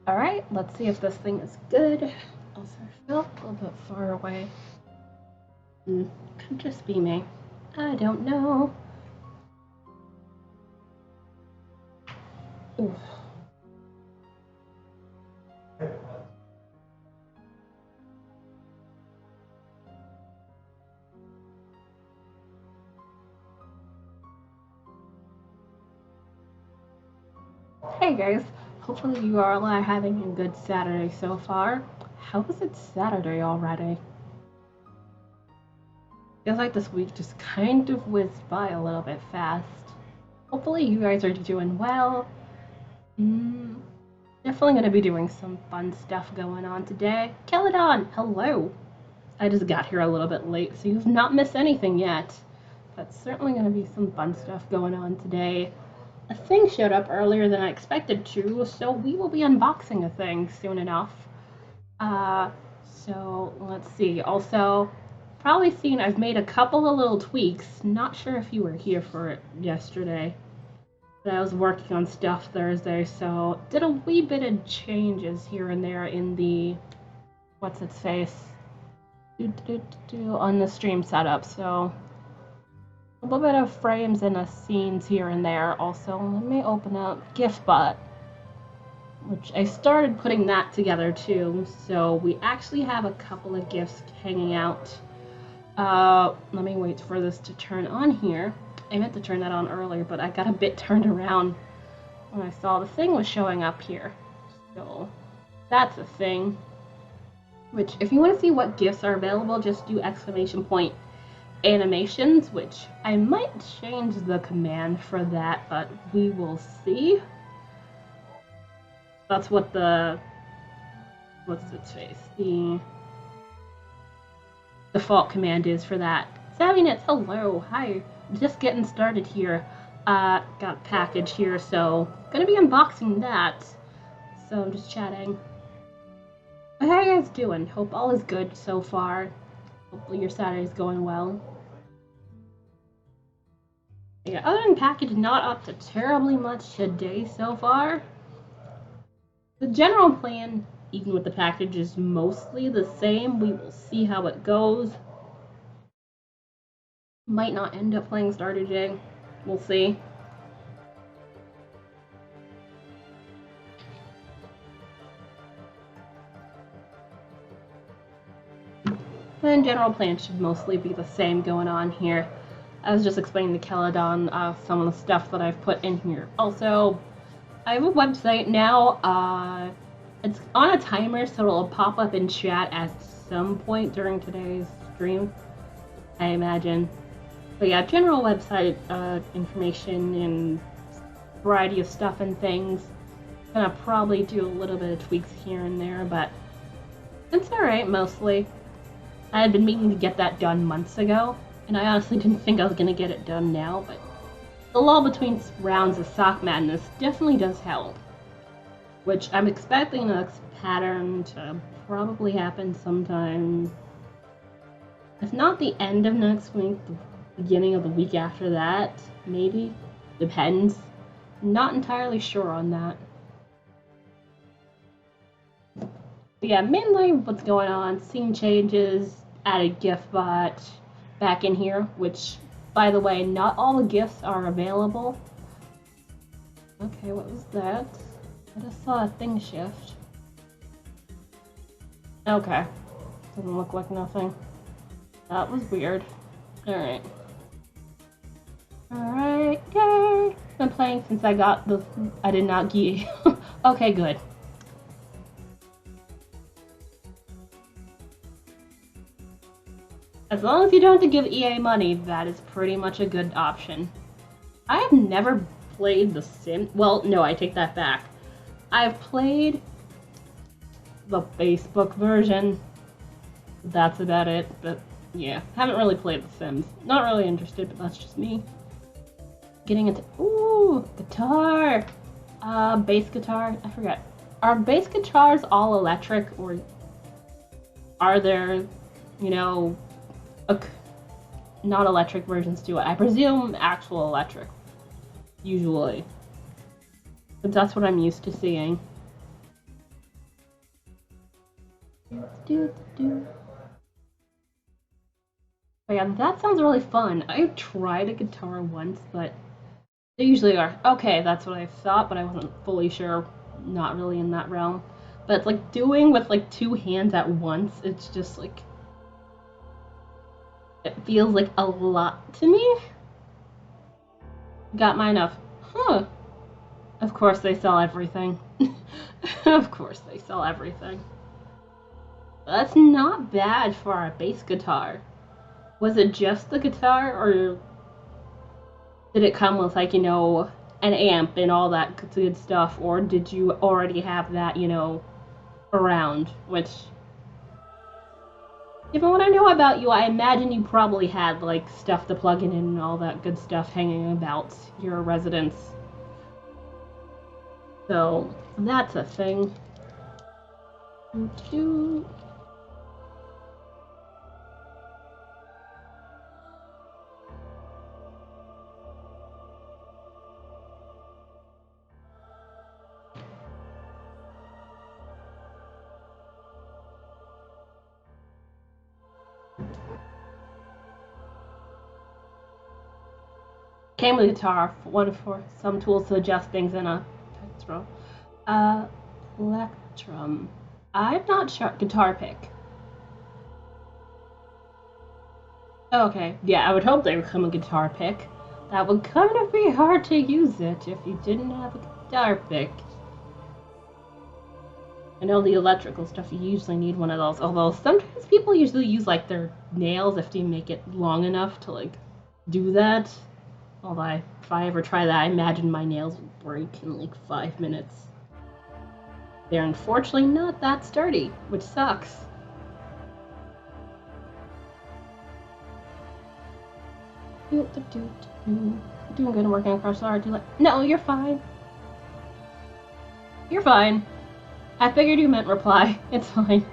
Alright, let's see if this thing is good. Also, I feel a little bit far away. Could just be me. I don't know. Oof. Hey guys, hopefully you are all having a good Saturday so far. How is it Saturday already? Feels like this week just kind of whizzed by a little bit fast. Hopefully you guys are doing well. Definitely gonna be doing some fun stuff going on today. Celadon, hello! I just got here a little bit late, so you've not missed anything yet. That's certainly gonna be some fun stuff going on today. A thing showed up earlier than I expected to, so we will be unboxing a thing soon enough. So let's see. Also, probably seen I've made a couple of little tweaks. Not sure if you were here for it yesterday, but I was working on stuff Thursday, so did a wee bit of changes here and there in the what's its face on the stream setup. So a little bit of frames and scenes here and there. Also, let me open up GIFBot, which I started putting that together too. So we actually have a couple of GIFs hanging out. Let me wait for this to turn on here. I meant to turn that on earlier, but I got a bit turned around when I saw the thing was showing up here. So that's a thing. Which, if you want to see what GIFs are available, just do !animations, which I might change the command for that, but we will see. That's what the what's its face? The default command is for that. Savvinets, hello, hi. Just getting started here. Got a package here, so gonna be unboxing that. So I'm just chatting. But how are you guys doing? Hope all is good so far. Hopefully your Saturday's going well. Yeah, other than package, not up to terribly much today so far. The general plan, even with the package, is mostly the same. We will see how it goes. Might not end up playing Stardew J. We'll see. And general plan should mostly be the same going on here. I was just explaining to Celadon some of the stuff that I've put in here. Also, I have a website now. It's on a timer, so it'll pop up in chat at some point during today's stream, I imagine. But yeah, general website information and variety of stuff and things. Gonna probably do a little bit of tweaks here and there, but it's alright mostly. I had been meaning to get that done months ago, and I honestly didn't think I was gonna get it done now, but the lull between rounds of sock madness definitely does help. Which I'm expecting the next pattern to probably happen sometime, if not the end of next week, the beginning of the week after that, maybe. Depends. Not entirely sure on that. But yeah, mainly what's going on, scene changes, added GIFBot back in here, which, by the way, not all the GIFs are available. Okay, what was that? I just saw a thing shift. Okay. Doesn't look like nothing. That was weird. Alright. Alright, yay! Been playing since I got the... I did not get... Okay, good. As long as you don't have to give EA money, that is pretty much a good option. I have never played The Sims. Well, no, I take that back. I've played the Facebook version. That's about it, but yeah, haven't really played The Sims. Not really interested, but that's just me. Getting into... Ooh, guitar! Bass guitar? I forget. Are bass guitars all electric, or are there, you know, non-electric versions to it? I presume actual electric, usually. But that's what I'm used to seeing. do. But yeah, that sounds really fun. I tried a guitar once, but they usually are. Okay, that's what I thought, but I wasn't fully sure. Not really in that realm. But it's like doing with like two hands at once. It's just like it feels like a lot to me. Got mine up. Huh. Of course they sell everything. Of course they sell everything. That's not bad for a bass guitar. Was it just the guitar, or did it come with, like, an amp and all that good stuff, or did you already have that, around? Which, given what I know about you, I imagine you probably had, like, stuff to plug in and all that good stuff hanging about your residence. So, that's a thing. Came with a guitar, one for some tools to adjust things in a plectrum. Plectrum. I'm not sure. Guitar pick. Okay, yeah, I would hope they would come a guitar pick. That would kind of be hard to use it if you didn't have a guitar pick. I know the electrical stuff, you usually need one of those, although sometimes people usually use, like, their nails if they make it long enough to, like, do that. Although, if I ever try that, I imagine my nails would break in, like, 5 minutes. They're unfortunately not that sturdy, which sucks. Doing good working across the art. No, you're fine. You're fine. I figured you meant reply. It's fine.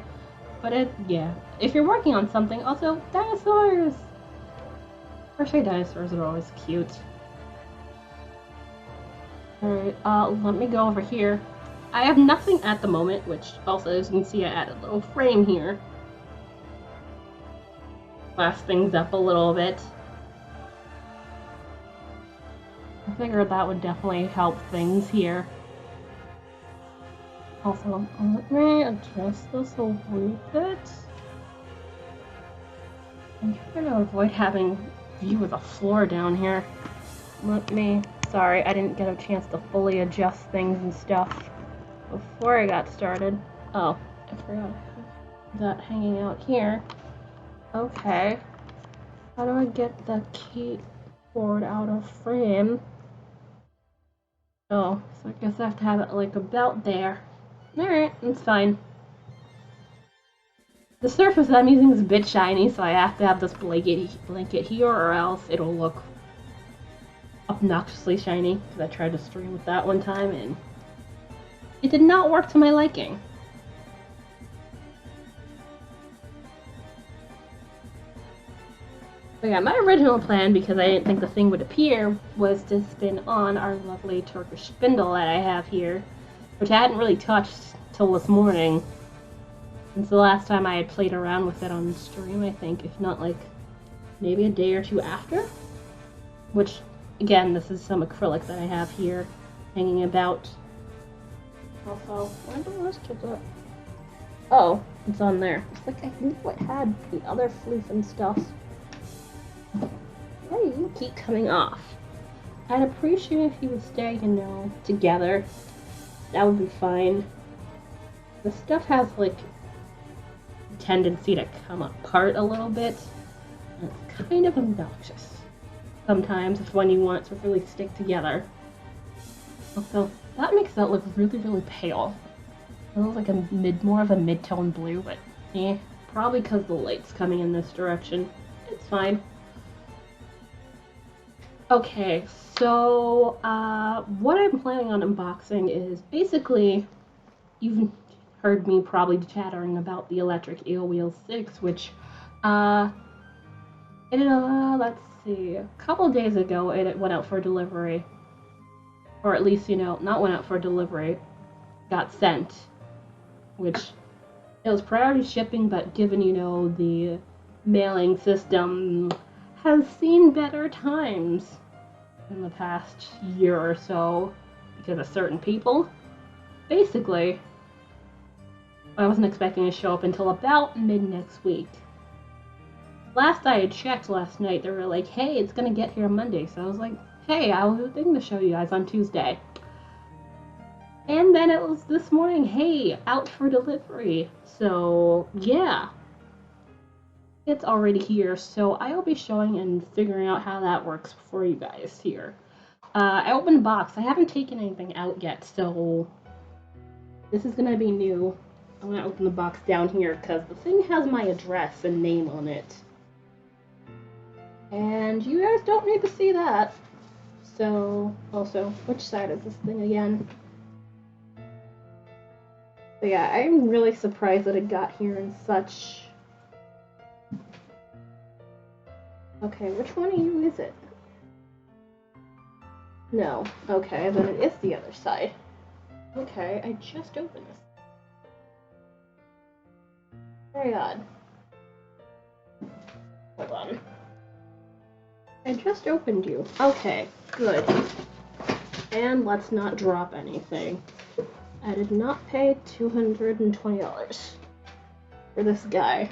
But yeah. If you're working on something, also, dinosaurs! First-rate dinosaurs are always cute. Alright, let me go over here. I have nothing at the moment, which also, as you can see, I added a little frame here. Class things up a little bit. I figured that would definitely help things here. Also, let me adjust this a little bit. I'm trying to avoid having view of the floor down here. Sorry, I didn't get a chance to fully adjust things and stuff before I got started. Oh, I forgot that hanging out here. Okay. How do I get the keyboard out of frame? Oh, so I guess I have to have it, like, about there. Alright, it's fine. The surface I'm using is a bit shiny, so I have to have this blanket here, or else it'll look obnoxiously shiny, because I tried to stream with that one time, and it did not work to my liking. But yeah, my original plan, because I didn't think the thing would appear, was to spin on our lovely Turkish spindle that I have here, which I hadn't really touched till this morning. Since the last time I had played around with it on stream, I think, if not, like, maybe a day or two after. Which, again, this is some acrylic that I have here, hanging about. Also, where the rest of it? Oh, it's on there. It's like I knew it had the other floof and stuff. Why do you keep coming off? I'd appreciate if you would stay, together. That would be fine. The stuff has, like, a tendency to come apart a little bit. And it's kind of obnoxious. Sometimes it's when you want it to really stick together. Also, that makes that look really, really pale. It looks like more of a mid-tone blue, but probably because the light's coming in this direction. It's fine. Okay, so what I'm planning on unboxing is basically, you've heard me probably chattering about the electric Eel Wheel 6, which, let's see, a couple days ago it went out for delivery. Or at least, not went out for delivery, got sent. Which, It was priority shipping, but given, you know, the mailing system has seen better times in the past year or so because of certain people. Basically, I wasn't expecting to show up until about mid next week. Last I had checked last night, they were like, hey, it's gonna get here Monday. So I was like, hey, I was thinking to show you guys on Tuesday. And then it was this morning, hey, out for delivery. So, yeah. It's already here, so I'll be showing and figuring out how that works for you guys here. I opened a box. I haven't taken anything out yet, so this is gonna be new. I'm gonna open the box down here because the thing has my address and name on it. And you guys don't need to see that. So, also, which side is this thing again? But yeah, I'm really surprised that it got here in such... Okay, which one of you is it? No. Okay, then it is the other side. Okay, I just opened this. Very odd. Hold on. I just opened you. Okay, good. And let's not drop anything. I did not pay $220 for this guy.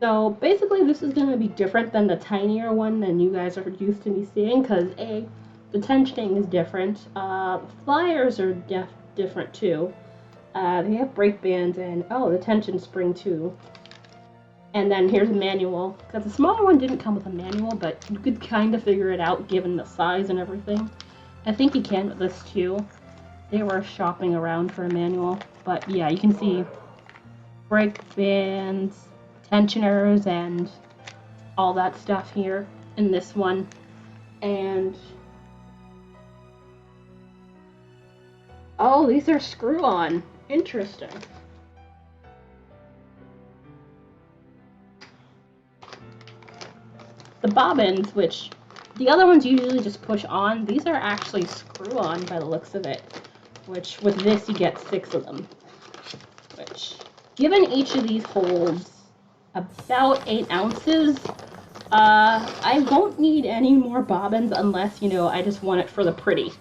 So basically this is going to be different than the tinier one than you guys are used to me seeing because A, the tensioning is different. Flyers are different too. They have brake bands and, oh, the tension spring too. And then here's a manual, because the smaller one didn't come with a manual, but you could kind of figure it out given the size and everything. I think you can with this too. They were shopping around for a manual, but yeah, you can see brake bands, tensioners, and all that stuff here in this one. And oh, these are screw-on. Interesting. The bobbins, which the other ones usually just push on, these are actually screw-on by the looks of it. Which, with this, you get 6 of them. Which, given each of these holds about 8 ounces, I won't need any more bobbins unless, you know, I just want it for the pretty.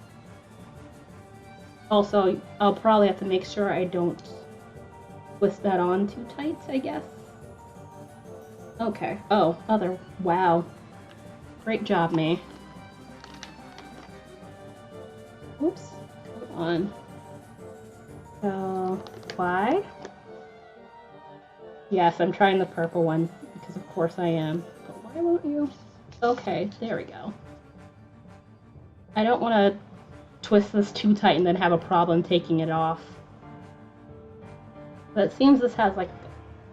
Also, I'll probably have to make sure I don't twist that on too tight, I guess. Okay. Oh, other. Wow. Great job, May. Oops. Hold on. So, why? Yes, I'm trying the purple one, because of course I am. But why won't you? Okay, there we go. I don't want to twist this too tight and then have a problem taking it off. But it seems this has like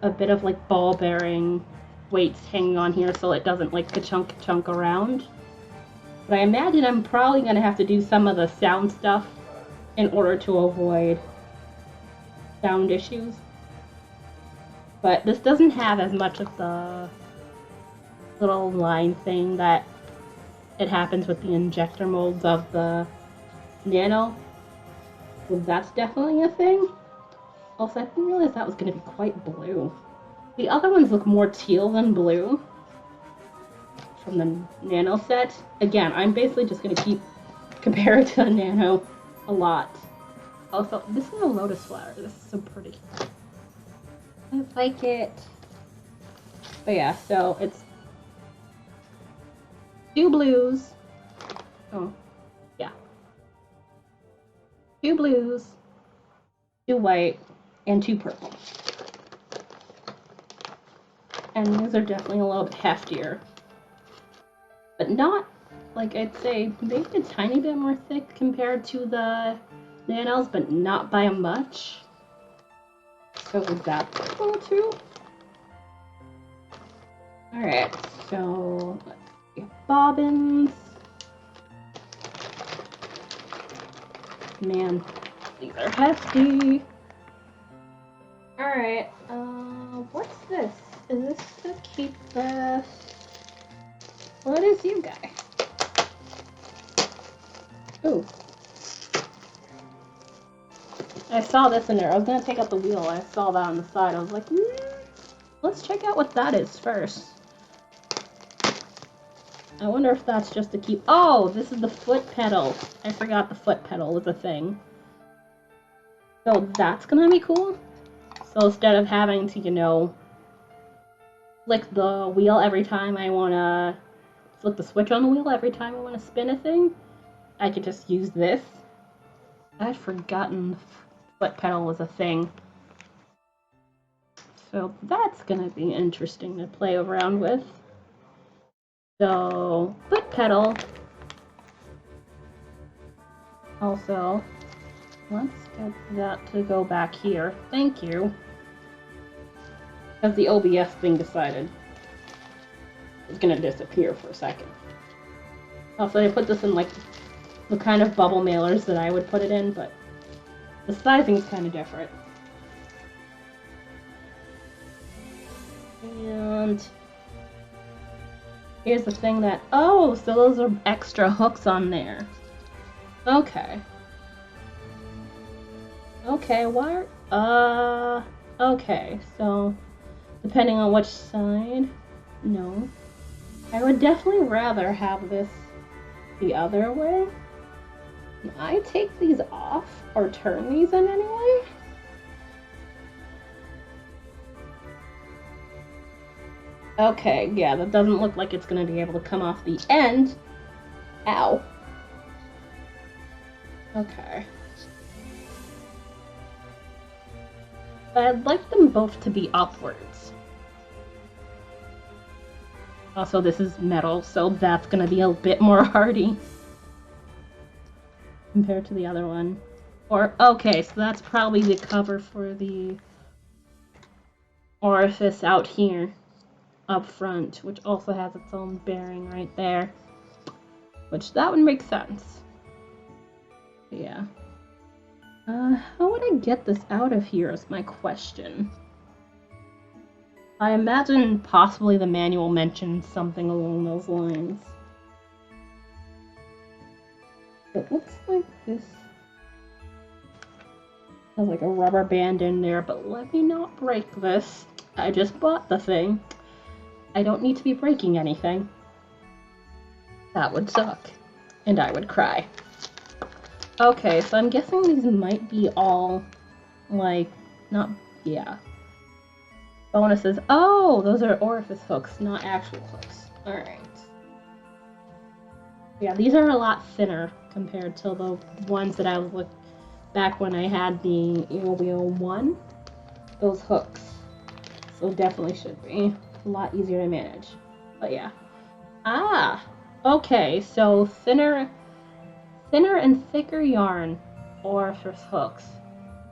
a bit of like ball bearing weights hanging on here so it doesn't like ka-chunk around. But I imagine I'm probably going to have to do some of the sound stuff in order to avoid sound issues. But this doesn't have as much of the little line thing that it happens with the injector molds of the Nano. So that's definitely a thing. Also, I didn't realize that was going to be quite blue. The other ones look more teal than blue from the Nano set. Again, I'm basically just going to keep comparing to the Nano a lot. Also, this is a lotus flower. This is so pretty. I like it. But yeah, so it's 2 blues. Oh, yeah. 2 blues, 2 white, and 2 purple. And these are definitely a little bit heftier. But not, like I'd say, maybe a tiny bit more thick compared to the Nanos, but not by much. So that's cool too. Alright, so let's see. Bobbins. Man, these are hefty. Alright, what's this? Is this to keep the... What is you guy? Ooh. I saw this in there. I was gonna take out the wheel. I saw that on the side. I was like, let's check out what that is first. I wonder if that's just to keep... Oh, this is the foot pedal. I forgot the foot pedal was a thing. So that's gonna be cool. So instead of having to, you know, flick the wheel every time I wanna... flick the switch on the wheel every time I wanna spin a thing, I could just use this. I'd forgotten the foot pedal was a thing. So that's gonna be interesting to play around with. So, foot pedal. Also, let's get that to go back here. Thank you. Because the OBS thing decided it's gonna disappear for a second. Also, I put this in like the kind of bubble mailers that I would put it in, but the sizing is kind of different. And here's the thing that... Oh, so those are extra hooks on there. Okay. Okay, why are... okay, so depending on which side... No. I would definitely rather have this the other way. Can I take these off or turn these in any way? Okay, yeah, that doesn't look like it's going to be able to come off the end. Ow. Okay. But I'd like them both to be upwards. Also, this is metal, so that's going to be a bit more hardy compared to the other one. Or, okay, so that's probably the cover for the orifice out here. Up front, which also has its own bearing right there, which that would make sense. Yeah. How would I get this out of here is my question. I imagine possibly the manual mentions something along those lines. It looks like this has like a rubber band in there, but let me not break this. I just bought the thing. I don't need to be breaking anything. That would suck. And I would cry. Okay, so I'm guessing these might be all, like, not, yeah. Bonuses. Oh, those are orifice hooks, not actual hooks. Alright. Yeah, these are a lot thinner compared to the ones that I was looking back when I had the Eolio 1. Those hooks. So definitely should be a lot easier to manage. But yeah. Ah! Okay, so thinner and thicker yarn orifice hooks.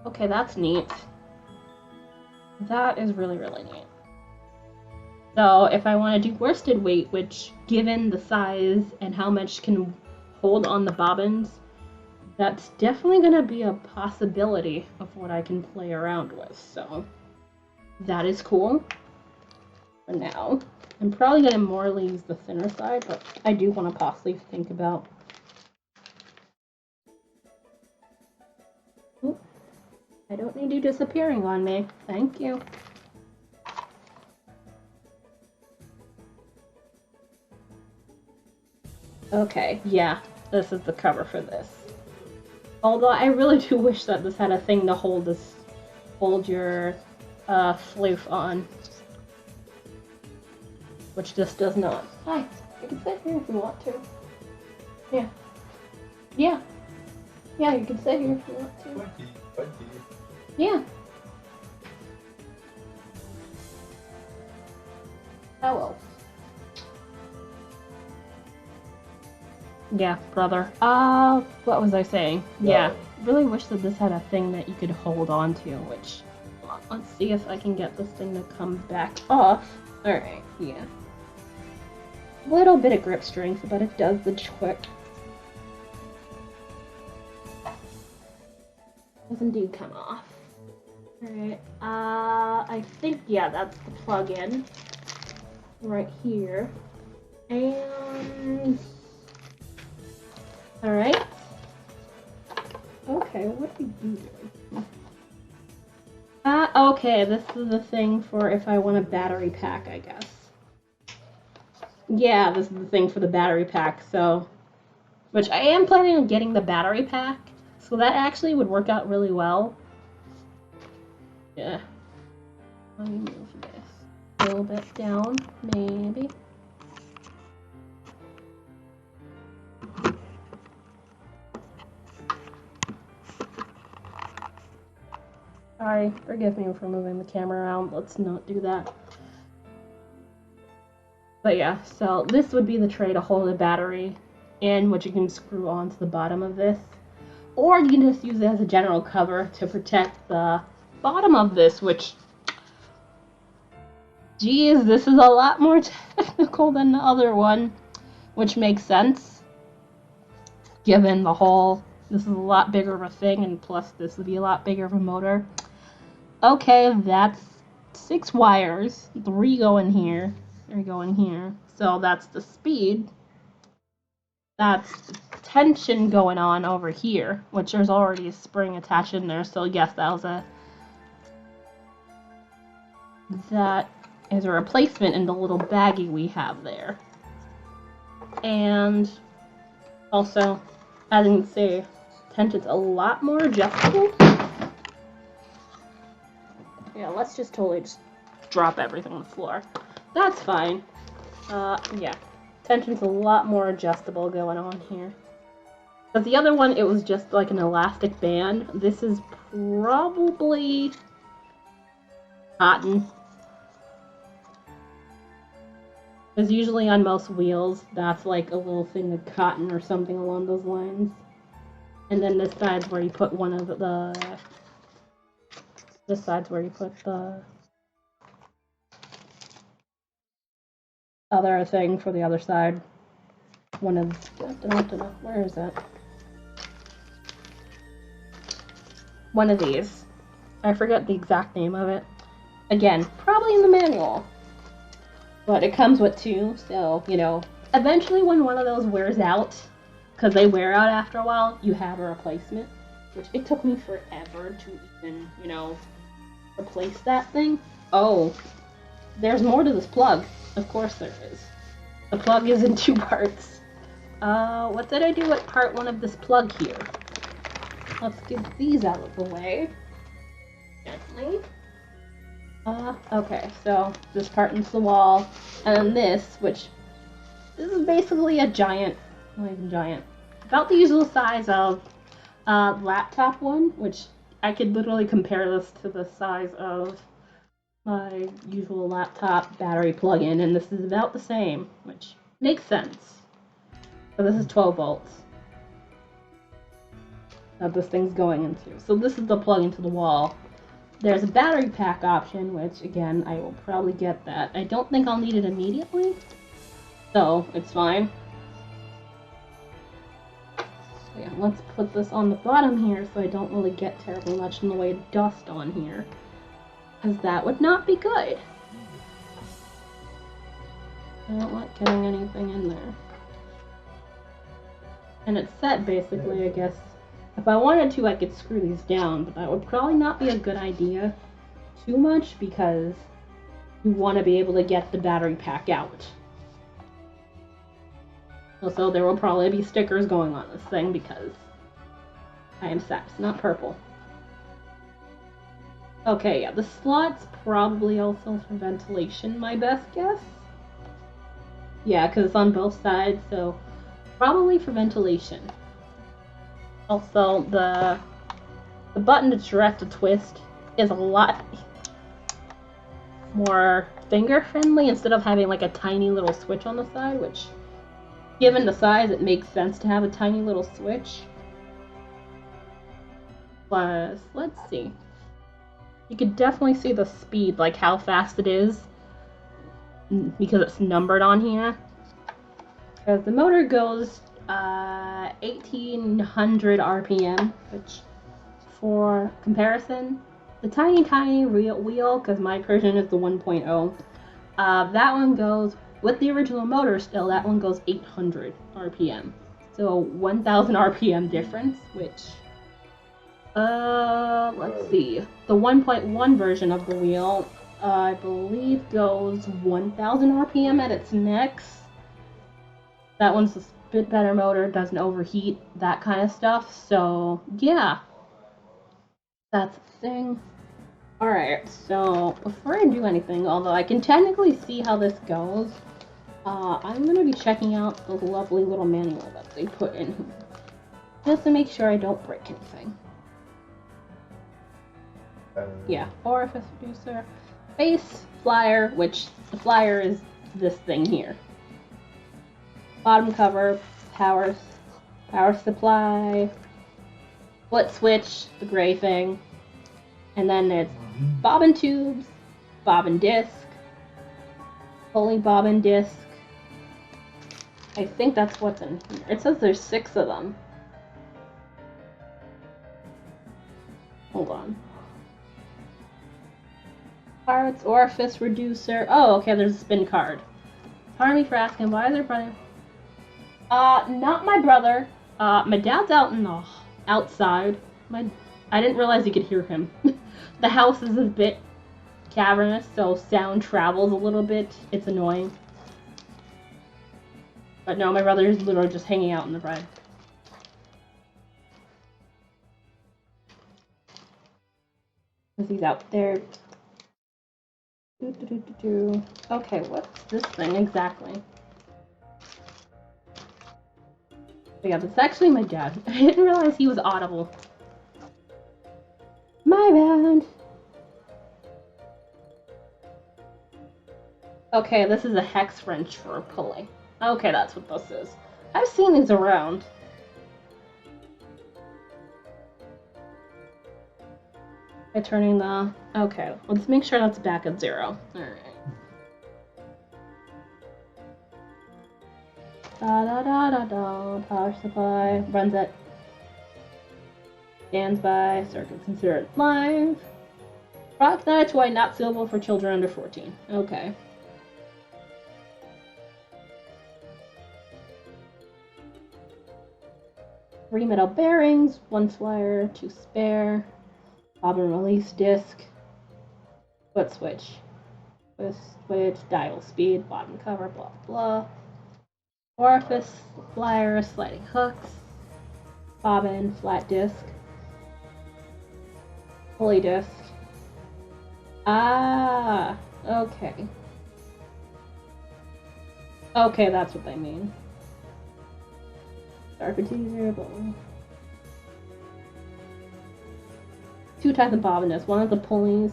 Okay, that's neat. That is really, really neat. So if I want to do worsted weight, which given the size and how much can hold on the bobbins, that's definitely going to be a possibility of what I can play around with. So that is cool. For now, I'm probably going to more use the thinner side, but I do want to possibly think about... Oop. I don't need you disappearing on me. Thank you. Okay, yeah, this is the cover for this. Although I really do wish that this had a thing to hold your floof on. Which this does not. Hi, you can sit here if you want to. Yeah. Yeah. Yeah, you can sit here if you want to. 20. Yeah. Hello. Yeah, brother. What was I saying? Yeah, really wish that this had a thing that you could hold on to, which... Let's see if I can get this thing to come back off. Alright, yeah. Little bit of grip strength, but it does the trick. Does indeed come off. Alright, I think, yeah, that's the plug-in. Right here. And... Alright. Okay. Okay, what are you doing? Okay, this is the thing for if I want a battery pack, I guess. Yeah, this is the thing for the battery pack, so... Which I am planning on getting the battery pack, so that actually would work out really well. Yeah. Let me move this a little bit down, maybe. Sorry, forgive me for moving the camera around. Let's not do that. But yeah, so this would be the tray to hold a battery in, which you can screw onto the bottom of this. Or you can just use it as a general cover to protect the bottom of this, which... Geez, this is a lot more technical than the other one, which makes sense. Given the whole... This is a lot bigger of a thing, and plus this would be a lot bigger of a motor. Okay, that's 6 wires. 3 go in here. 3 go in here. So that's the speed. That's the tension going on over here, which there's already a spring attached in there. So yes, that was a... That is a replacement in the little baggie we have there. And also, as you can see, tension's a lot more adjustable. Yeah, let's just totally just drop everything on the floor. That's fine. Yeah. Tension's a lot more adjustable going on here. But the other one, it was just like an elastic band. This is probably cotton. Because usually on most wheels, that's like a little thing of cotton or something along those lines. And then this side's where you put one of the... This side's where you put the other thing for the other side. One of... Where is it? One of these. I forget the exact name of it. Again, probably in the manual. But it comes with 2, so, you know, eventually when one of those wears out, because they wear out after a while, you have a replacement. Which it took me forever to even, you know, replace that thing. Oh, there's more to this plug. Of course there is. The plug is in 2 parts. What did I do at part 1 of this plug here? Let's get these out of the way. Gently. Okay, so this part into the wall, and then this is basically a giant, not even giant, about the usual size of laptop one, which I could literally compare this to the size of my usual laptop battery plug-in, and this is about the same, which makes sense. So this is 12 volts that this thing's going into. So this is the plug into the wall. There's a battery pack option, which again, I will probably get that. I don't think I'll need it immediately, so it's fine. So yeah, let's put this on the bottom here so I don't really get terribly much in the way of dust on here, because that would not be good. I don't like getting anything in there. And it's set basically, I guess. If I wanted to, I could screw these down, but that would probably not be a good idea too much because you want to be able to get the battery pack out. Also, there will probably be stickers going on this thing because I am sass, not purple. Okay, yeah, the slot's probably also for ventilation, my best guess. Yeah, because it's on both sides, so probably for ventilation. Also, the button to direct a twist is a lot more finger-friendly instead of having like a tiny little switch on the side, which, given the size, it makes sense to have a tiny little switch. Plus, let's see. You could definitely see the speed, like how fast it is, because it's numbered on here. Because the motor goes 1800 RPM, which, for comparison, the tiny wheel, because my version is the 1.0, that one goes, with the original motor still, that one goes 800 RPM. So 1000 RPM difference, which Let's see. The 1.1 version of the wheel, I believe, goes 1,000 RPM at its max. That one's a bit better motor, doesn't overheat, that kind of stuff. So, yeah. That's the thing. Alright, so before I do anything, although I can technically see how this goes, I'm going to be checking out the lovely little manual that they put in here, just to make sure I don't break anything. Yeah, orifice reducer, base, flyer, which the flyer is this thing here. Bottom cover, power supply, split switch, the gray thing, and then there's bobbin tubes, bobbin disc, pulley bobbin disc. I think that's what's in here. It says there's 6 of them. Hold on. Parts, orifice reducer. Oh, okay, there's a spin card. Pardon me for asking, why is there brother? Not my brother. My dad's out in the outside. I didn't realize you could hear him. The house is a bit cavernous, so sound travels a little bit. It's annoying. But no, my brother is literally just hanging out in the front. Because he's out there. Okay, what's this thing exactly? But yeah, that's actually my dad. I didn't realize he was audible. My bad. Okay, this is a hex wrench for a pulley. Okay, that's what this is. I've seen these around. By turning the... Okay, let's make sure that's back at 0. Alright. Da-da-da-da-da. Power supply. Runs at... Stands by. Circuit considered live. Product not toy, not suitable for children under 14. Okay. 3 metal bearings, 1 flyer, 2 spare, bobbin release disc, foot switch, dial speed, bottom cover, blah blah. Orifice, flyer, sliding hooks, bobbin, flat disc, pulley disc. Ah, okay. Okay, that's what they mean. Darker teaser, but 2 types of bobbin disc. One is the pulleys,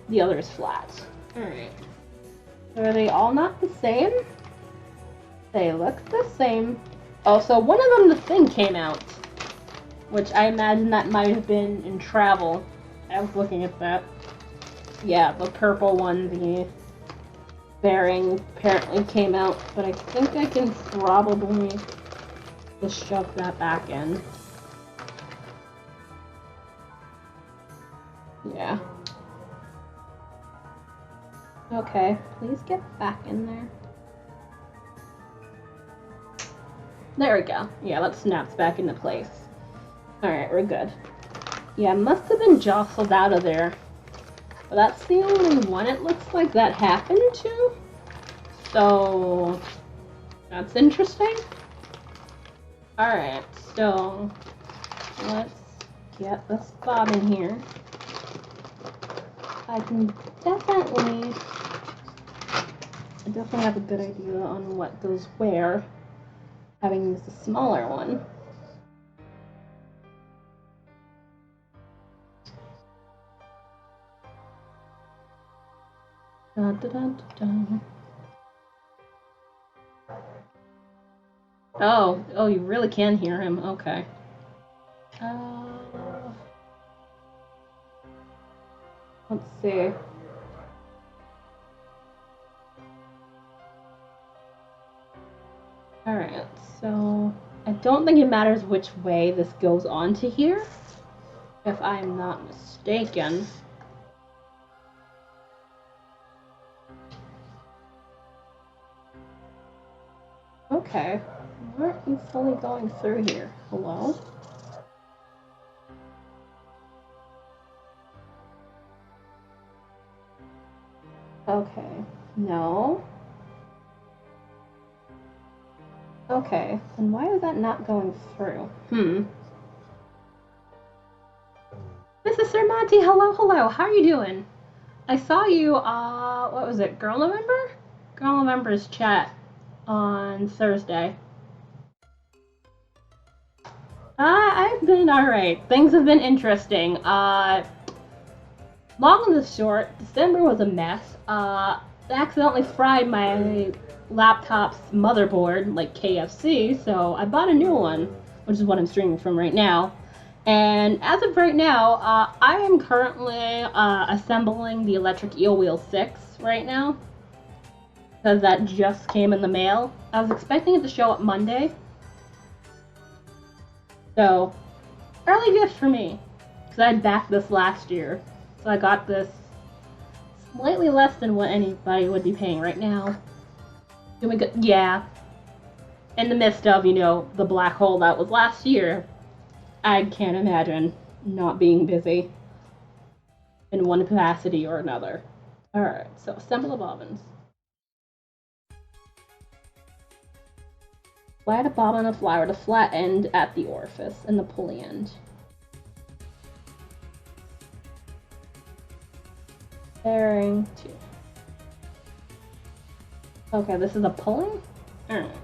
the other is flat. Alright. So are they all not the same? They look the same. Oh, so one of them, the thing came out. Which I imagine that might have been in travel. I was looking at that. Yeah, the purple one, the bearing apparently came out. But I think I can probably just shove that back in. Yeah. Okay, please get back in there. There we go. Yeah, that snaps back into place. Alright, we're good. Yeah, must have been jostled out of there. But that's the only one it looks like that happened to. So, that's interesting. Alright, so let's get this bobbin here. I definitely have a good idea on what goes where, having used a smaller one. Da, da, da, da, da. Oh, you really can hear him. Okay. Let's see. Alright, so I don't think it matters which way this goes on to here, if I'm not mistaken. Okay, we're fully going through here. Hello? No. Okay, then why is that not going through? Mrs. Sir Monty, hello, hello. How are you doing? I saw you, what was it, Girl November? Girl November's chat on Thursday. I've been alright. Things have been interesting. Long and short, December was a mess. I accidentally fried my laptop's motherboard, like KFC, so I bought a new one, which is what I'm streaming from right now. And as of right now, I am currently assembling the electric eel wheel 6 right now, because that just came in the mail. I was expecting it to show up Monday. So, early gift for me, because I backed this last year. So I got this slightly less than what anybody would be paying right now. Doing good, yeah. In the midst of, you know, the black hole that was last year, I can't imagine not being busy in one capacity or another. Alright, so assemble the bobbins. Flat a bobbin of flour to flat end at the orifice and the pulley end. Bearing 2. Okay, this is a pulling? Alright.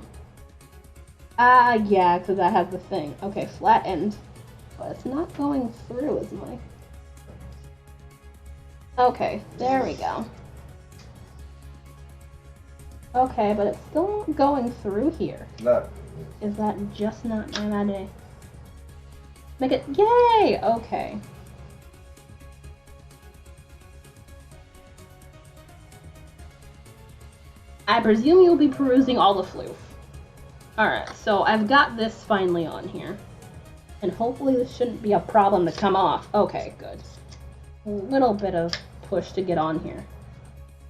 Yeah, because that has the thing. Okay, flat end. But it's not going through, is my... Okay, there we go. Okay, but it's still going through here. No. Is that just not my day? Make it... Yay! Okay. I presume you'll be perusing all the floof. Alright, so I've got this finally on here. And hopefully this shouldn't be a problem to come off. Okay, good. A little bit of push to get on here.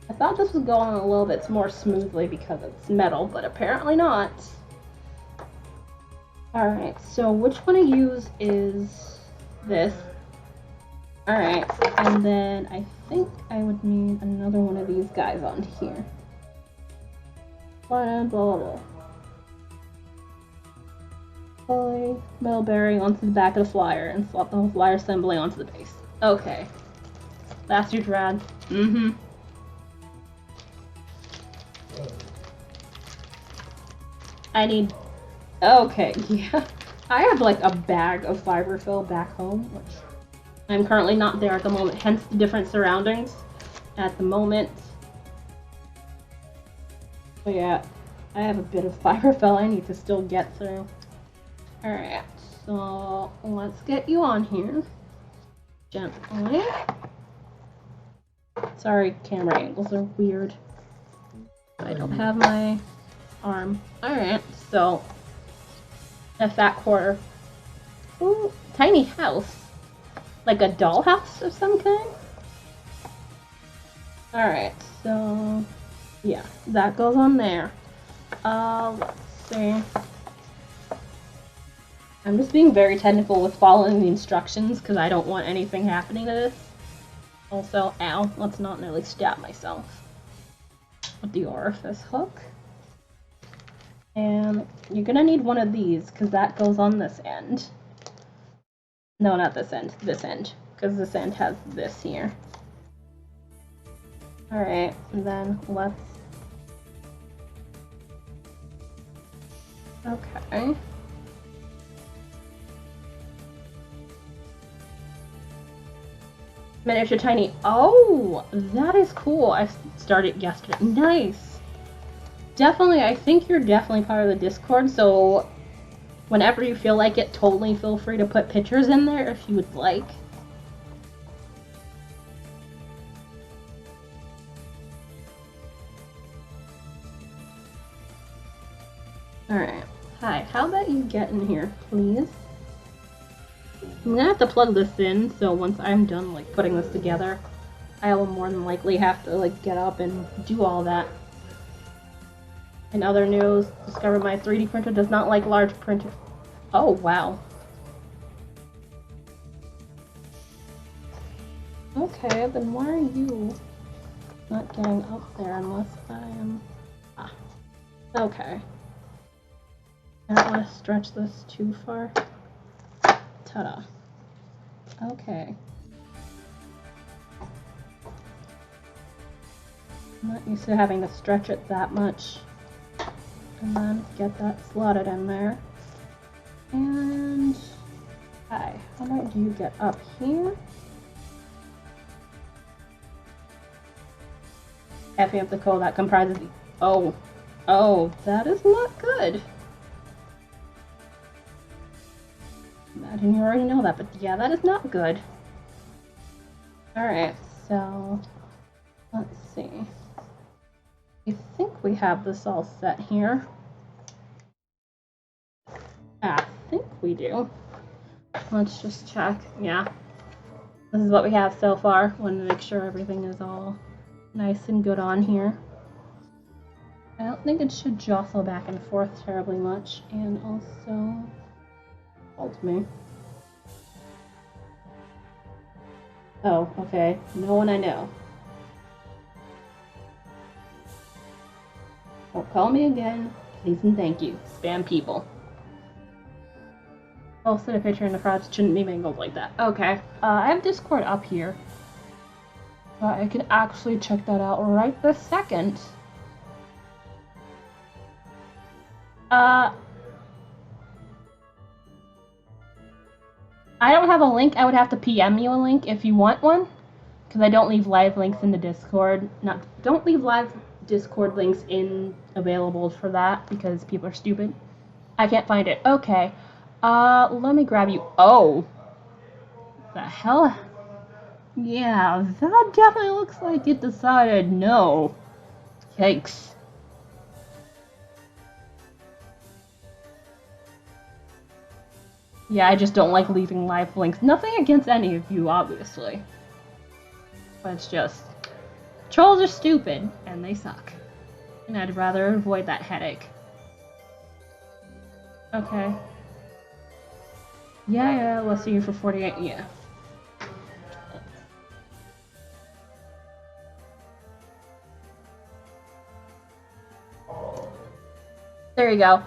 I thought this was going a little bit more smoothly because it's metal, but apparently not. Alright, so which one I use is this. Alright, and then I think I would need another one of these guys on here. Blah, blah, blah. Pulley metal bearing onto the back of the flyer and slot the whole flyer assembly onto the base. Okay. That's your rad. Mm-hmm. I need... Okay, yeah. I have like a bag of fiber fill back home, which I'm currently not there at the moment, hence the different surroundings at the moment. So yeah, I have a bit of fiber fill I need to still get through. Alright, so let's get you on here. Gently. Sorry, camera angles are weird. I don't have my arm. Alright, so a fat quarter. Ooh, tiny house. Like a dollhouse of some kind? Alright, so yeah, that goes on there. Let's see. I'm just being very technical with following the instructions because I don't want anything happening to this. Also, ow, let's not nearly stab myself with the orifice hook. And you're gonna need one of these because that goes on this end. No, not this end, because this end has this here. Alright, and then let's... Okay. Miniature tiny. Oh, that is cool. I started yesterday. Nice. Definitely, I think you're definitely part of the Discord, so whenever you feel like it, totally feel free to put pictures in there if you would like. Alright. Hi, how about you get in here, please? I'm gonna have to plug this in, so once I'm done, like, putting this together, I will more than likely have to, like, get up and do all that. In other news, discovered my 3D printer does not like large printers. Oh, wow. Okay, then why are you Not getting up there unless I am... Ah, okay. I don't want to stretch this too far. Ta-da. Okay. I'm not used to having to stretch it that much. And then get that slotted in there. And... Hi, how about you get up here? Effing up the coal that comprises the... Oh, that is not good. Imagine you already know that, but yeah, that is not good. Alright, so... Let's see. I think we have this all set here. I think we do. Let's just check. Yeah. This is what we have so far. Want to make sure everything is all nice and good on here. I don't think it should jostle back and forth terribly much, and also hold me. Oh, okay. No one I know. Don't call me again, please and thank you. Spam people. I'll set a picture in the front. Shouldn't be mangled like that. Okay. I have Discord up here. I can actually check that out right this second. I don't have a link. I would have to PM you a link if you want one. Because I don't leave live links in the Discord. Don't leave live Discord links available for that because people are stupid. I can't find it. Okay. Let me grab you. Oh. The hell? Yeah, that definitely looks like it decided no. Yikes. Yeah, I just don't like leaving live links. Nothing against any of you, obviously. But it's just... Trolls are stupid, and they suck. And I'd rather avoid that headache. Okay. Yeah, let's see you for 48, yeah. There you go.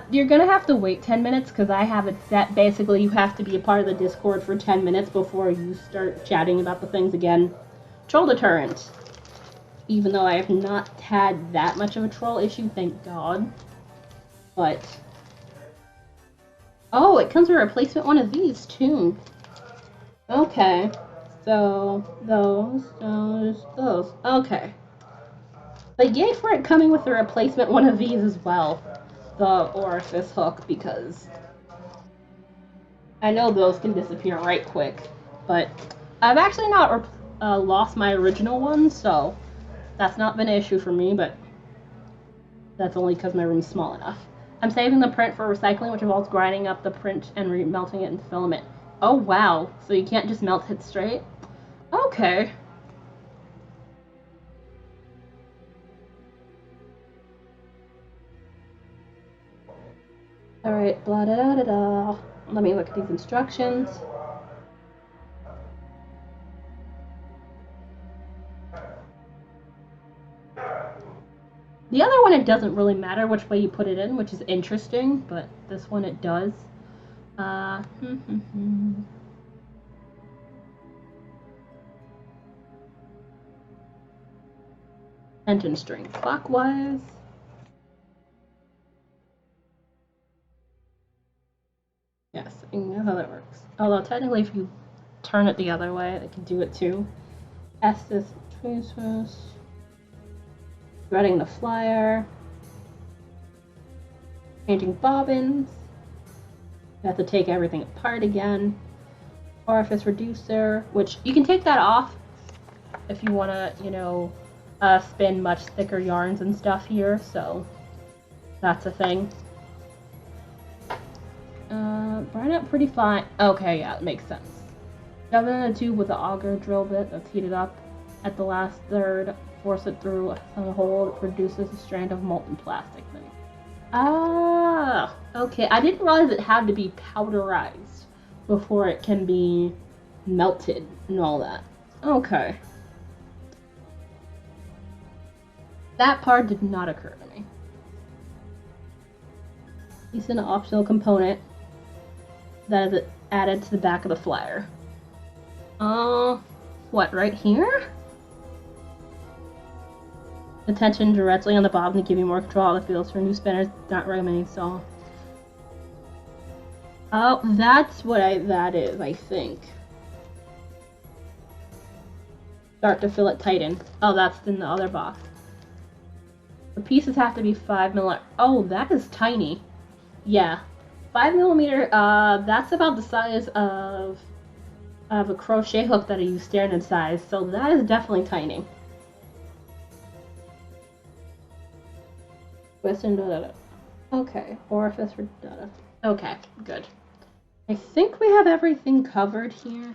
You're gonna have to wait 10 minutes because I have it set. Basically, you have to be a part of the Discord for 10 minutes before you start chatting about the things again. Troll deterrent. Even though I have not had that much of a troll issue, thank God. But... Oh, it comes with a replacement one of these, too. Okay. So, those. Okay. But yay for it coming with a replacement one of these as well. The orifice hook, because I know those can disappear right quick. But I've actually not lost my original one, so that's not been an issue for me, but that's only because my room's small enough. I'm saving the print for recycling, which involves grinding up the print and melting it in filament. Oh wow, so you can't just melt it straight? Okay. Alright, blah da da da da. Let me look at these instructions. The other one, it doesn't really matter which way you put it in, which is interesting, but this one it does. Tension string clockwise. Yes, I know how that works. Although technically if you turn it the other way, it can do it too. Estes transfers. Threading the flyer. Changing bobbins. You have to take everything apart again. Orifice reducer, which you can take that off if you want to, you know, spin much thicker yarns and stuff here, so that's a thing. Brine up pretty fine. Okay, yeah, it makes sense. Shove it in a tube with the auger drill bit that's heated up at the last third. Force it through a hole that produces a strand of molten plastic thing. Ah, okay. I didn't realize it had to be powderized before it can be melted and all that. Okay. That part did not occur to me. It's an optional component that is added to the back of the flyer. What, right here? The tension directly on the bottom to give you more control of the fields for new spinners. Not recommending so. Oh, that's what that is, I think. Start to fill it tighten. Oh, that's in the other box. The pieces have to be 5mm. Oh, that is tiny. Yeah. 5mm, that's about the size of a crochet hook that I use standard size, so that is definitely tiny. Twist and da-da-da. Okay, orifice for da-da. Okay, good. I think we have everything covered here.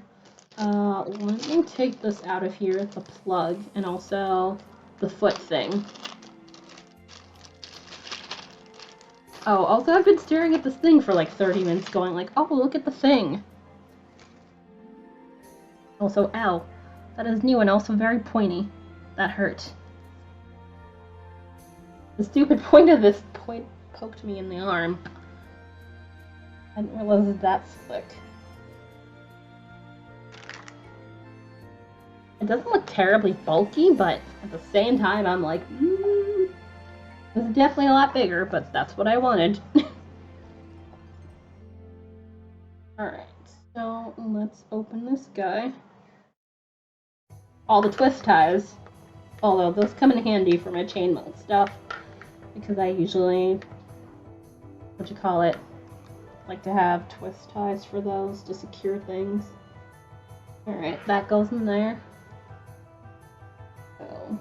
Let me take this out of here, the plug, and also the foot thing. Oh, also I've been staring at this thing for like 30 minutes going like, oh, look at the thing. Also, ow. That is new and also very pointy. That hurt. The stupid point of this point poked me in the arm. I didn't realize it was that slick. It doesn't look terribly bulky, but at the same time I'm like, it's definitely a lot bigger, but that's what I wanted. Alright, so let's open this guy. All the twist ties. Although those come in handy for my chainmail stuff. Because I usually, like to have twist ties for those to secure things. Alright, that goes in there. So,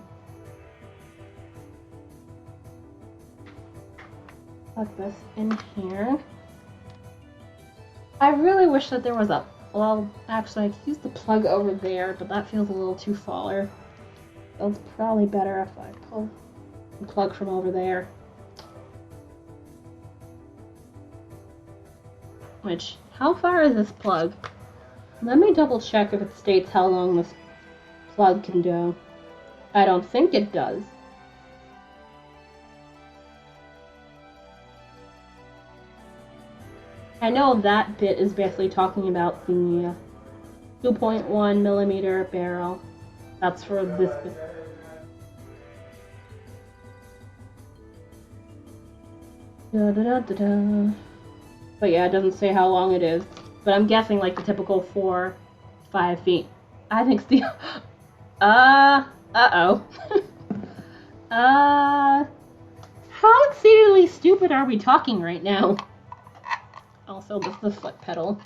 put this in here. I really wish that there was a, well, actually I could use the plug over there, but that feels a little too far. So it's probably better if I pull the plug from over there. Which, how far is this plug? Let me double check if it states how long this plug can go. I don't think it does. I know that bit is basically talking about the 2.1mm barrel. That's for this bit. Da, da, da, da, da. But yeah, it doesn't say how long it is. But I'm guessing like the typical 4-5 feet. I think it's the... uh-oh. How exceedingly stupid are we talking right now? Also, this is the foot pedal.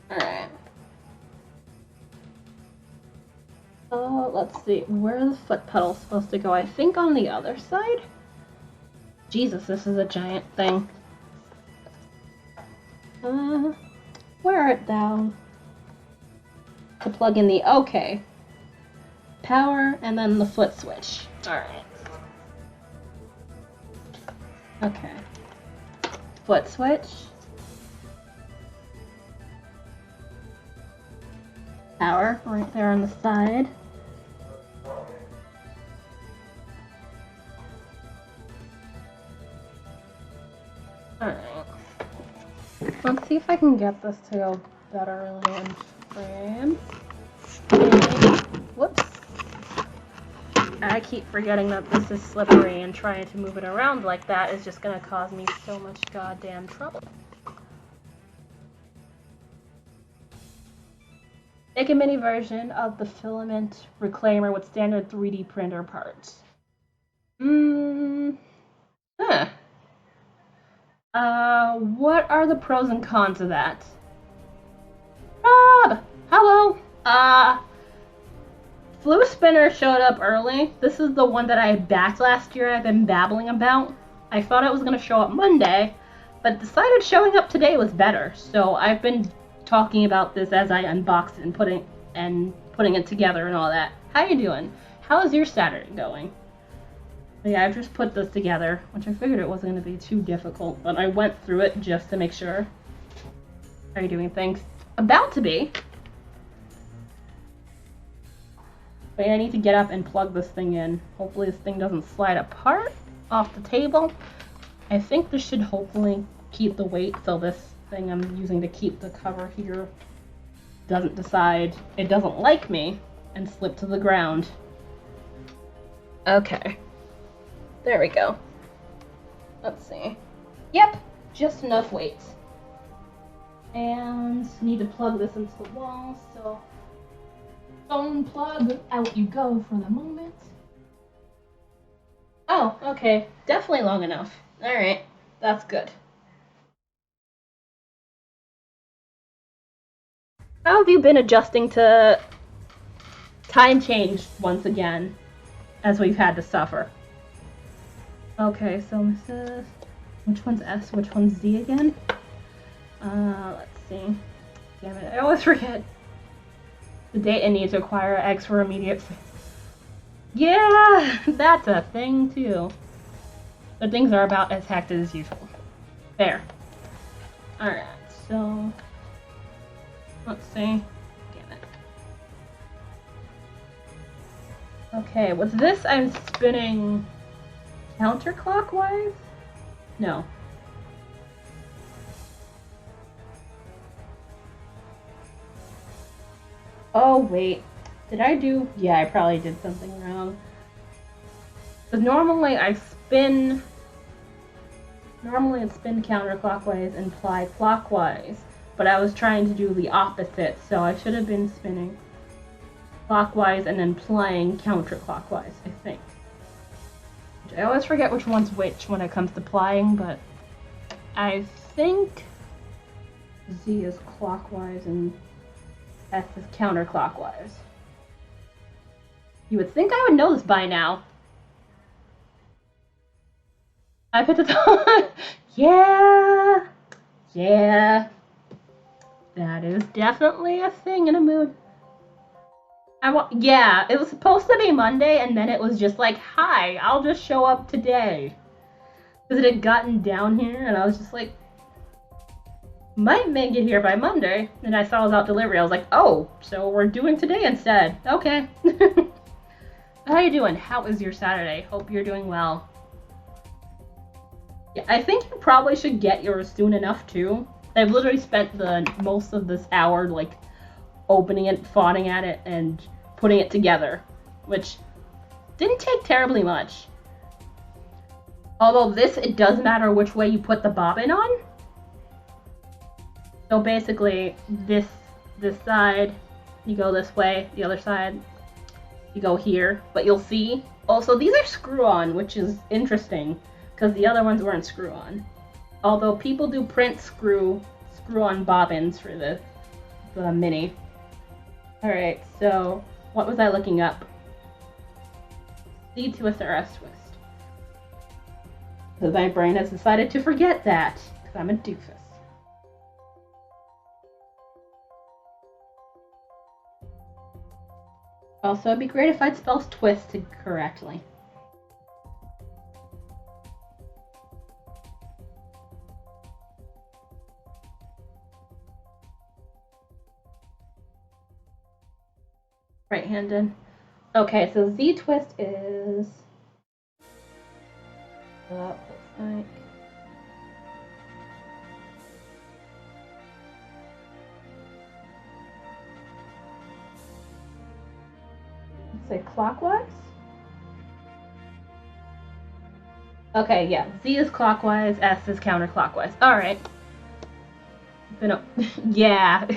Alright. Let's see. Where's the foot pedal supposed to go? I think on the other side? Jesus, this is a giant thing. Wear it down. To plug in the... Okay. Power, and then the foot switch. Alright. Okay. Foot switch. Power, right there on the side. Alright. Let's see if I can get this to go better in frame. Whoops. I keep forgetting that this is slippery, and trying to move it around like that is just gonna cause me so much goddamn trouble. Make a mini version of the filament reclaimer with standard 3D printer parts. What are the pros and cons of that? Rob! Hello! Floof Spinner showed up early. This is the one that I backed last year I've been babbling about. I thought it was going to show up Monday, but decided showing up today was better. So I've been talking about this as I unboxed it and putting it together and all that. How you doing? How is your Saturday going? But yeah, I've just put this together, which I figured it wasn't going to be too difficult, but I went through it just to make sure. Are you doing things? About to be. But I need to get up and plug this thing in. Hopefully this thing doesn't slide apart off the table. I think this should hopefully keep the weight, so this thing I'm using to keep the cover here doesn't decide it doesn't like me and slip to the ground. Okay. There we go. Let's see. Yep, just enough weight. And need to plug this into the wall, so phone plug, out you go for the moment. Oh, okay. Definitely long enough. Alright, that's good. How have you been adjusting to time change once again, as we've had to suffer? Okay, so this is... Which one's S? Which one's Z again? Let's see. Damn it, I always forget. The data needs to acquire X for immediate... Yeah, that's a thing too. But things are about as hectic as usual. There. Alright, so... Let's see. Damn it. Okay, with this I'm spinning counterclockwise? No. Oh, wait. Did I do... Yeah, I probably did something wrong. Because normally I spin... Normally I'd spin counterclockwise and ply clockwise. But I was trying to do the opposite, so I should have been spinning clockwise and then plying counterclockwise, I think. I always forget which one's which when it comes to plying, but I think Z is clockwise and S is counterclockwise. You would think I would know this by now. I put the top. Yeah. Yeah. That is definitely a thing in a mood. Yeah, it was supposed to be Monday, and then it was just like, hi, I'll just show up today. Because it had gotten down here, and I was just like, might make it here by Monday. And I saw it was out delivery. I was like, oh, so we're doing today instead. Okay. How you doing? How is your Saturday? Hope you're doing well. Yeah, I think you probably should get yours soon enough, too. I've literally spent the most of this hour, like, opening it, fawning at it, and putting it together, which didn't take terribly much. Although this, it does matter which way you put the bobbin on. So basically, this side, you go this way, the other side, you go here. But you'll see, also these are screw-on, which is interesting, because the other ones weren't screw-on. Although people do print screw-on bobbins for the Mini. Alright, so what was I looking up? Z twist or S twist? Because my brain has decided to forget that, because I'm a doofus. Also, it'd be great if I'd spell twist correctly. Right-handed. Okay, so Z twist is looks like say clockwise. Okay, yeah. Z is clockwise, S is counterclockwise. All right. Yeah.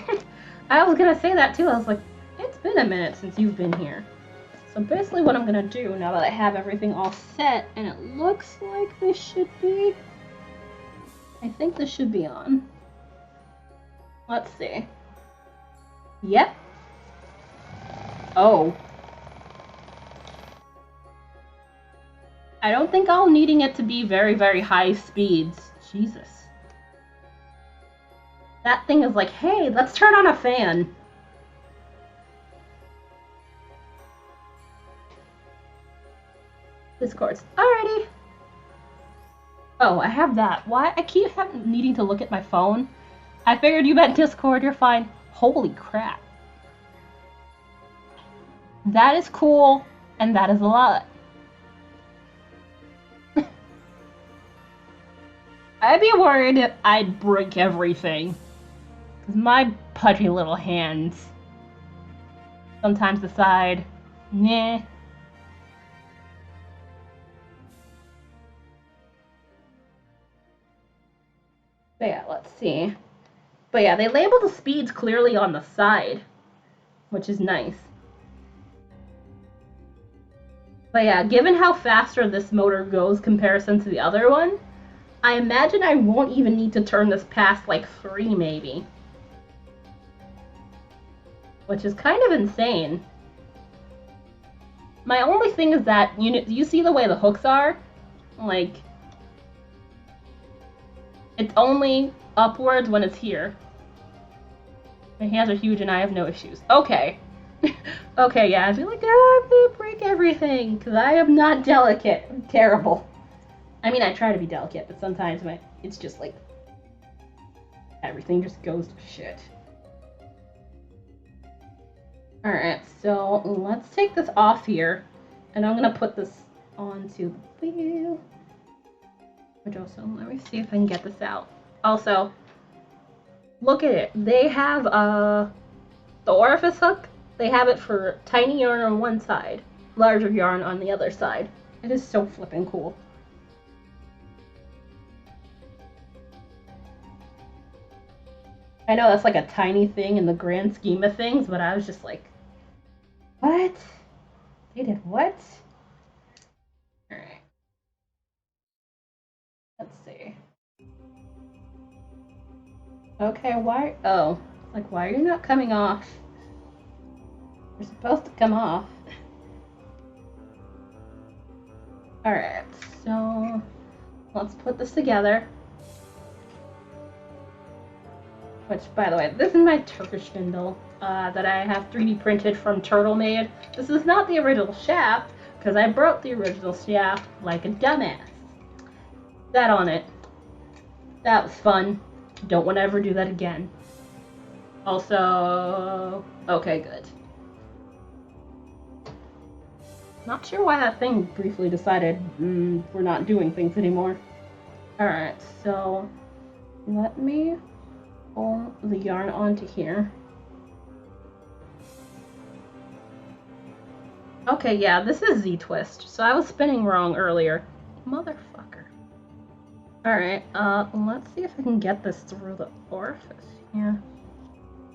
I was gonna say that too. I was like, it's been a minute since you've been here. So basically what I'm gonna do, now that I have everything all set, and it looks like this should be... I think this should be on. Let's see. Yep. Oh. I don't think I'm needing it to be very, very high speeds. Jesus. That thing is like, hey, let's turn on a fan. Discords. Alrighty. Oh, I have that. Why? I keep needing to look at my phone. I figured you meant Discord, you're fine. Holy crap. That is cool, and that is a lot. I'd be worried if I'd break everything. Because my pudgy little hands sometimes decide, nah. But yeah, let's see. But yeah, they label the speeds clearly on the side, which is nice. But yeah, given how faster this motor goes comparison to the other one, I imagine I won't even need to turn this past like 3 maybe. Which is kind of insane. My only thing is that, you see the way the hooks are? Like, it's only upwards when it's here. My hands are huge and I have no issues. Okay. Okay, yeah, I'd be like, oh, I'm gonna break everything, because I am not delicate. I'm terrible. I mean, I try to be delicate, but sometimes it's just like, everything just goes to shit. Alright, so let's take this off here, and I'm gonna put this onto the wheel. Which also, let me see if I can get this out. Also, look at it. They have the orifice hook. They have it for tiny yarn on one side, larger yarn on the other side. It is so flippin' cool. I know that's like a tiny thing in the grand scheme of things, but I was just like, what? They did what? Alright. Let's see. Okay, why? Oh, like, why are you not coming off? You're supposed to come off. Alright, so let's put this together. Which, by the way, this is my Turkish spindle that I have 3D printed from Turtle Made. This is not the original shaft, because I broke the original shaft like a dumbass. That on it. That was fun. Don't want to ever do that again. Also, okay, good. Not sure why that thing briefly decided we're not doing things anymore. Alright, so let me pull the yarn onto here. Okay, yeah, this is Z-twist, so I was spinning wrong earlier. Motherfucker. Alright, let's see if I can get this through the orifice here.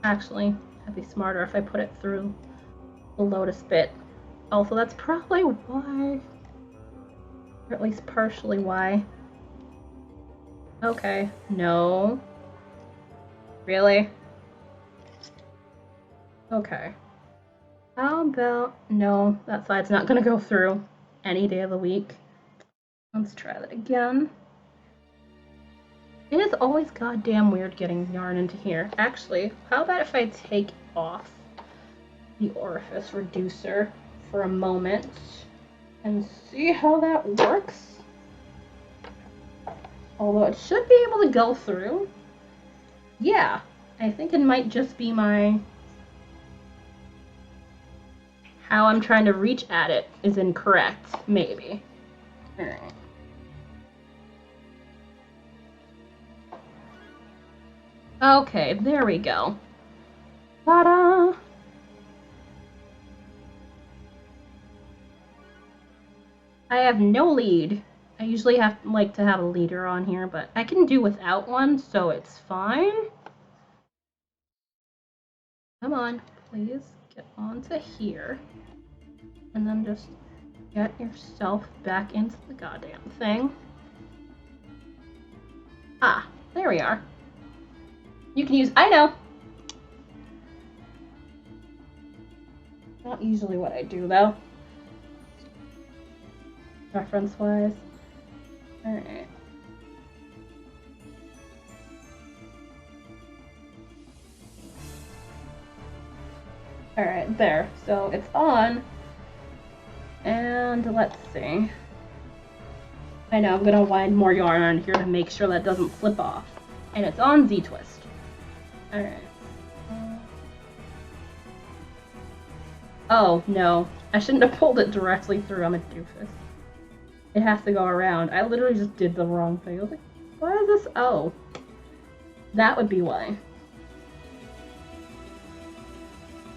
Actually, it'd be smarter if I put it through the lotus bit. Also, that's probably why, or at least partially why. Okay, no. Really? Okay. How about, no, that side's not gonna go through any day of the week. Let's try that again. It is always goddamn weird getting yarn into here. Actually, how about if I take off the orifice reducer for a moment and see how that works? Although it should be able to go through. Yeah, I think it might just be how I'm trying to reach at it is incorrect, maybe. Alright. Okay, there we go. Ta-da! I have no lead. I usually like to have a leader on here, but I can do without one, so it's fine. Come on, please get onto here. And then just get yourself back into the goddamn thing. Ah, there we are. You can use, I know. Not usually what I do though. Reference wise. Alright. Alright, there. So it's on. And let's see. I know, I'm gonna wind more yarn on here to make sure that doesn't slip off. And it's on Z-twist. Alright. Oh, no. I shouldn't have pulled it directly through. I'm a doofus. It has to go around. I literally just did the wrong thing. I was like, why is this? Oh. That would be why.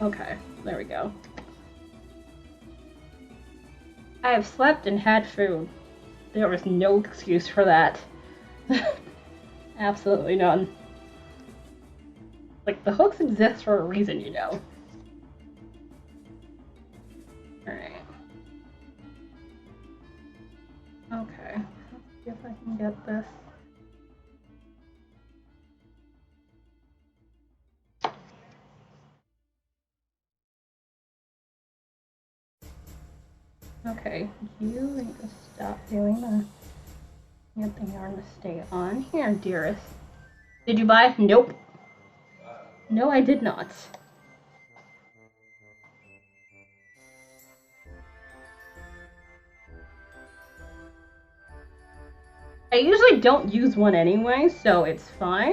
Okay, there we go. I have slept and had food. There was no excuse for that. Absolutely none. Like, the hooks exist for a reason, you know. Alright. Okay. Let's see if I can get this. Okay, you need to stop doing that. Get the yarn to stay on here, dearest. Did you buy? Nope. No, I did not. I usually don't use one anyway, so it's fine.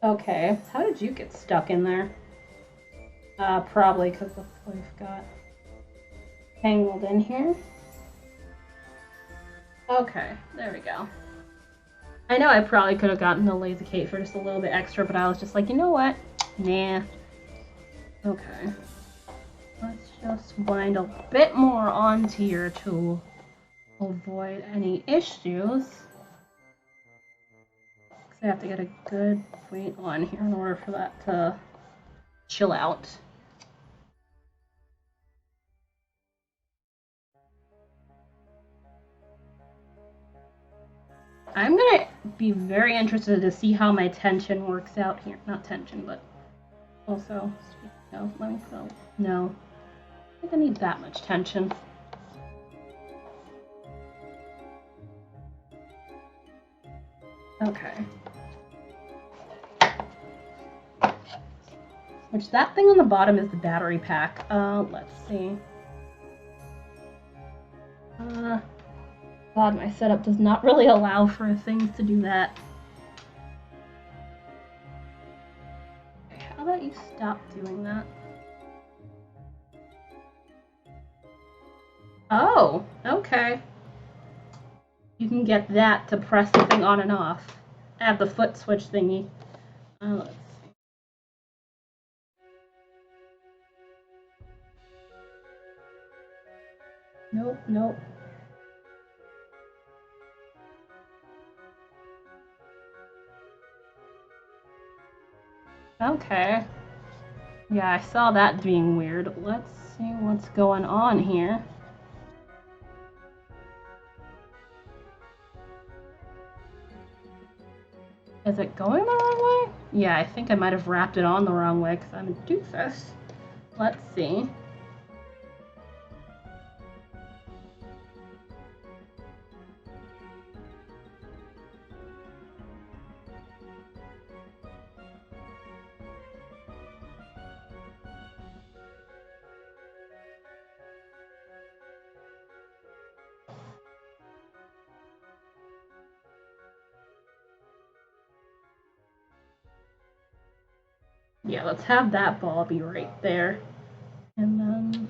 Okay, how did you get stuck in there? Probably because the floof got tangled in here. Okay, there we go. I know I probably could have gotten the lazy Kate for just a little bit extra, but I was just like, you know what? Nah. Okay. Let's just wind a bit more onto here to avoid any issues. I have to get a good weight on here in order for that to chill out. I'm gonna be very interested to see how my tension works out here. Not tension, but also, no, let me go. No, I think I need that much tension. Okay. Which that thing on the bottom is the battery pack. Let's see. God, my setup does not really allow for things to do that. Okay, how about you stop doing that? Oh, okay. You can get that to press the thing on and off. Add the foot switch thingy. Let's see. Nope, nope. Okay. Yeah, I saw that being weird. Let's see what's going on here. Is it going the wrong way? Yeah, I think I might have wrapped it on the wrong way because I'm a doofus. Let's see. Yeah, let's have that ball be right there. And then...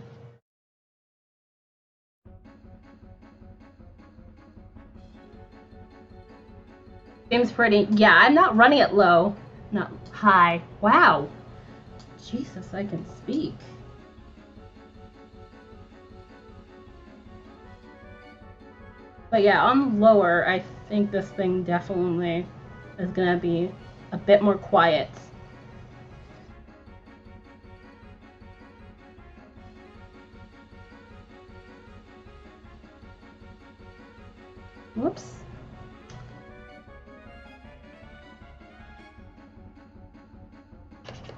Seems pretty. Yeah, I'm not running it low. Not high. Wow. Jesus, I can speak. But yeah, on lower, I think this thing definitely is gonna be a bit more quiet. Whoops.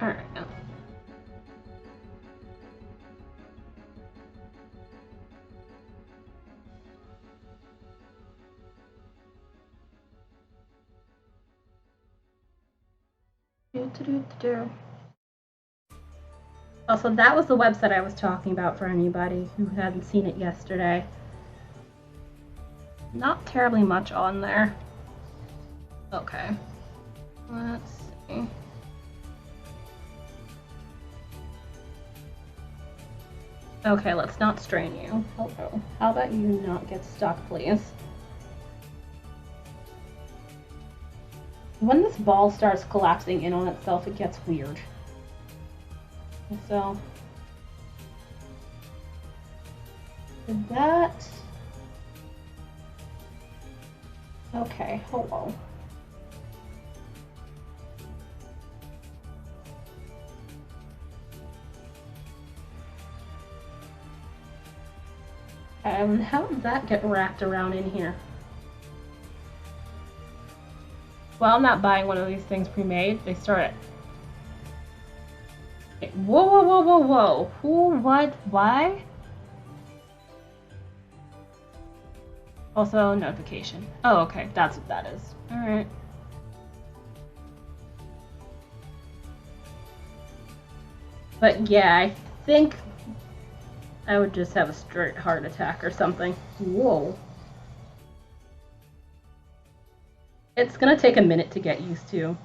Alright. Also, that was the website I was talking about for anybody who hadn't seen it yesterday. Not terribly much on there. Okay. Let's see. Okay, let's not strain you. Hello. How about you not get stuck, please? When this ball starts collapsing in on itself, it gets weird. So, that... Okay, hello. How did that get wrapped around in here? Well, I'm not buying one of these things pre-made. They start at... Whoa, whoa, whoa, whoa, whoa. Who, what, why? Also, notification. Oh, okay. That's what that is. Alright. But yeah, I think I would just have a straight heart attack or something. Whoa. It's gonna take a minute to get used to.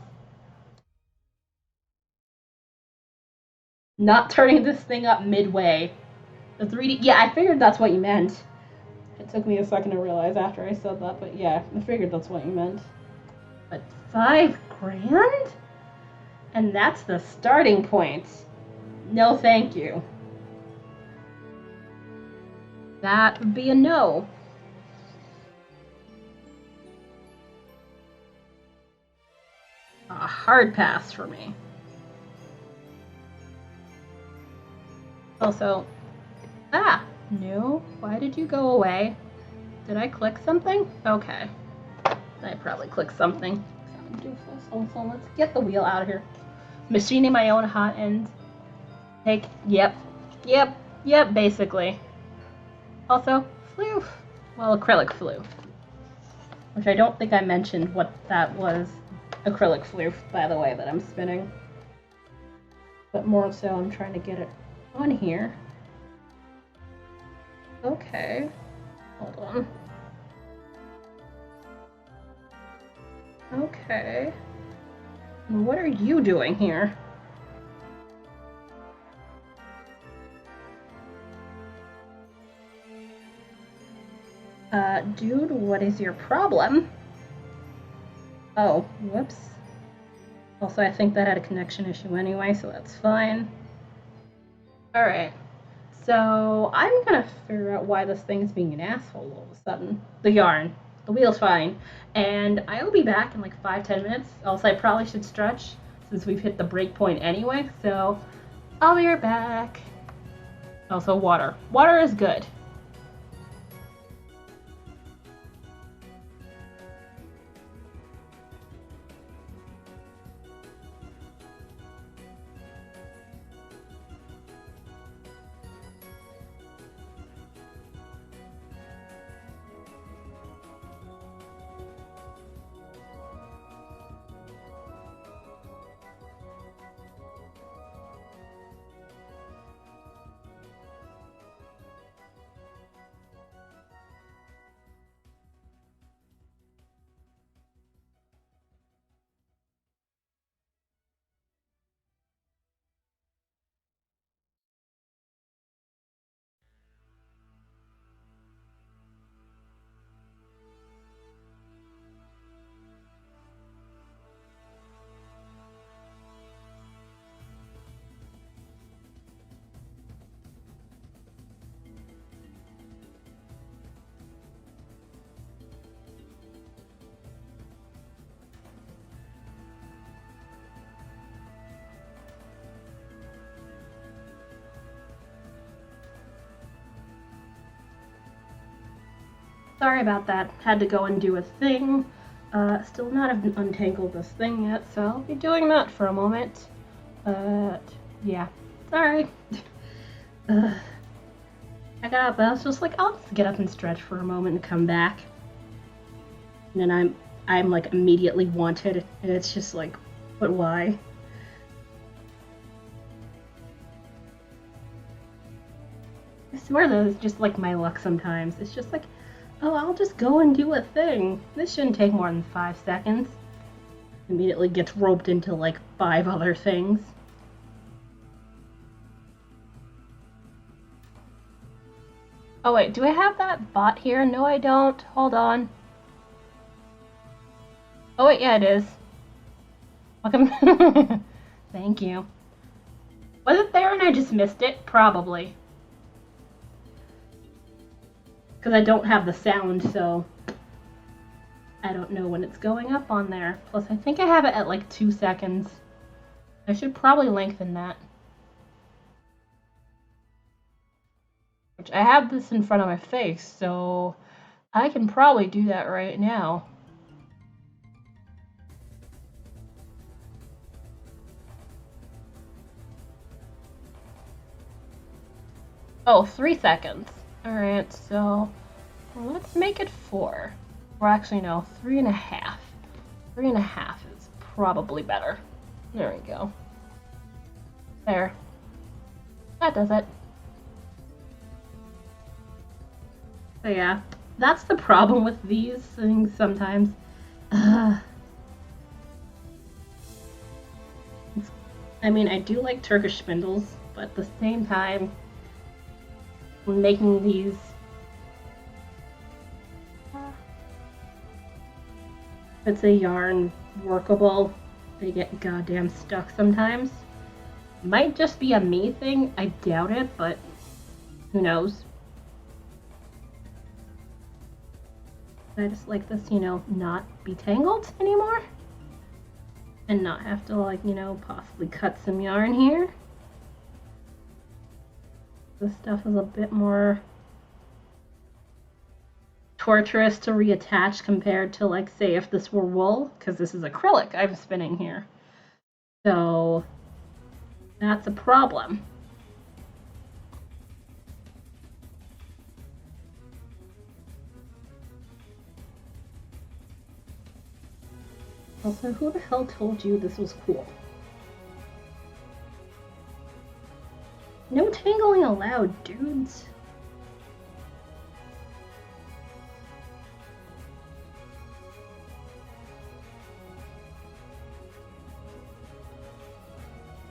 Not turning this thing up midway. The 3D... Yeah, I figured that's what you meant. It took me a second to realize after I said that, but yeah, I figured that's what you meant. But $5 grand? And that's the starting point. No thank you. That would be a no. A hard pass for me. Also, no. Why did you go away? Did I click something? Okay. I probably clicked something. Also, let's get the wheel out of here. Machining my own hot end. Yep, basically. Also, Floof. Well, acrylic Floof. Which I don't think I mentioned what that was. Acrylic Floof, by the way, that I'm spinning. But more so, I'm trying to get it on here. Okay. Hold on. Okay. What are you doing here? Dude, what is your problem? Oh, whoops. Also, I think that had a connection issue anyway, so that's fine. Alright. So, I'm gonna figure out why this thing's being an asshole all of a sudden. The yarn. The wheel's fine. And I'll be back in like 5-10 minutes. Also, I probably should stretch since we've hit the break point anyway, so I'll be right back. Also, water. Water is good. Sorry about that. Had to go and do a thing. Still not have untangled this thing yet, so I'll be doing that for a moment. Yeah. Sorry. I got up and I was just like, I'll just get up and stretch for a moment and come back. And then I'm like immediately wanted, and it's just like, but why? I swear that is just like my luck sometimes. It's just like, oh, I'll just go and do a thing. This shouldn't take more than 5 seconds. Immediately gets roped into like 5 other things. Oh wait, do I have that bot here? No, I don't. Hold on. Oh wait, yeah, it is. Welcome. Thank you. Was it there and I just missed it? Probably. Because I don't have the sound, so I don't know when it's going up on there. Plus, I think I have it at like 2 seconds. I should probably lengthen that. Which I have this in front of my face, so I can probably do that right now. Oh, 3 seconds. Alright, so let's make it 4. Or actually, no, 3.5. 3.5 is probably better. There we go. There. That does it. So yeah, that's the problem with these things sometimes. I mean, I do like Turkish spindles, but at the same time, when making these, if it's a yarn workable, they get goddamn stuck sometimes. Might just be a me thing, I doubt it, but who knows. I just like this, you know, not be tangled anymore. And not have to, like, you know, possibly cut some yarn here. This stuff is a bit more torturous to reattach compared to, like, say if this were wool, because this is acrylic I'm spinning here. So that's a problem. Also, who the hell told you this was cool? No tangling allowed, dudes.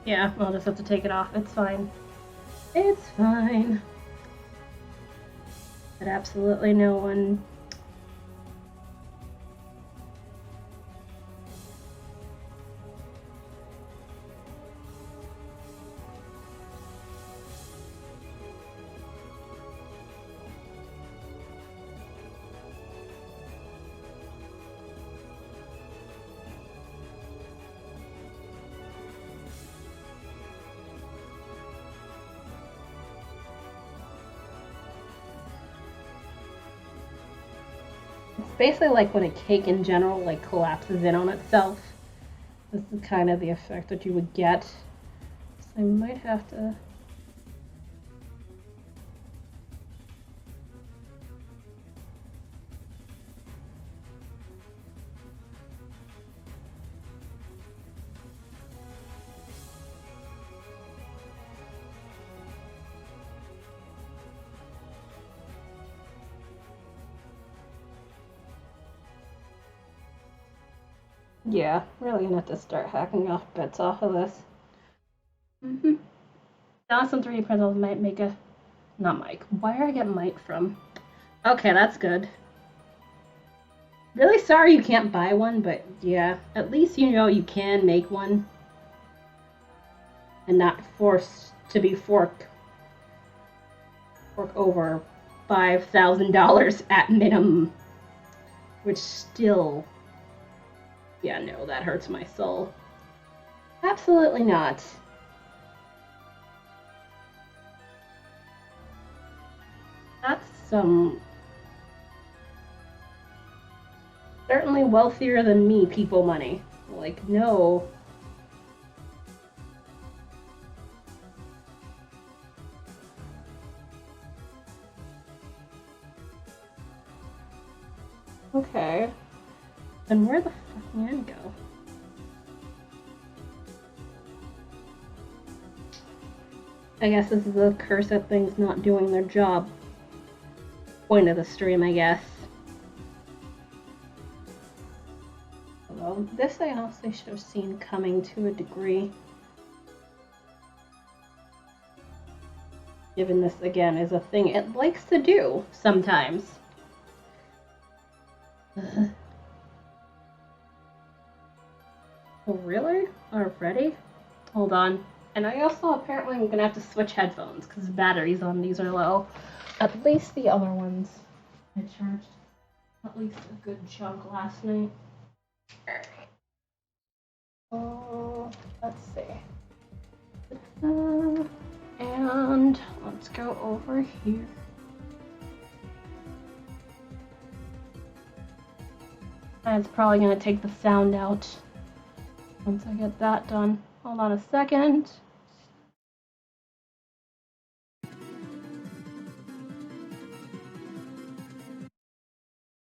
Yeah, I'll just have to take it off. It's fine. It's fine. But absolutely no one. Basically like when a cake in general like collapses in on itself. This is kind of the effect that you would get. So I might have to... Yeah, really gonna have to start hacking off bits off of this. Now some 3D printers might make a... Not Mike. Where did I get Mike from? Okay, that's good. Really sorry you can't buy one, but yeah, at least you know you can make one. And not forced to be fork over $5,000 at minimum. Which still... Yeah, no, that hurts my soul. Absolutely not. That's some... certainly wealthier than me people money. Like, no. Okay. Then where the fuck can I go? I guess this is a curse at things not doing their job. Point of the stream, I guess. Although, this I honestly should have seen coming to a degree. Given this, again, is a thing it likes to do sometimes. Oh, really? Already? Hold on. And I also apparently am gonna have to switch headphones because the batteries on these are low. At least the other ones I charged at least a good chunk last night. Alright. Oh, let's see. And let's go over here. And it's probably going to take the sound out once I get that done. Hold on a second.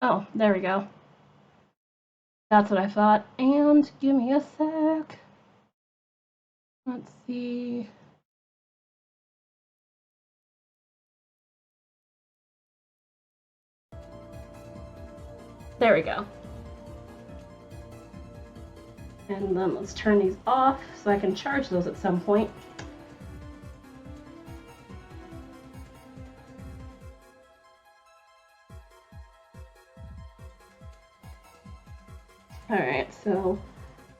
Oh, there we go. That's what I thought. And give me a sec. Let's see. There we go. And then let's turn these off so I can charge those at some point. Alright, so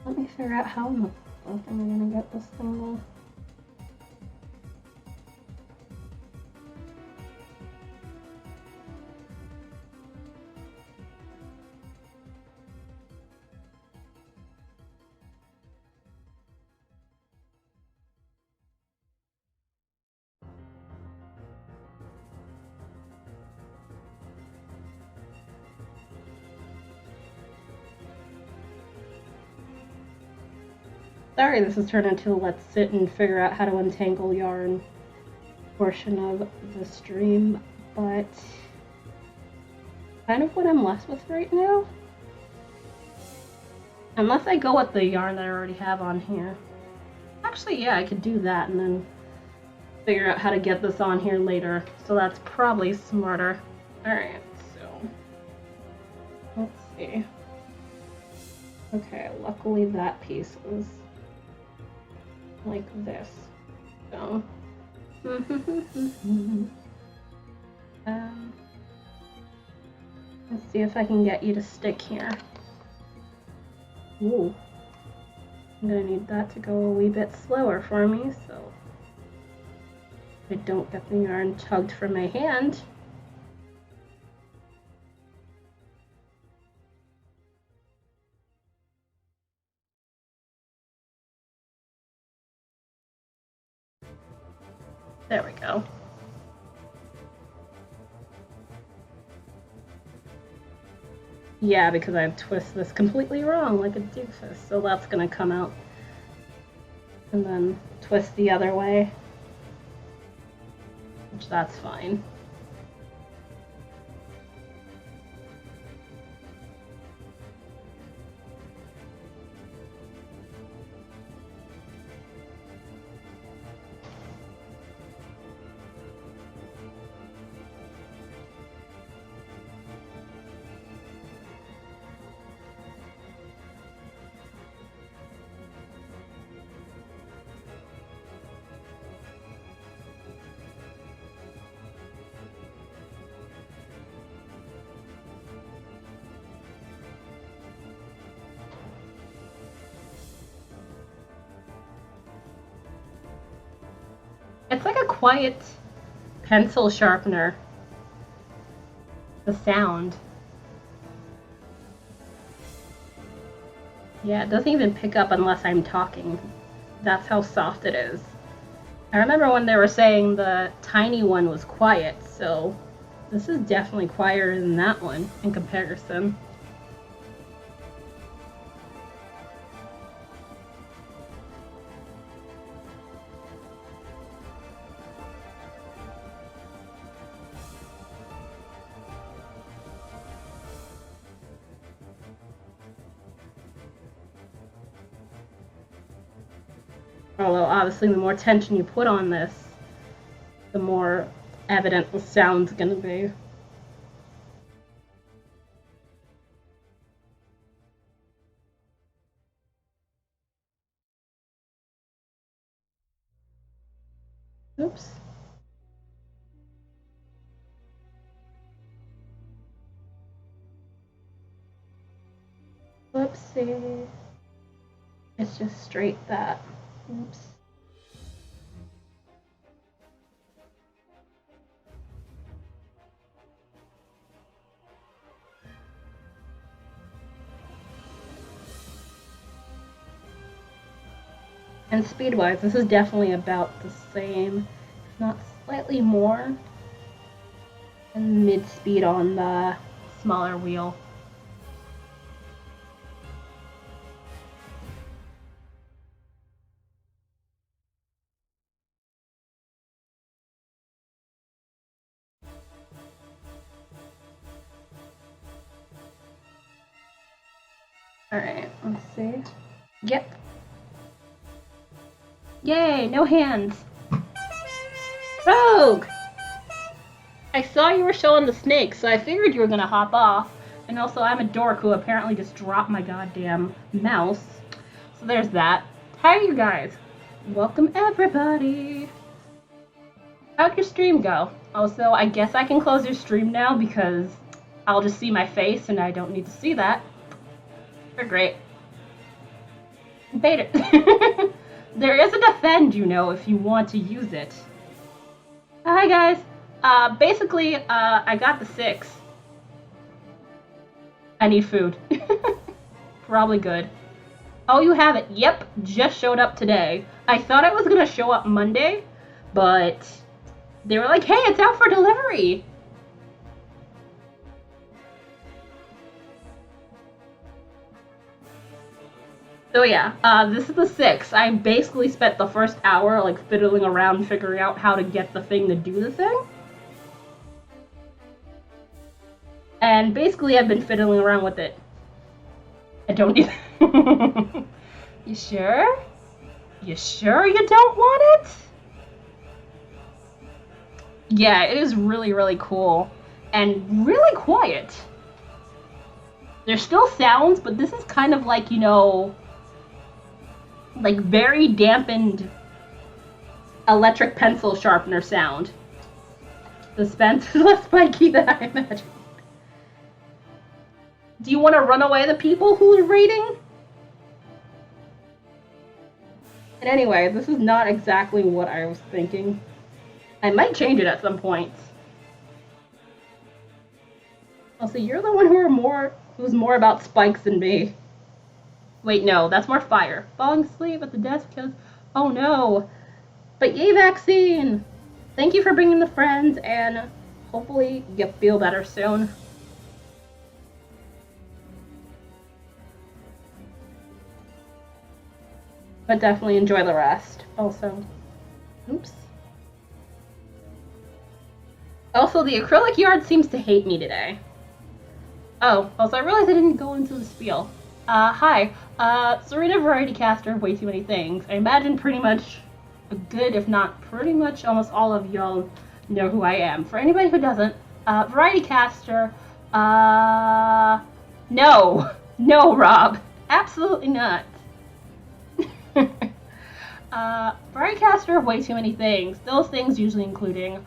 let me figure out how in the fuck am I gonna get this thing though. Sorry, this has turned into let's sit and figure out how to untangle yarn portion of the stream, but kind of what I'm left with right now. Unless I go with the yarn that I already have on here. Actually, yeah, I could do that and then figure out how to get this on here later. So that's probably smarter. Alright, so let's see. Okay, luckily that piece was like this. So let's see if I can get you to stick here. Ooh. I'm gonna need that to go a wee bit slower for me, so I don't get the yarn tugged from my hand. There we go. Yeah, because I twist this completely wrong, like a doofus, so that's gonna come out. And then twist the other way, which that's fine. It's like a quiet pencil sharpener. The sound. Yeah, it doesn't even pick up unless I'm talking. That's how soft it is. I remember when they were saying the tiny one was quiet, so this is definitely quieter than that one in comparison. Although obviously the more tension you put on this, the more evident the sound's gonna be. Oops. Whoopsie. It's just straight that. Oops. And speed-wise, this is definitely about the same, if not slightly more, than mid-speed on the smaller wheel. Alright, let's see. Yep. Yay, no hands. Rogue! I saw you were showing the snake, so I figured you were gonna hop off. And also, I'm a dork who apparently just dropped my goddamn mouse. So there's that. Hi, you guys. Welcome, everybody. How'd your stream go? Also, I guess I can close your stream now because I'll just see my face and I don't need to see that. You're great. Bait it. There is a defend, you know, if you want to use it. Hi, guys. Basically, I got the 6. I need food. Probably good. Oh, you have it. Yep, just showed up today. I thought it was gonna show up Monday, but they were like, hey, it's out for delivery. So yeah, this is the 6. I basically spent the first hour like fiddling around figuring out how to get the thing to do the thing. And basically I've been fiddling around with it. I don't need You sure? You sure you don't want it? Yeah, it is really, really cool. And really quiet. There's still sounds, but this is kind of like, you know, like very dampened electric pencil sharpener sound. The Spence is less spiky than I imagined. Do you want to run away the people who are raiding? And anyway, this is not exactly what I was thinking. I might change it at some point. Also, you're the one who's more about spikes than me. Wait, no, that's more fire. Falling asleep at the desk because, oh no. But yay, vaccine! Thank you for bringing the friends, and hopefully you feel better soon. But definitely enjoy the rest. Also, oops. Also, the acrylic yard seems to hate me today. Oh, also I realized I didn't go into the spiel. Hi. Serena Variety Caster, way too many things. I imagine pretty much a good, if not pretty much almost all of y'all know who I am. For anybody who doesn't, Variety Caster, no. No, Rob. Absolutely not. Variety Caster, way too many things. Those things usually including,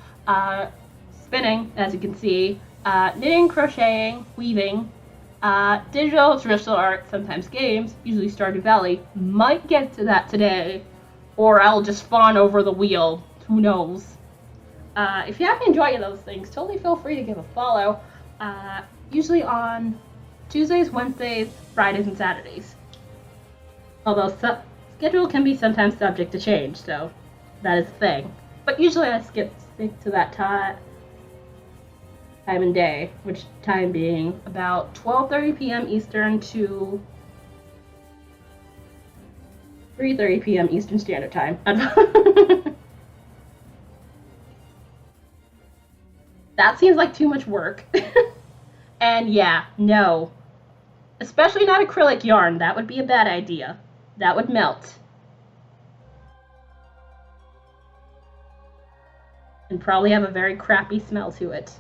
spinning, as you can see, knitting, crocheting, weaving, digital, traditional art, sometimes games, usually Stardew Valley. Might get to that today, or I'll just fawn over the wheel. Who knows? If you happen to enjoy those things, totally feel free to give a follow. Usually on Tuesdays, Wednesdays, Fridays, and Saturdays. Although schedule can be sometimes subject to change, so that is the thing. But usually I stick to that time and day, which time being about 12:30 p.m. Eastern to 3:30 p.m. Eastern Standard Time. That seems like too much work. And yeah, no. Especially not acrylic yarn. That would be a bad idea. That would melt. and probably have a very crappy smell to it.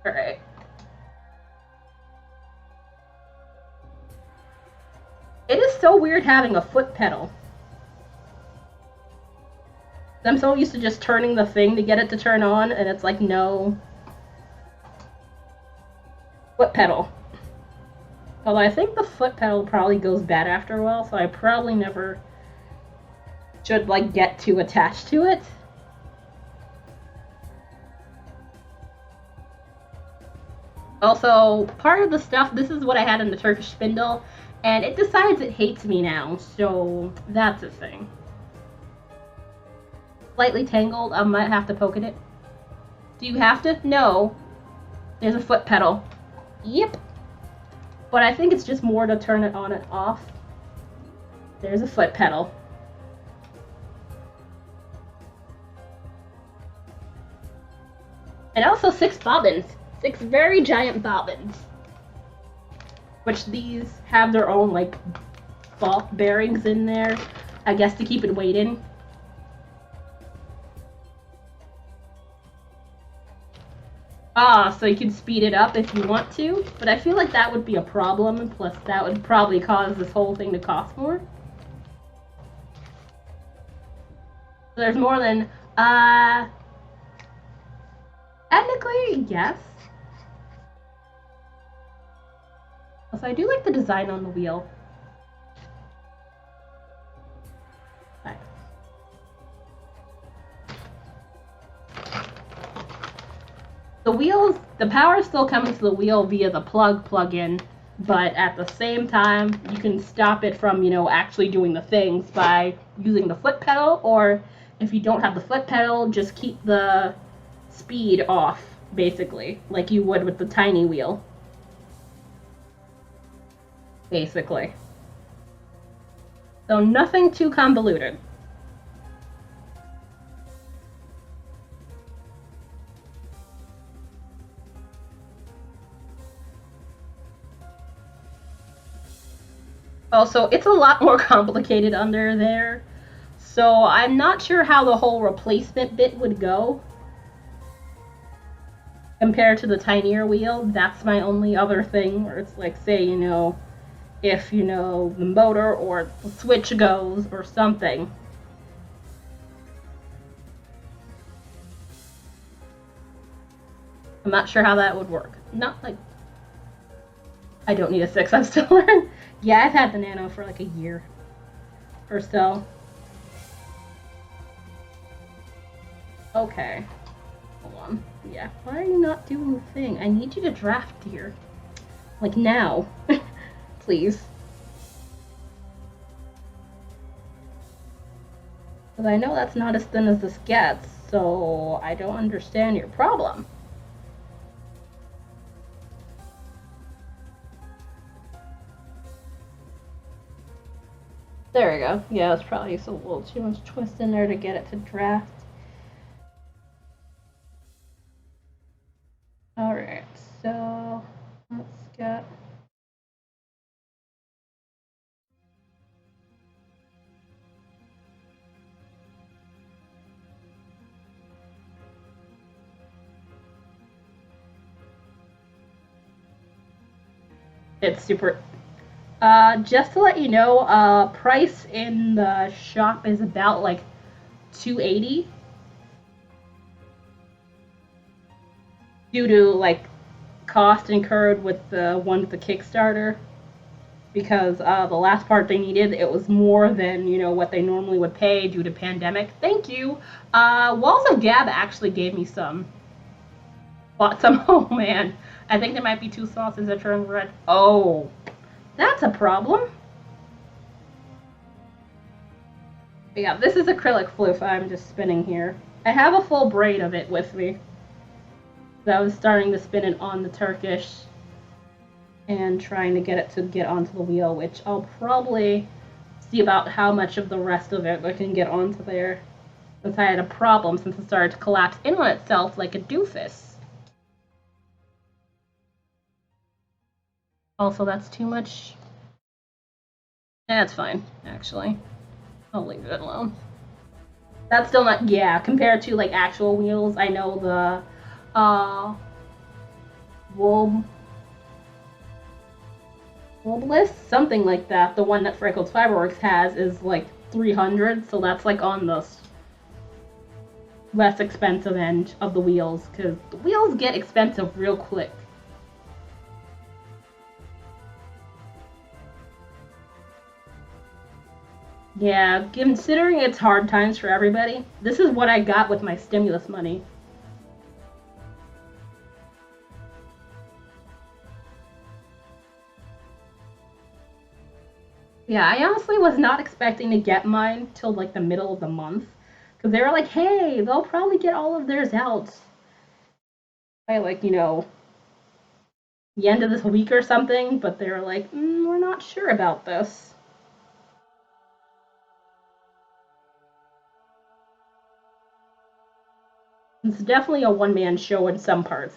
Alright. It is so weird having a foot pedal. I'm so used to just turning the thing to get it to turn on, and it's like, no. Foot pedal. Although I think the foot pedal probably goes bad after a while, so I probably never should, like, get too attached to it. Also, part of the stuff, this is what I had in the Turkish spindle, and it decides it hates me now, so that's a thing. Slightly tangled, I might have to poke at it. Do you have to? No. There's a foot pedal. Yep. But I think it's just more to turn it on and off. There's a foot pedal. And also 6 bobbins. 6 very giant bobbins. Which these have their own, like, ball bearings in there, I guess to keep it weighted. So you can speed it up if you want to, but I feel like that would be a problem, and plus that would probably cause this whole thing to cost more. So there's more than, technically, yes. So I do like the design on the wheel. Right. The wheels, the power is still coming to the wheel via the plug-in, but at the same time, you can stop it from, you know, actually doing the things by using the foot pedal, or if you don't have the foot pedal, just keep the speed off, basically, like you would with the tiny wheel. Basically. So nothing too convoluted. Also, it's a lot more complicated under there, so I'm not sure how the whole replacement bit would go compared to the tinier wheel. That's my only other thing, where it's like, say, you know, if, you know, the motor or the switch goes or something. I'm not sure how that would work. Not like... I don't need a 6, I'm still learning. Yeah, I've had the Nano for like a year or so. Okay. Hold on. Yeah. Why are you not doing the thing? I need you to draft here. Like now. Please. Because I know that's not as thin as this gets, so I don't understand your problem. There we go. Yeah, it's probably just a little too much twist in there to get it to draft. Alright, so let's get... It's super... just to let you know, price in the shop is about like $280 due to like cost incurred with the one with the Kickstarter, because the last part they needed, it was more than, you know, what they normally would pay due to pandemic. Thank you. Walls of Gab actually gave me some. Bought some. Oh man, I think there might be 2 sauces that turn red. Oh. That's a problem. But yeah, this is acrylic floof I'm just spinning here. I have a full braid of it with me. So I was starting to spin it on the Turkish and trying to get it to get onto the wheel, which I'll probably see about how much of the rest of it I can get onto there, since I had a problem since it started to collapse in on itself like a doofus. Also, that's too much. That's fine, actually. I'll leave it alone. That's still not, yeah, compared to like actual wheels. I know the wool Bliss, something like that. The one that Freckles Fiberworks has is like 300, so that's like on the less expensive end of the wheels, because the wheels get expensive real quick. Yeah, considering it's hard times for everybody, this is what I got with my stimulus money. Yeah, I honestly was not expecting to get mine till like the middle of the month. Because they were like, hey, they'll probably get all of theirs out by like, the end of this week or something. But they were like, we're not sure about this. It's definitely a one-man show in some parts.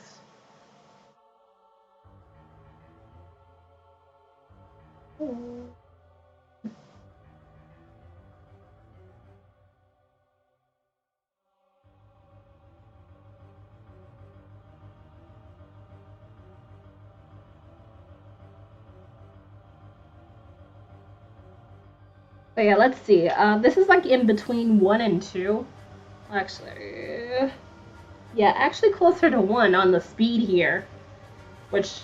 But yeah, let's see. This is like in between 1 and 2. Actually, yeah, actually closer to 1 on the speed here. Which,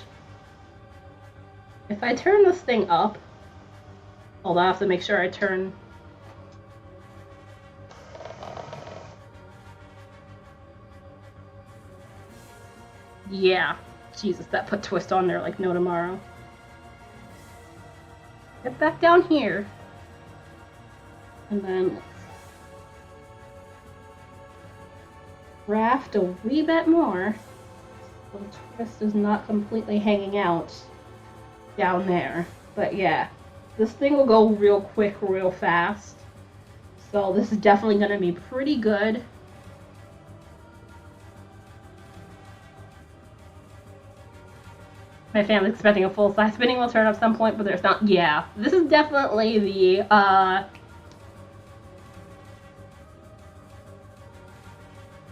if I turn this thing up, hold on, I have to make sure I turn. Yeah, Jesus, that put twist on there like no tomorrow. Get back down here. And then raft a wee bit more. So the twist is not completely hanging out down there. But yeah, this thing will go real quick, real fast. So this is definitely going to be pretty good. My family's expecting a full-size spinning wheel turn at some point, but there's not. Yeah, this is definitely the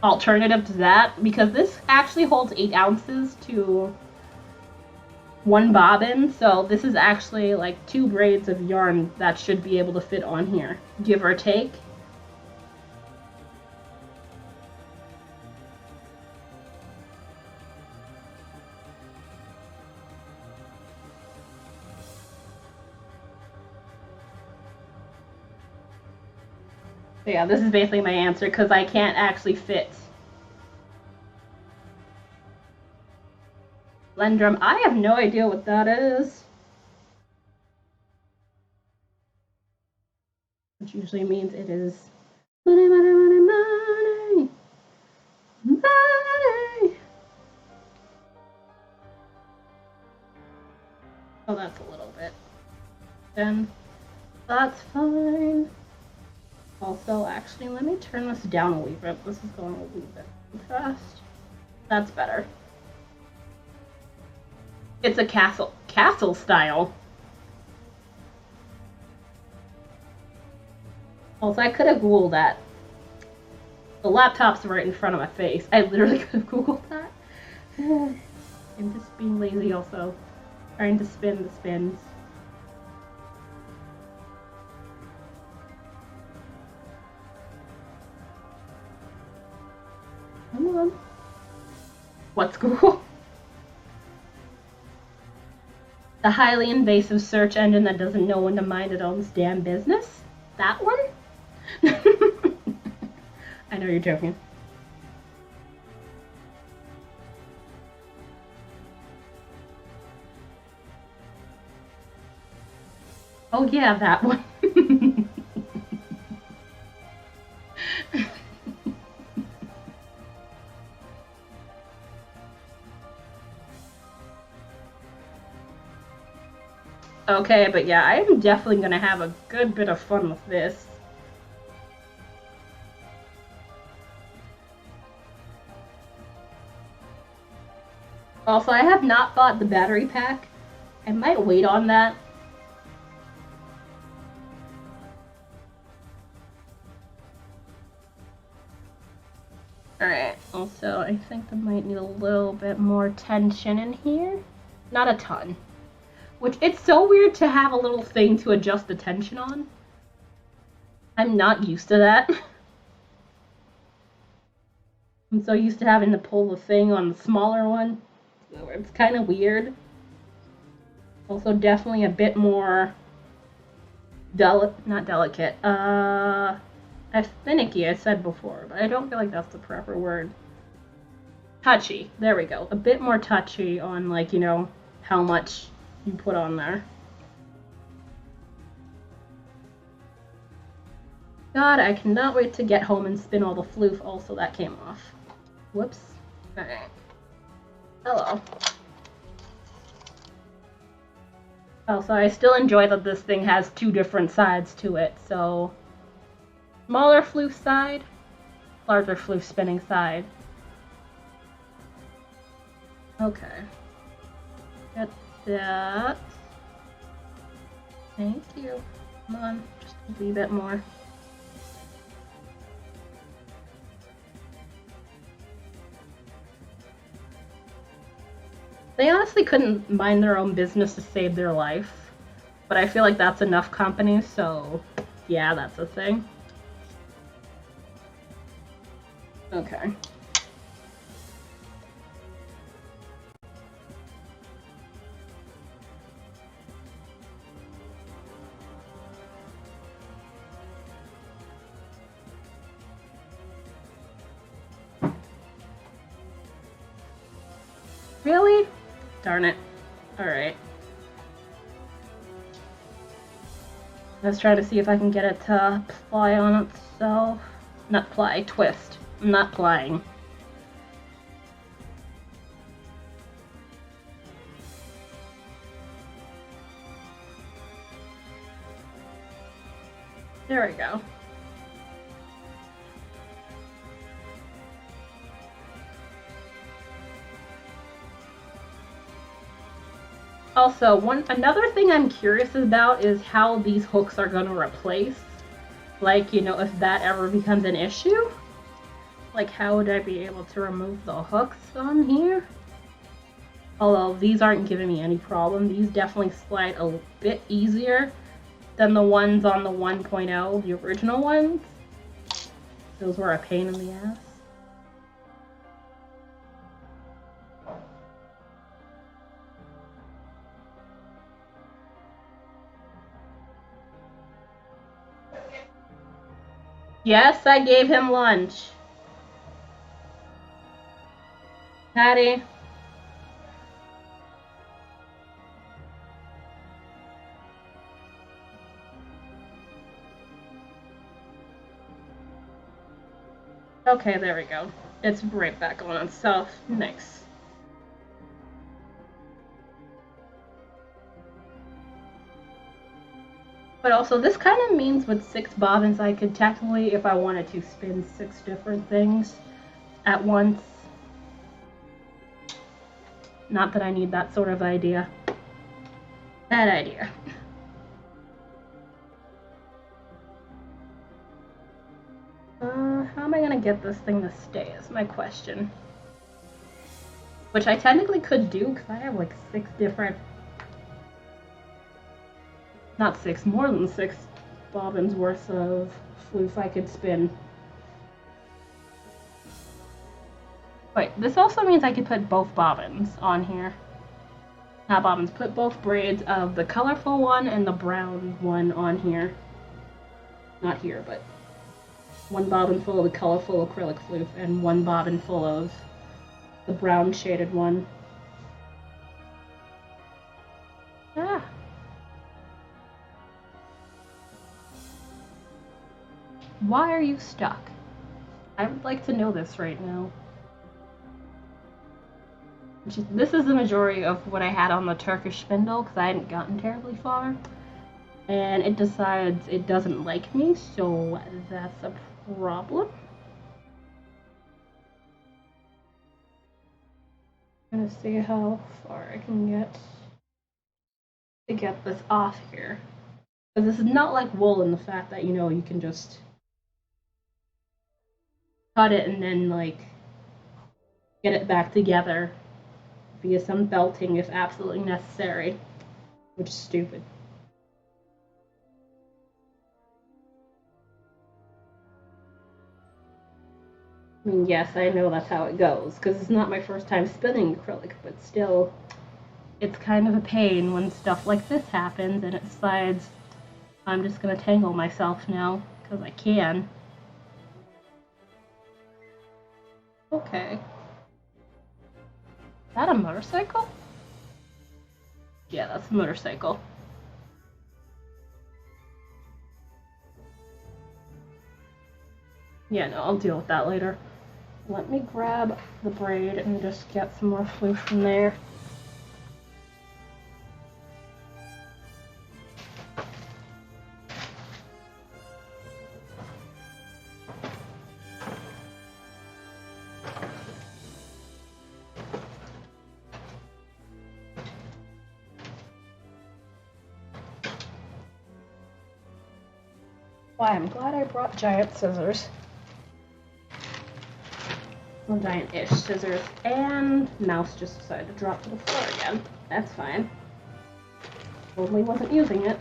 alternative to that, because this actually holds 8 ounces to 1 bobbin, so this is actually like 2 braids of yarn that should be able to fit on here, give or take. So yeah, this is basically my answer, because I can't actually fit Lendrum. I have no idea what that is. Which usually means it is money, money, money, money, money. Oh, that's a little bit. Then that's fine. Also, actually, let me turn this down a wee bit. This is going a wee bit too fast. That's better. It's a castle style. Also, I could have Googled that. The laptop's right in front of my face. I literally could have Googled that. I'm just being lazy also. Trying to spin the spins. Come on. What's Google? The highly invasive search engine that doesn't know when to mind its own damn business? That one? I know you're joking. Oh yeah, that one. Okay, but yeah, I am definitely gonna have a good bit of fun with this. Also, I have not bought the battery pack. I might wait on that. Alright, also I think I might need a little bit more tension in here. Not a ton. Which, it's so weird to have a little thing to adjust the tension on. I'm not used to that. I'm so used to having to pull the thing on the smaller one. So it's kind of weird. Also definitely a bit more not delicate, finicky, I said before, but I don't feel like that's the proper word. Touchy, there we go. A bit more touchy on, like, you know, how much you put on there. God, I cannot wait to get home and spin all the floof. Also, that came off. Whoops. Alright. Hello. Also, I still enjoy that this thing has two different sides to it, so smaller floof side, larger floof spinning side. Okay. Get that. Thank you. Come on, just a wee bit more. They honestly couldn't mind their own business to save their life, but I feel like that's enough company, so yeah, that's a thing. Okay. Really? Darn it. Alright. Let's try to see if I can get it to ply on itself. Not ply, twist. I'm not plying. There we go. Also, another thing I'm curious about is how these hooks are going to replace. Like, you know, if that ever becomes an issue. Like, how would I be able to remove the hooks on here? Although, these aren't giving me any problem. These definitely slide a bit easier than the ones on the 1.0, the original ones. Those were a pain in the ass. Yes, I gave him lunch. Patty. Okay, there we go. It's right back on itself. Nice. But also, this kind of means with 6 bobbins, I could technically, if I wanted to, spin 6 different things at once. Not that I need that sort of idea. Bad idea. How am I gonna get this thing to stay is my question. Which I technically could do, because I have like 6 different... Not 6, more than 6 bobbins worth of floof I could spin. Wait, this also means I could put both bobbins on here. Not bobbins, put both braids of the colorful one and the brown one on here. Not here, but one bobbin full of the colorful acrylic floof and one bobbin full of the brown shaded one. Ah. Why are you stuck? I would like to know this right now. This is the majority of what I had on the Turkish spindle because I hadn't gotten terribly far. And it decides it doesn't like me, so that's a problem. I'm gonna see how far I can get to get this off here. Because this is not like wool in the fact that, you know, you can just cut it and then like get it back together via some belting if absolutely necessary, which is stupid. I mean, yes, I know that's how it goes, because it's not my first time spinning acrylic, but still, it's kind of a pain when stuff like this happens and it decides I'm just gonna tangle myself now, because I can. Okay. Is that a motorcycle? Yeah, that's a motorcycle. Yeah, no, I'll deal with that later. Let me grab the braid and just get some more floof from there. Why, I'm glad I brought giant scissors. Well, giant-ish scissors, and mouse just decided to drop to the floor again. That's fine. Totally wasn't using it.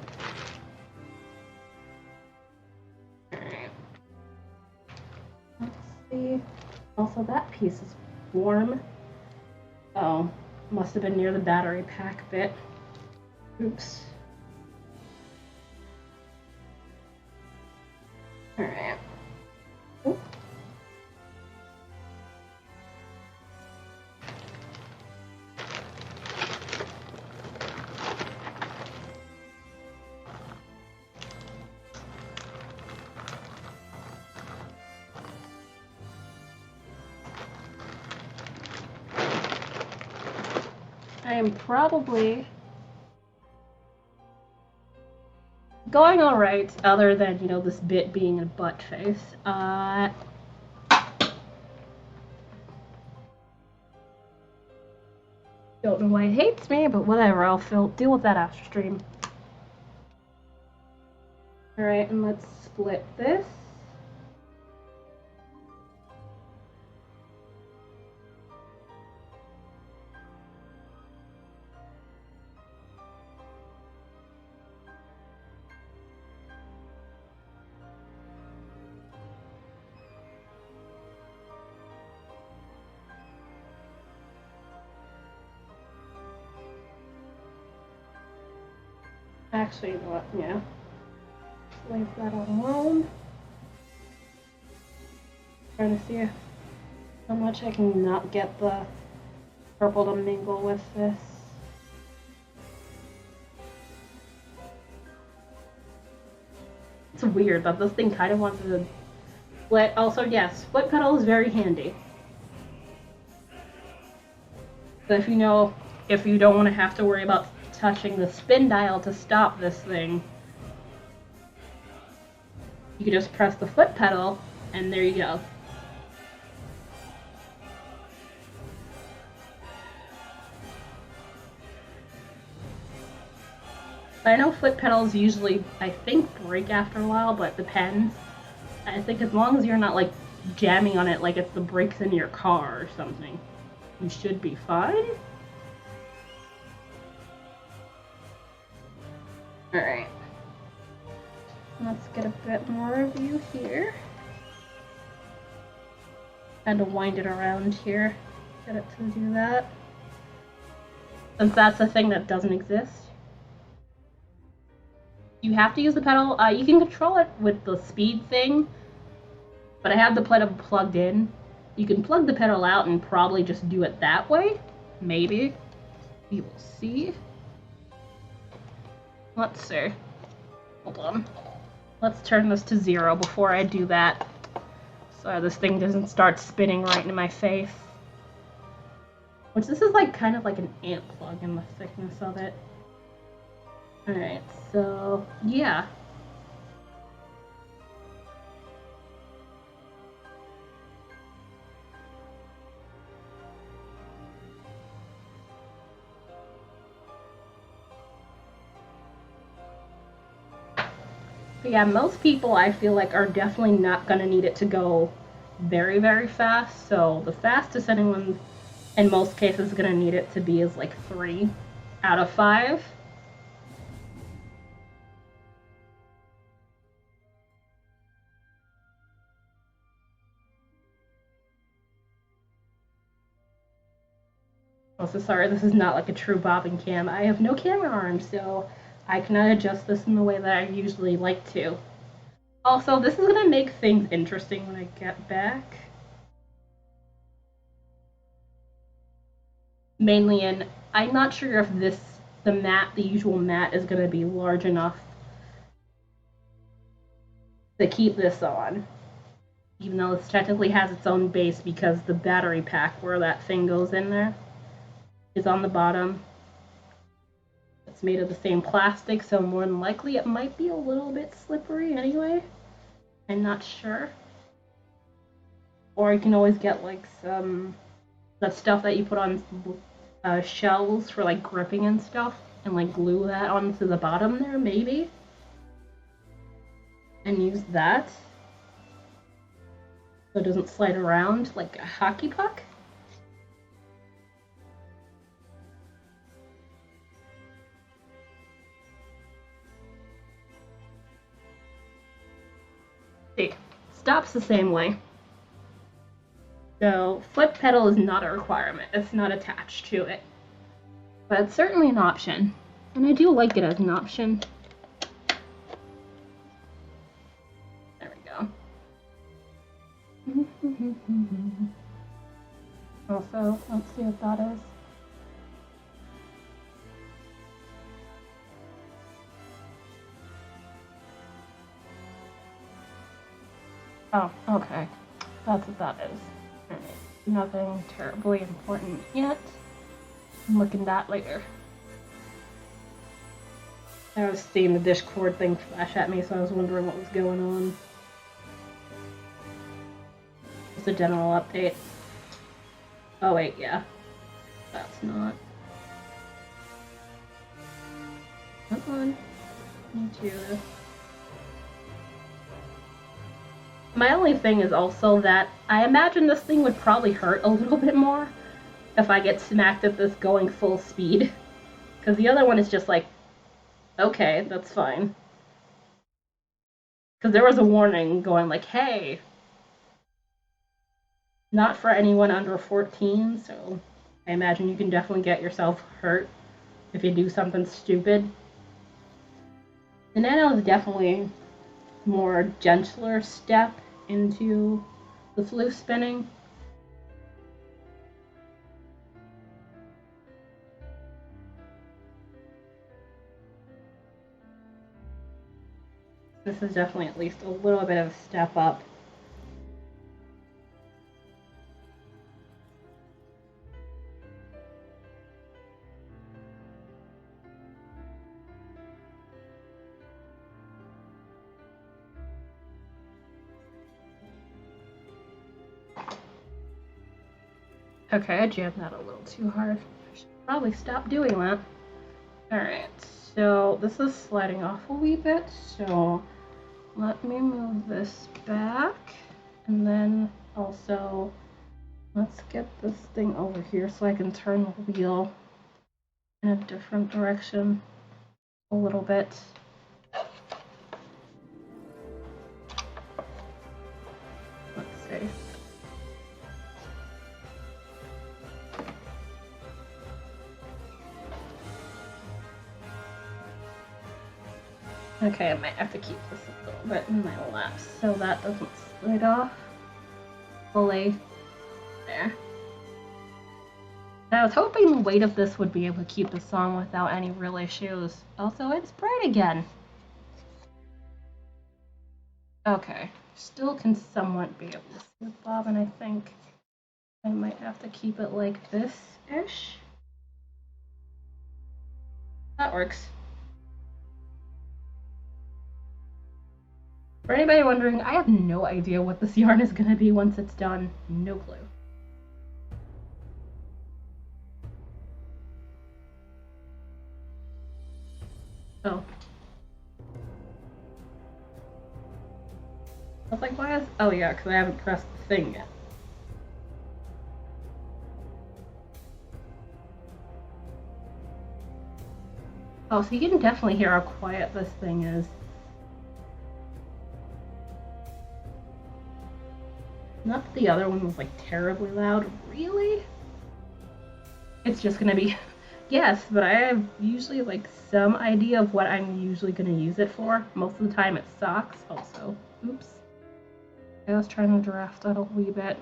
Alright. Let's see. Also, that piece is warm. Oh, must have been near the battery pack bit. Oops. Alright. I am probably going alright, other than, you know, this bit being a butt face. Don't know why it hates me, but whatever, I'll deal with that after stream. Alright, and let's split this. Actually, you know what? Yeah. Leave that alone. Trying to see how much I can not get the purple to mingle with this. It's weird that this thing kind of wants to split. Also, yes, split pedal is very handy. So if you don't want to have to worry about touching the spin dial to stop this thing, you can just press the foot pedal, and there you go. I know foot pedals usually, I think, break after a while, but it depends. I think as long as you're not, like, jamming on it like it's the brakes in your car or something, you should be fine. Alright. Let's get a bit more of you here. Kind of wind it around here. Get it to do that. Since that's a thing that doesn't exist. You have to use the pedal. You can control it with the speed thing, but I have the pedal plugged in. You can plug the pedal out and probably just do it that way. Maybe. We will see. Let's see. Hold on. Let's turn this to 0 before I do that, so this thing doesn't start spinning right in my face. Which, this is like kind of like an ant plug in the thickness of it. Alright, so yeah. But yeah, most people I feel like are definitely not gonna need it to go very, very fast. So the fastest anyone in most cases is going to need it to be is like 3 out of 5. Also, sorry, this is not like a true bobbing cam. I have no camera arm, so I cannot adjust this in the way that I usually like to. Also, this is gonna make things interesting when I get back. Mainly in, I'm not sure if the usual mat is gonna be large enough to keep this on. Even though this technically has its own base because the battery pack where that thing goes in there is on the bottom. It's made of the same plastic, so more than likely it might be a little bit slippery anyway. I'm not sure. Or you can always get like that stuff that you put on shells for like gripping and stuff, and like glue that onto the bottom there, maybe. And use that so it doesn't slide around like a hockey puck. See, stops the same way. So foot pedal is not a requirement. It's not attached to it. But it's certainly an option. And I do like it as an option. There we go. Also, let's see what that is. Oh, okay. That's what that is. Alright. Nothing terribly important yet. I'm looking at that later. I was seeing the Discord thing flash at me, so I was wondering what was going on. Just a general update. Oh wait, yeah. That's not. Come on. Me too. My only thing is also that I imagine this thing would probably hurt a little bit more if I get smacked at this going full speed. Because the other one is just like, okay, that's fine. Because there was a warning going like, hey, not for anyone under 14, so I imagine you can definitely get yourself hurt if you do something stupid. The Nano is definitely more gentler step into the floof spinning. This is definitely at least a little bit of a step up. Okay, I jammed that a little too hard. I should probably stop doing that. Alright, so this is sliding off a wee bit, so let me move this back. And then also, let's get this thing over here so I can turn the wheel in a different direction a little bit. Let's see. Okay, I might have to keep this a little bit in my lap so that doesn't slide off fully. There. I was hoping the weight of this would be able to keep this on without any real issues. Also, it's bright again. Okay, still can somewhat be able to see the bobbin, I think. I might have to keep it like this-ish. That works. For anybody wondering, I have no idea what this yarn is going to be once it's done. No clue. Oh. I was like, why is... Oh yeah, because I haven't pressed the thing yet. Oh, so you can definitely hear how quiet this thing is. Not that the other one was like terribly loud. Really? It's just gonna be... Yes, but I have usually like some idea of what I'm usually gonna use it for. Most of the time it sucks also. Oops. I was trying to draft that a wee bit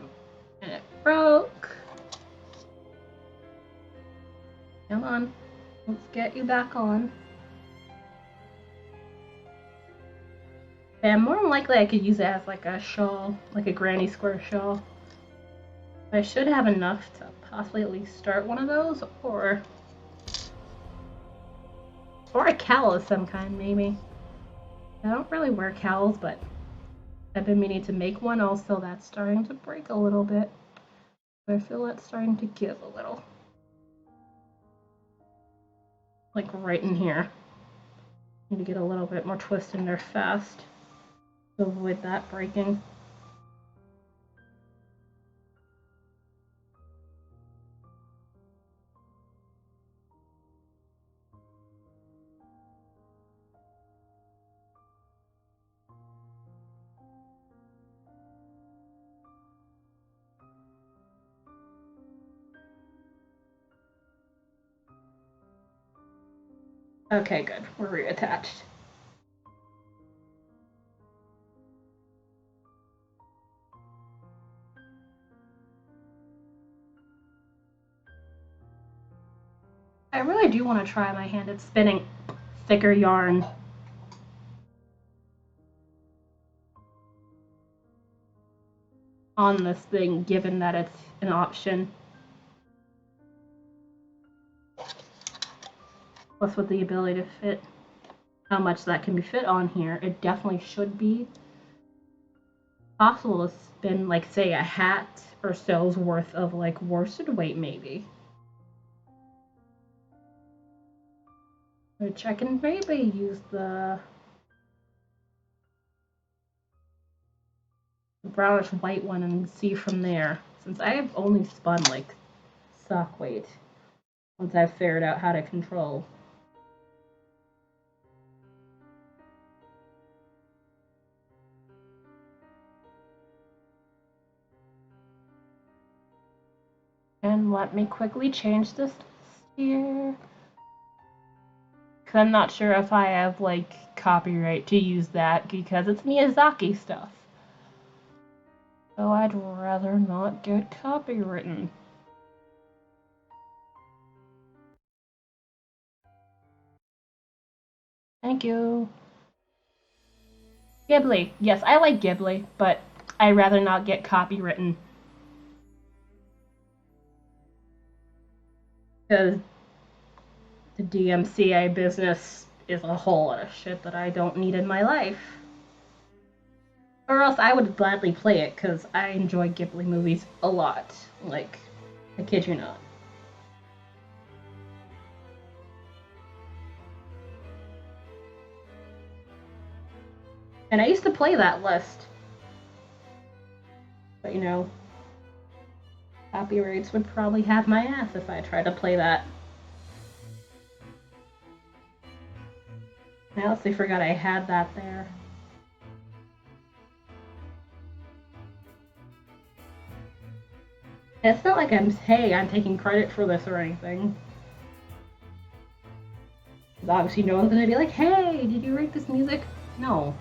and it broke. Come on. Let's get you back on. And more than likely I could use it as like a shawl, like a granny square shawl. I should have enough to possibly at least start one of those, or a cowl of some kind, maybe. I don't really wear cowls, but I've been meaning to make one. Also, that's starting to break a little bit. I feel it's starting to give a little. Like right in here. Need to get a little bit more twist in there fast to avoid that breaking. Okay, good. We're reattached. I really do want to try my hand at spinning thicker yarn. On this thing, given that it's an option. Plus with the ability to fit how much that can be fit on here, it definitely should be possible to spin, like, say, a hat or so's worth of, like, worsted weight, maybe. Which I can maybe use the brownish white one and see from there, since I have only spun, like, sock weight once I've figured out how to control. And let me quickly change this here. Because I'm not sure if I have, like, copyright to use that because it's Miyazaki stuff. So I'd rather not get copywritten. Thank you. Ghibli. Yes, I like Ghibli, but I'd rather not get copywritten. Because the DMCA business is a whole lot of shit that I don't need in my life. Or else I would gladly play it, because I enjoy Ghibli movies a lot. Like, I kid you not. And I used to play that list. But you know, copyrights would probably have my ass if I tried to play that. I honestly forgot I had that there. And it's not like I'm taking credit for this or anything. Obviously no one's gonna be like, hey, did you write this music? No.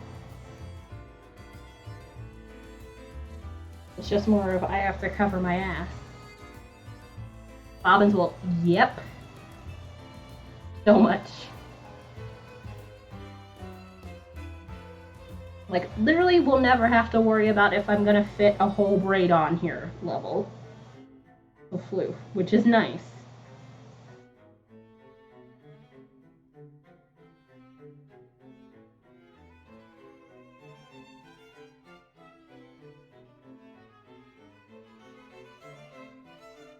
It's just more of I have to cover my ass. Bobbins will, yep. So much. Like, literally we'll never have to worry about if I'm gonna fit a whole braid on here level of Floof, which is nice.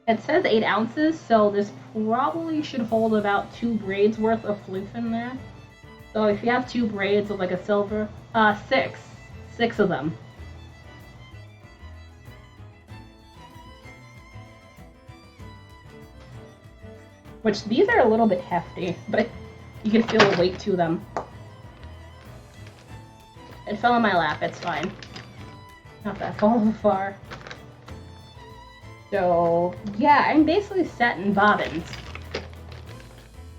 It says 8 ounces, so this probably should hold about 2 braids worth of Floof in there. So if you have 2 braids of like a silver, 6 of them. which these are a little bit hefty, but you can feel the weight to them. It fell in my lap, it's fine. Not that far. So, yeah, I'm basically set in bobbins.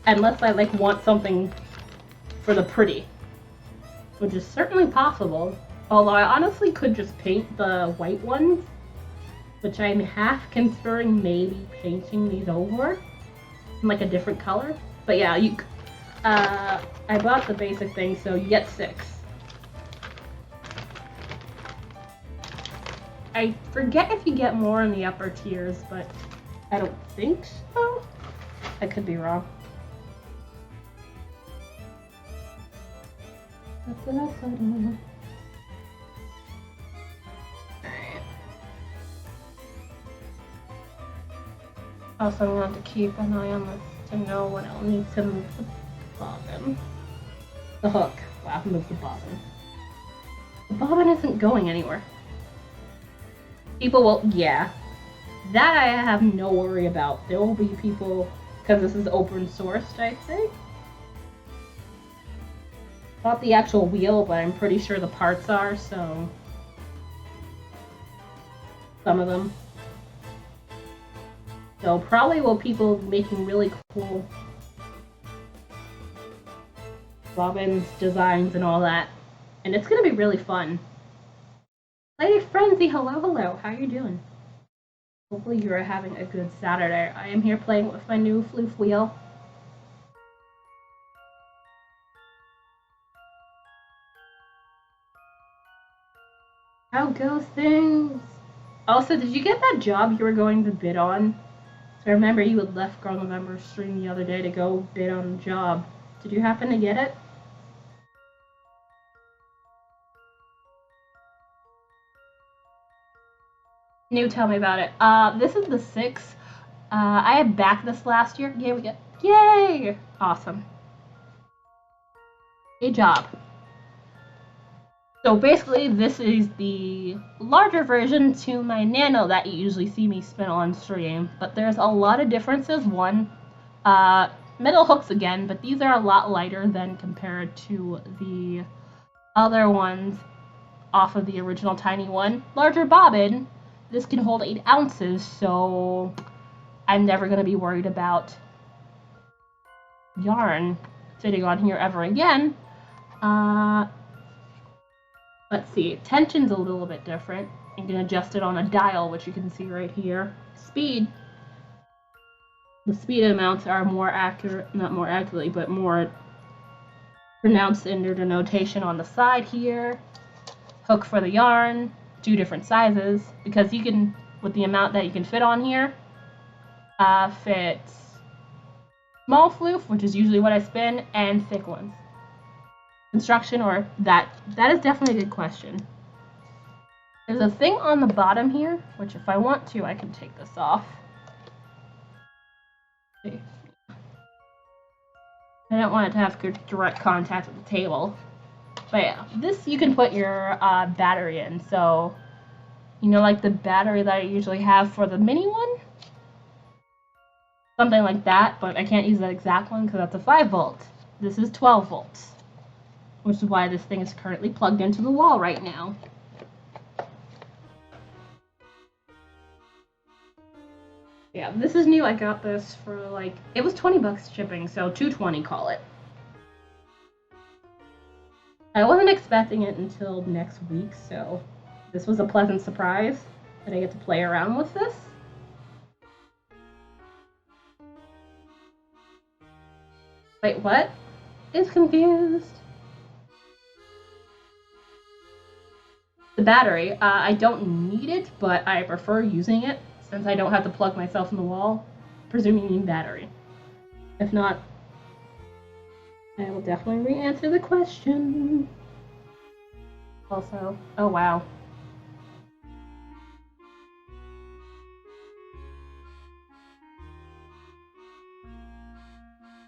Unless I, like, want something for the pretty. Which is certainly possible. Although I honestly could just paint the white ones. Which I'm half considering maybe painting these over. In, like, a different color. But yeah, I bought the basic thing, so you get 6. I forget if you get more in the upper tiers, but I don't think so. I could be wrong. Alright. Also, I want to keep an eye on this to know when I'll need to move the bobbin. The hook. Wow, move the bobbin. The bobbin isn't going anywhere. People will, yeah. That I have no worry about. There will be people, because this is open sourced, I think. Not the actual wheel, but I'm pretty sure the parts are, so. Some of them. So probably will people making really cool bobbins, designs, and all that. And it's gonna be really fun. Lady Frenzy, hello, how you doing? Hopefully you're having a good Saturday. I am here playing with my new Floof wheel. How goes things? Also, did you get that job you were going to bid on? So I remember you had left Girl November's stream the other day to go bid on the job. Did you happen to get it? You tell me about it. This is the 6th. I had backed this last year. Yeah, we get. Yay! Awesome. Good job. So basically, this is the larger version to my Nano that you usually see me spin on stream. But there's a lot of differences. One, metal hooks again, but these are a lot lighter than compared to the other ones off of the original tiny one. Larger bobbin. This can hold 8 ounces, so I'm never going to be worried about yarn sitting on here ever again. Let's see, tension's a little bit different. You can adjust it on a dial, which you can see right here. Speed. The speed amounts are more accurate, not more accurately, but more pronounced in their denotation on the side here. Hook for the yarn. 2 different sizes, because you can, with the amount that you can fit on here, fit small floof, which is usually what I spin, and thick ones. Construction, or that is definitely a good question. There's a thing on the bottom here, which if I want to, I can take this off. I don't want it to have good direct contact with the table. But yeah, this you can put your battery in. So, you know, like the battery that I usually have for the mini one? Something like that, but I can't use that exact one because that's a 5 volt. This is 12 volts, which is why this thing is currently plugged into the wall right now. Yeah, this is new. I got this for like, it was 20 bucks shipping, so $2.20 call it. I wasn't expecting it until next week, so this was a pleasant surprise that I get to play around with this. Wait, what? Is confused. The battery, I don't need it, but I prefer using it since I don't have to plug myself in the wall. Presuming you need battery. If not, I will definitely re-answer the question. Also, oh wow.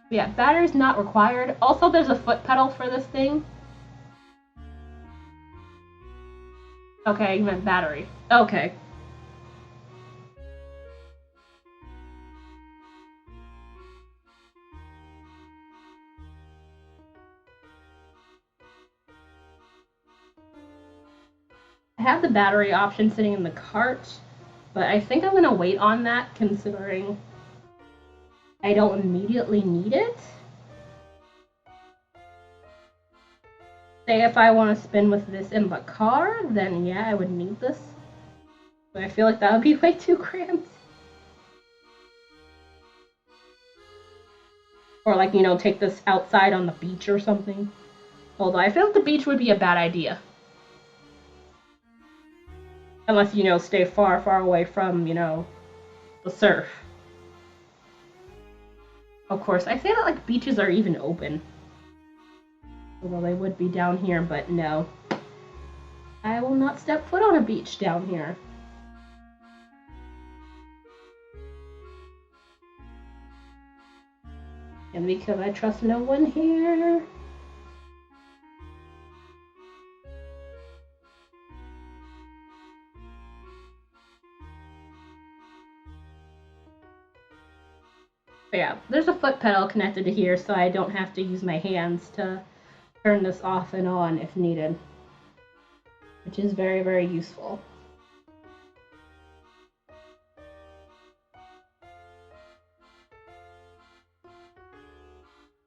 Yeah, battery's not required. Also, there's a foot pedal for this thing. Okay, you meant battery. Okay. I have the battery option sitting in the cart, but I think I'm gonna wait on that considering I don't immediately need it. Say if I want to spin with this in the car, then yeah, I would need this. But I feel like that would be way too cramped. Or like, you know, take this outside on the beach or something. Although I feel like the beach would be a bad idea. Unless, you know, stay far, far away from, you know, the surf. Of course, I say that like beaches are even open. Although they would be down here, but no. I will not step foot on a beach down here. And because I trust no one here. But yeah, there's a foot pedal connected to here, so I don't have to use my hands to turn this off and on if needed. Which is very, very useful.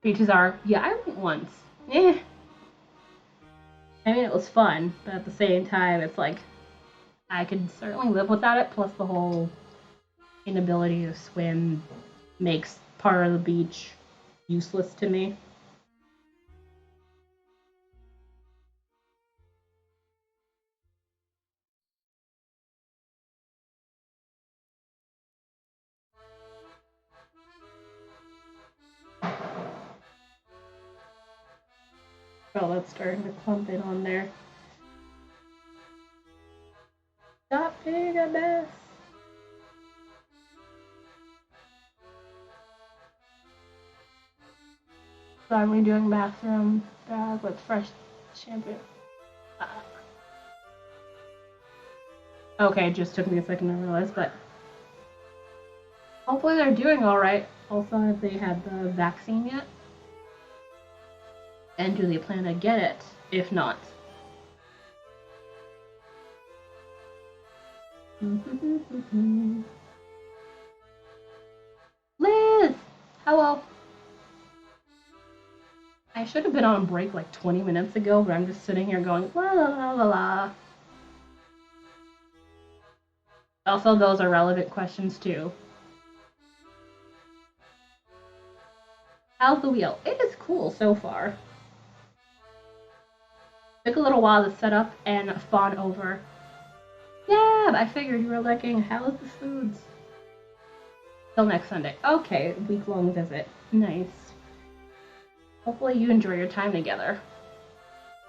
Beaches are, yeah, I went once. Eh. I mean, it was fun, but at the same time, it's like, I could certainly live without it, plus the whole inability to swim makes part of the beach useless to me. Oh, that's starting to clump in on there. Stop being a mess. So I'm redoing bathroom bag with fresh shampoo. Okay, it just took me a second to realize, but hopefully they're doing alright. Also, have they had the vaccine yet? And do they plan to get it, if not? Liz! Hello! I should have been on break like 20 minutes ago, but I'm just sitting here going la la la la la. Also, those are relevant questions too. How's the wheel? It is cool so far. Took a little while to set up and fawn over. Yeah, I figured you were looking. How's the foods? Till next Sunday. Okay, week-long visit. Nice. Hopefully you enjoy your time together.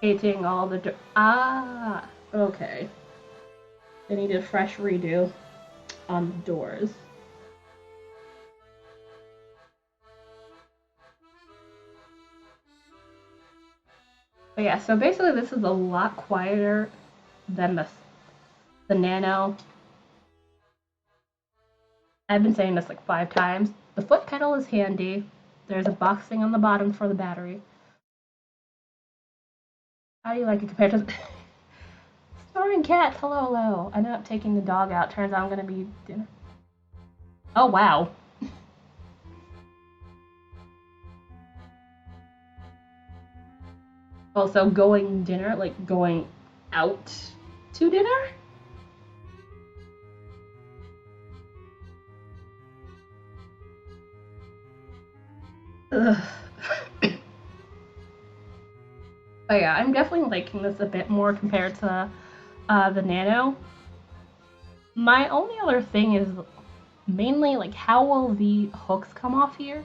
Painting all the okay. They need a fresh redo on the doors. But yeah, so basically this is a lot quieter than the Nano. I've been saying this like 5 times. The foot pedal is handy. There's a box thing on the bottom for the battery. How do you like it compared to snoring cats? Hello, hello. I ended up taking the dog out. Turns out I'm gonna be dinner. Oh wow. Also going dinner, like going out to dinner? Ugh. But yeah, I'm definitely liking this a bit more compared to the Nano. My only other thing is mainly like how will the hooks come off here?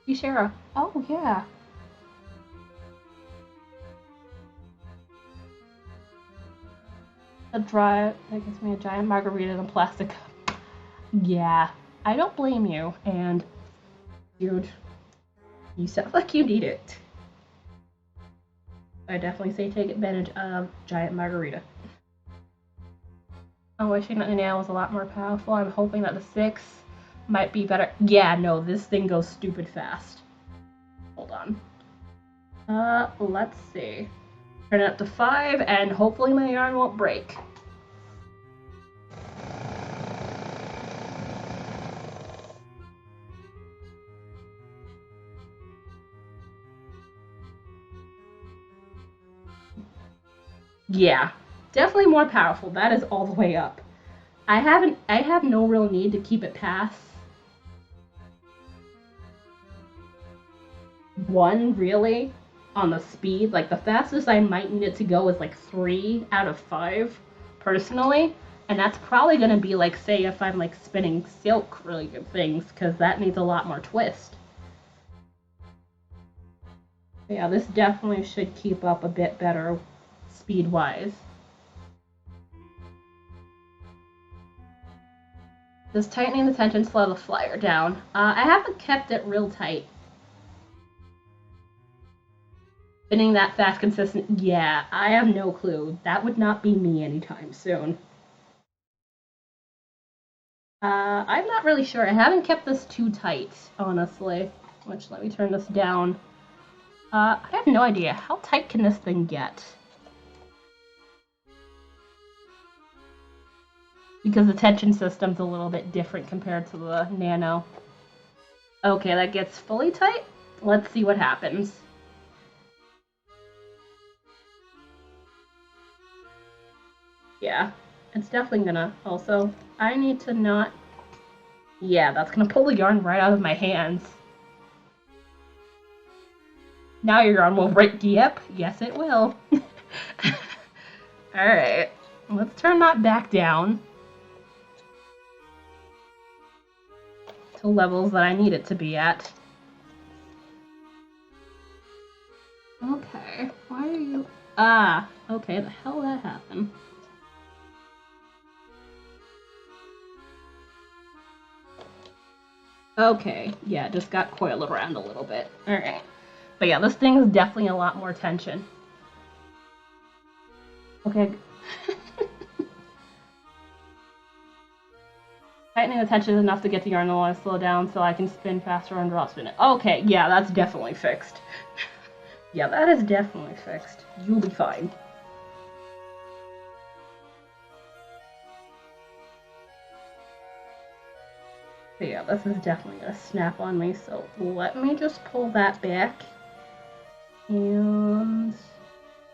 You share a oh yeah. That gives me a giant margarita in a plastic cup. Yeah, I don't blame you. And dude, you sound like you need it. I definitely say take advantage of giant margarita. I'm wishing that the Nano was a lot more powerful. I'm hoping that the 6 might be better. Yeah, no, this thing goes stupid fast. Hold on. Let's see. Turn it up to 5, and hopefully my yarn won't break. Yeah, definitely more powerful. That is all the way up. I have no real need to keep it past 1, really, on the speed. Like, the fastest I might need it to go is like 3 out of 5, personally. And that's probably gonna be like, say, if I'm like spinning silk really good things, because that needs a lot more twist. But yeah, this definitely should keep up a bit better speed-wise. Just tightening the tension, slow the flyer down. I haven't kept it real tight. Spinning that fast, consistent, yeah, I have no clue. That would not be me anytime soon. I'm not really sure. I haven't kept this too tight, honestly. Which, let me turn this down. I have no idea. How tight can this thing get? Because the tension system's a little bit different compared to the Nano. Okay, that gets fully tight. Let's see what happens. Yeah, it's definitely gonna. Also, I need to not... Yeah, that's gonna pull the yarn right out of my hands. Now your yarn will break. Yep, yes it will. Alright, let's turn that back down to levels that I need it to be at. Okay, why are you... Ah, okay, the hell that happened? Okay, yeah, just got coiled around a little bit. Alright. But yeah, this thing is definitely a lot more tension. Okay. Tightening the tension is enough to get the yarn to slow down so I can spin faster and drop spin it. Okay, yeah, that's definitely fixed. Yeah, that is definitely fixed. You'll be fine. But yeah, this is definitely gonna snap on me, so let me just pull that back and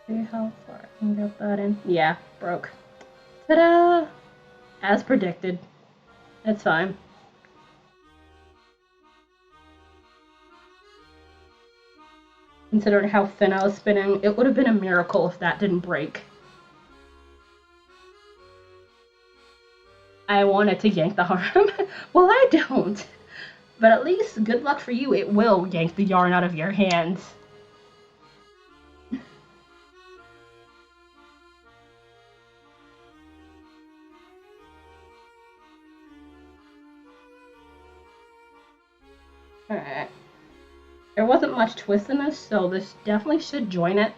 see how far I can get that in. Yeah, broke. Ta-da! As predicted. It's fine. Considering how thin I was spinning, it would have been a miracle if that didn't break. I wanted to yank the arm. Well, I don't. But at least, good luck for you, it will yank the yarn out of your hands. Alright. There wasn't much twist in this, so this definitely should join it.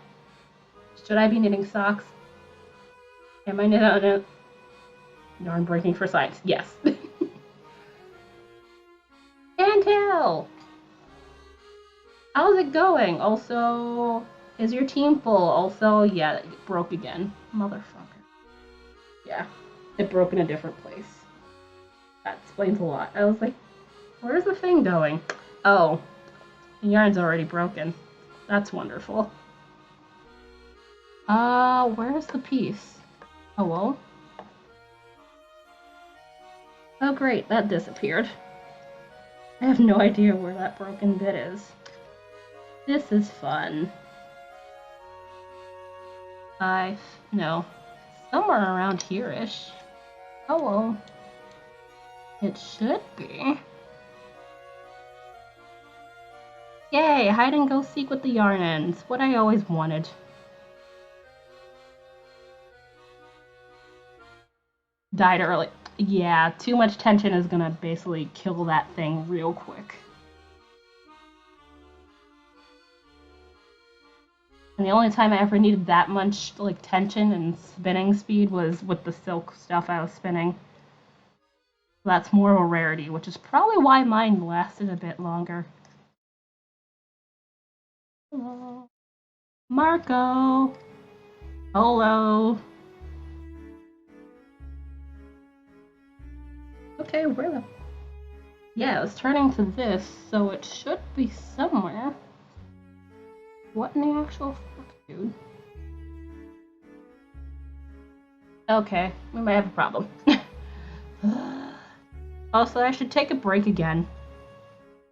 Should I be knitting socks? Am I knitting on it? Yarn breaking for science. Yes. Chantel! How's it going? Also, is your team full? Also, yeah, it broke again. Motherfucker. Yeah, it broke in a different place. That explains a lot. I was like, where's the thing going? Oh, the yarn's already broken. That's wonderful. Where's the piece? Oh, well. Oh, great, that disappeared. I have no idea where that broken bit is. This is fun. No. Somewhere around here-ish. Oh, well. It should be. Yay, hide and go seek with the yarn ends. What I always wanted. Died early. Yeah, too much tension is gonna basically kill that thing real quick. And the only time I ever needed that much like tension and spinning speed was with the silk stuff I was spinning. That's more of a rarity, which is probably why mine lasted a bit longer. Hello. Marco! Hello. Okay, where the... Yeah, it's turning to this, so it should be somewhere. What in the actual fuck, dude? Okay, we might have a problem. Also, I should take a break again.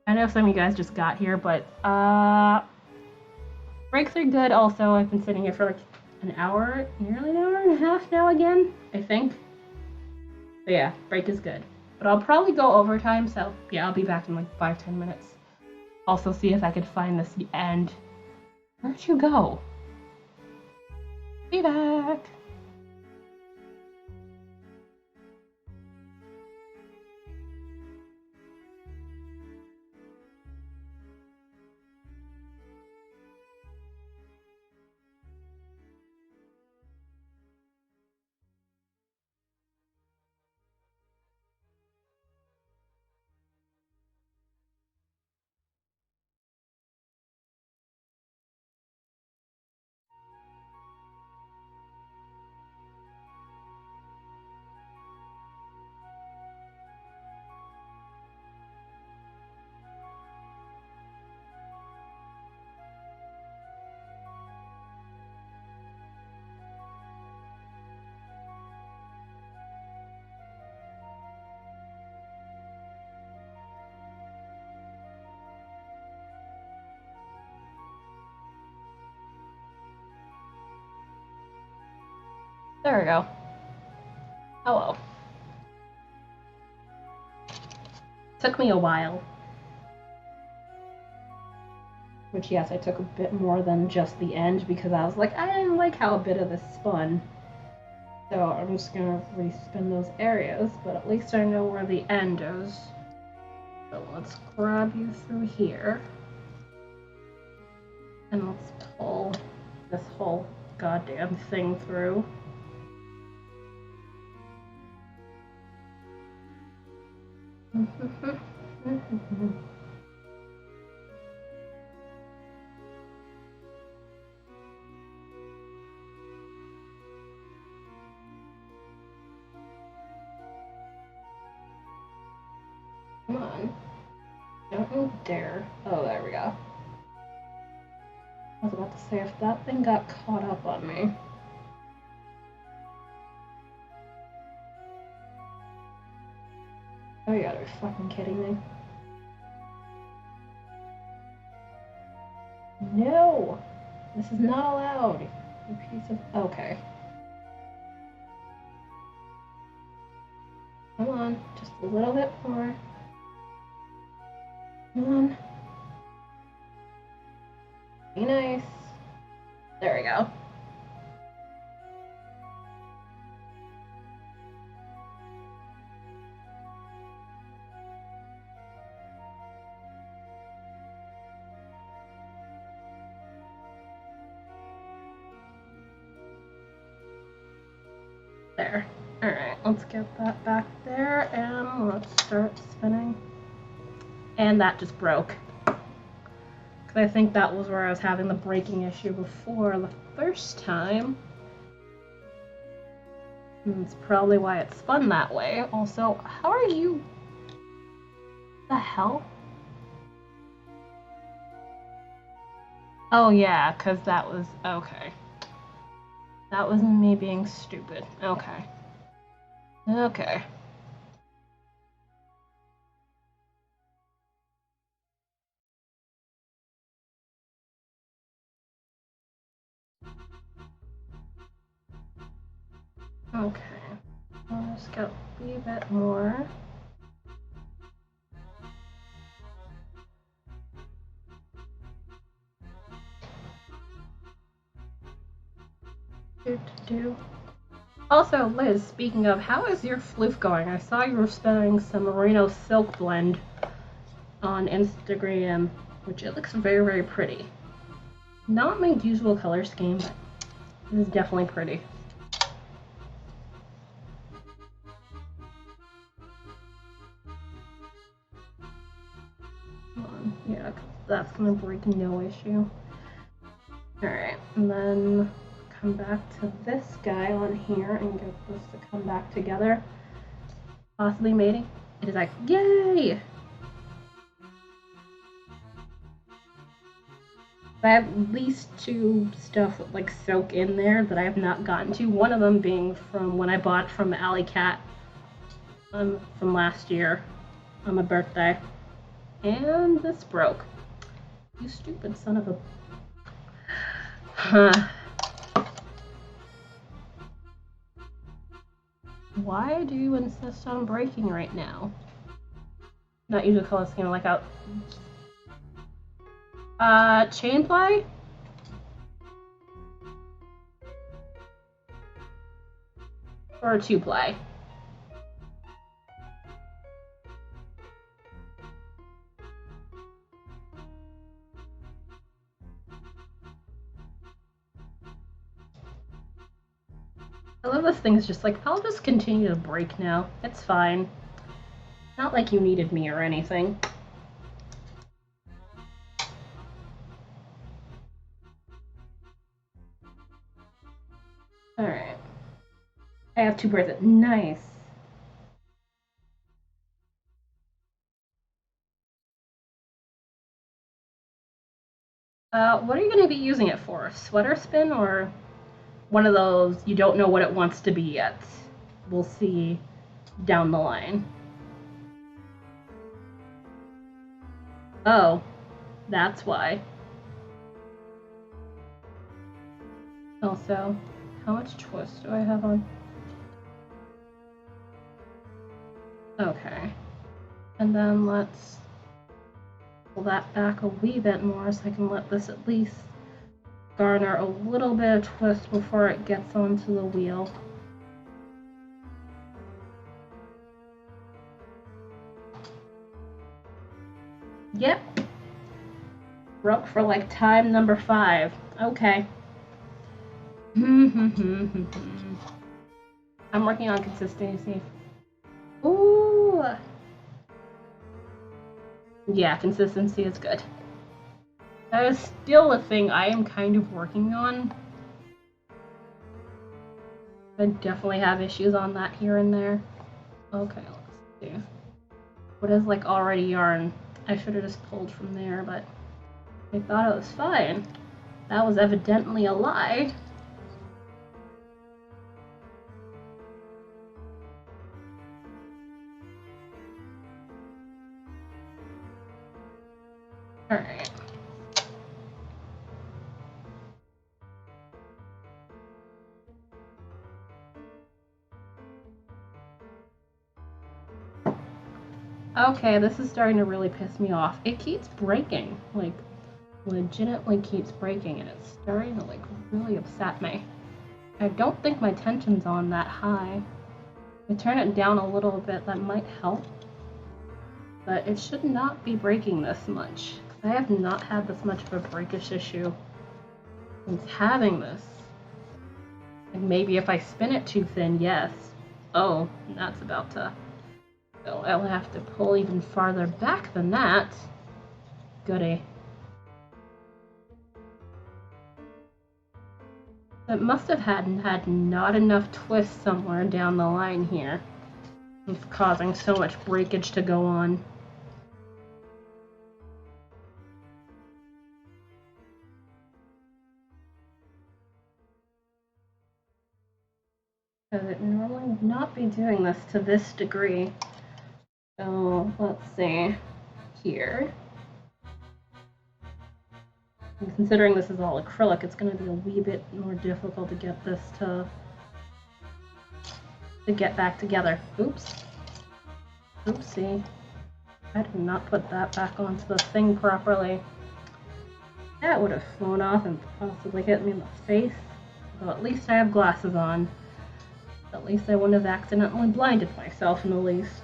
I know some of you guys just got here, but breaks are good also. I've been sitting here for like an hour, nearly an hour and a half now again, I think. But yeah, break is good. But I'll probably go overtime, so yeah, I'll be back in like 5-10 minutes. Also see if I could find this end. Where'd you go? Be back! There we go. Hello. Took me a while. Which, yes, I took a bit more than just the end because I was like, I didn't like how a bit of this spun. So I'm just gonna respin those areas, but at least I know where the end is. So let's grab you through here. And let's pull this whole goddamn thing through. Come on. Don't you dare. Oh, there we go. I was about to say, if that thing got caught up on me. Oh, you gotta be fucking kidding me. No! This is not allowed. You piece of... Okay. Come on, just a little bit more. Come on. Be nice. There we go. There. Alright, let's get that back there and let's start spinning. And that just broke. Because I think that was where I was having the breaking issue before the first time. And that's probably why it spun that way. Also, how are you? The hell? Oh yeah, because that was... Okay. That was me being stupid. Okay. Okay. Okay. I'll just go a wee bit more. Do. Also, Liz, speaking of, how is your floof going? I saw you were spinning some merino silk blend on Instagram, which it looks very, very pretty. Not my usual color scheme, but it is definitely pretty. Yeah, that's gonna break no issue. Alright, and then come back to this guy on here and get this to come back together. Possibly mating. It is like, yay! I have at least 2 stuff like soak in there that I have not gotten to. One of them being from when I bought from Alley Cat from last year on my birthday. And this broke. You stupid son of a... Huh. Why do you insist on breaking right now? Not use a color scheme like out. Chain ply? Or a 2-ply? I love this thing's just like, I'll just continue to break now. It's fine. Not like you needed me or anything. Alright. I have 2 birds. Nice. What are you going to be using it for? Sweater spin or one of those you don't know what it wants to be yet? We'll see down the line. Oh, that's why. Also, how much twist do I have on? Okay. And then let's pull that back a wee bit more so I can let this at least garner a little bit of twist before it gets onto the wheel. Yep. Broke for like time number 5. Okay. I'm working on consistency. Ooh. Yeah, consistency is good. That is still a thing I am kind of working on. I definitely have issues on that here and there. Okay, let's see. What is like already yarn? I should have just pulled from there, but I thought it was fine. That was evidently a lie. Alright. Okay, this is starting to really piss me off. It keeps breaking, like, legitimately keeps breaking, and it's starting to, like, really upset me. I don't think my tension's on that high. If I turn it down a little bit, that might help. But it should not be breaking this much. I have not had this much of a breakage issue since having this. Like maybe if I spin it too thin, yes. Oh, that's about to... So I'll have to pull even farther back than that. Goody. It must have had not enough twist somewhere down the line here. It's causing so much breakage to go on. Because it normally would not be doing this to this degree. So let's see here. And considering this is all acrylic, it's going to be a wee bit more difficult to get this to get back together. Oops. Oopsie. I did not put that back onto the thing properly. That would have flown off and possibly hit me in the face. Well, at least I have glasses on. At least I wouldn't have accidentally blinded myself in the least.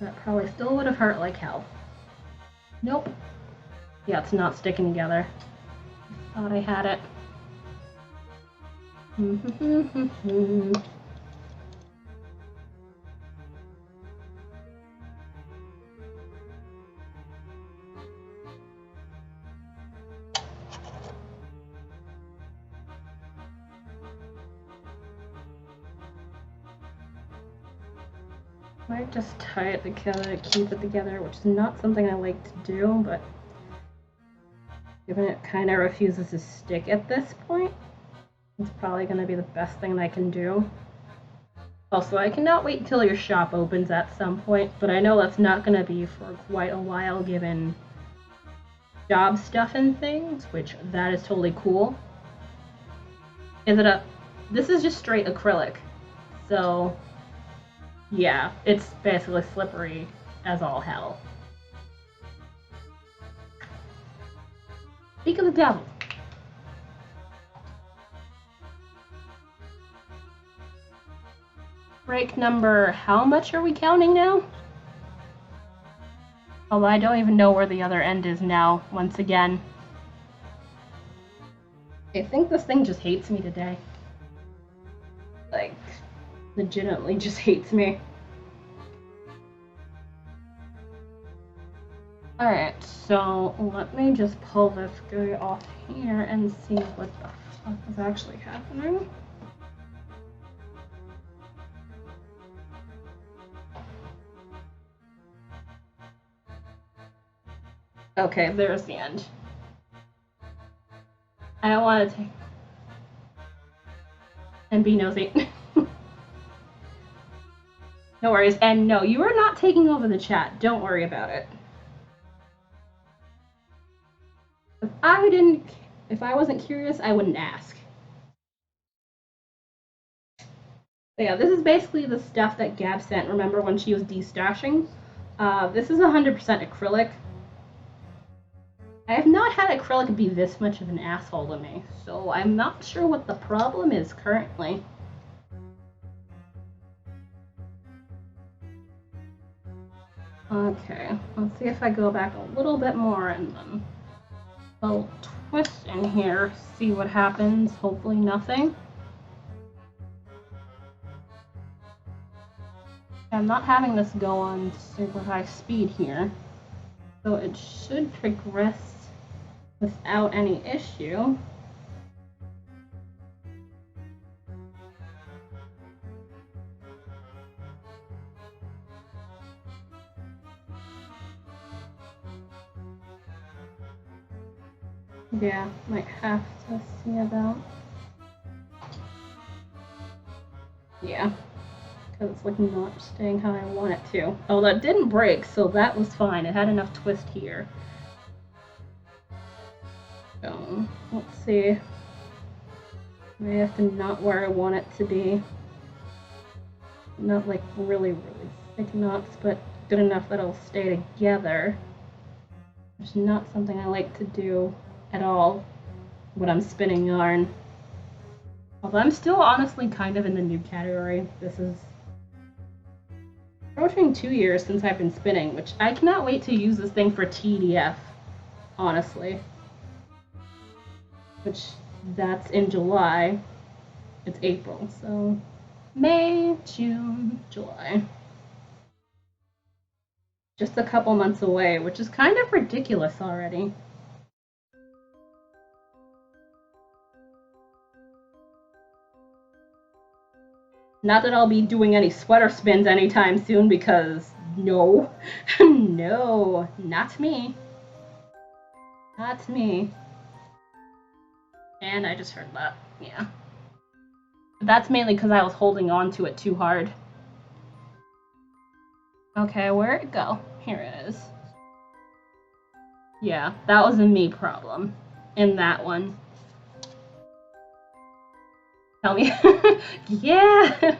That probably still would have hurt like hell. Nope. Yeah, it's not sticking together. Thought I had it. Might just tie it together to keep it together, which is not something I like to do, but given it kind of refuses to stick at this point, it's probably going to be the best thing that I can do. Also, I cannot wait until your shop opens at some point, but I know that's not going to be for quite a while given job stuff and things, which that is totally cool. This is just straight acrylic, so yeah, it's basically slippery as all hell. Speak of the devil. Break number, how much are we counting now? Although I don't even know where the other end is now, once again. I think this thing just hates me today. Like, legitimately just hates me. Alright, so let me just pull this guy off here and see what the fuck is actually happening. Okay, there's the end. I don't want to take and be nosy. No worries, and no, you are not taking over the chat. Don't worry about it. If I wasn't curious, I wouldn't ask. But yeah, this is basically the stuff that Gab sent. Remember when she was destashing? This is 100% acrylic. I have not had acrylic be this much of an asshole to me, so I'm not sure what the problem is currently. Okay, let's see if I go back a little bit more and then I'll twist in here, see what happens. Hopefully nothing. I'm not having this go on super high speed here, so it should progress without any issue. Yeah, might have to see about. Yeah, because it's like not staying how I want it to. Oh, that didn't break, so that was fine. It had enough twist here. So, let's see. I have to not where I want it to be. Not like really, really thick knots, but good enough that it'll stay together. It's not something I like to do at all when I'm spinning yarn. Although I'm still honestly kind of in the new category. This is approaching 2 years since I've been spinning, which I cannot wait to use this thing for TDF, honestly. Which, that's in July. It's April, so May, June, July. Just a couple months away, which is kind of ridiculous already. Not that I'll be doing any sweater spins anytime soon, because no. No, not me. Not me. And I just heard that, yeah. But that's mainly because I was holding on to it too hard. Okay, where'd it go? Here it is. Yeah, that was a me problem in that one. Tell me. Yeah!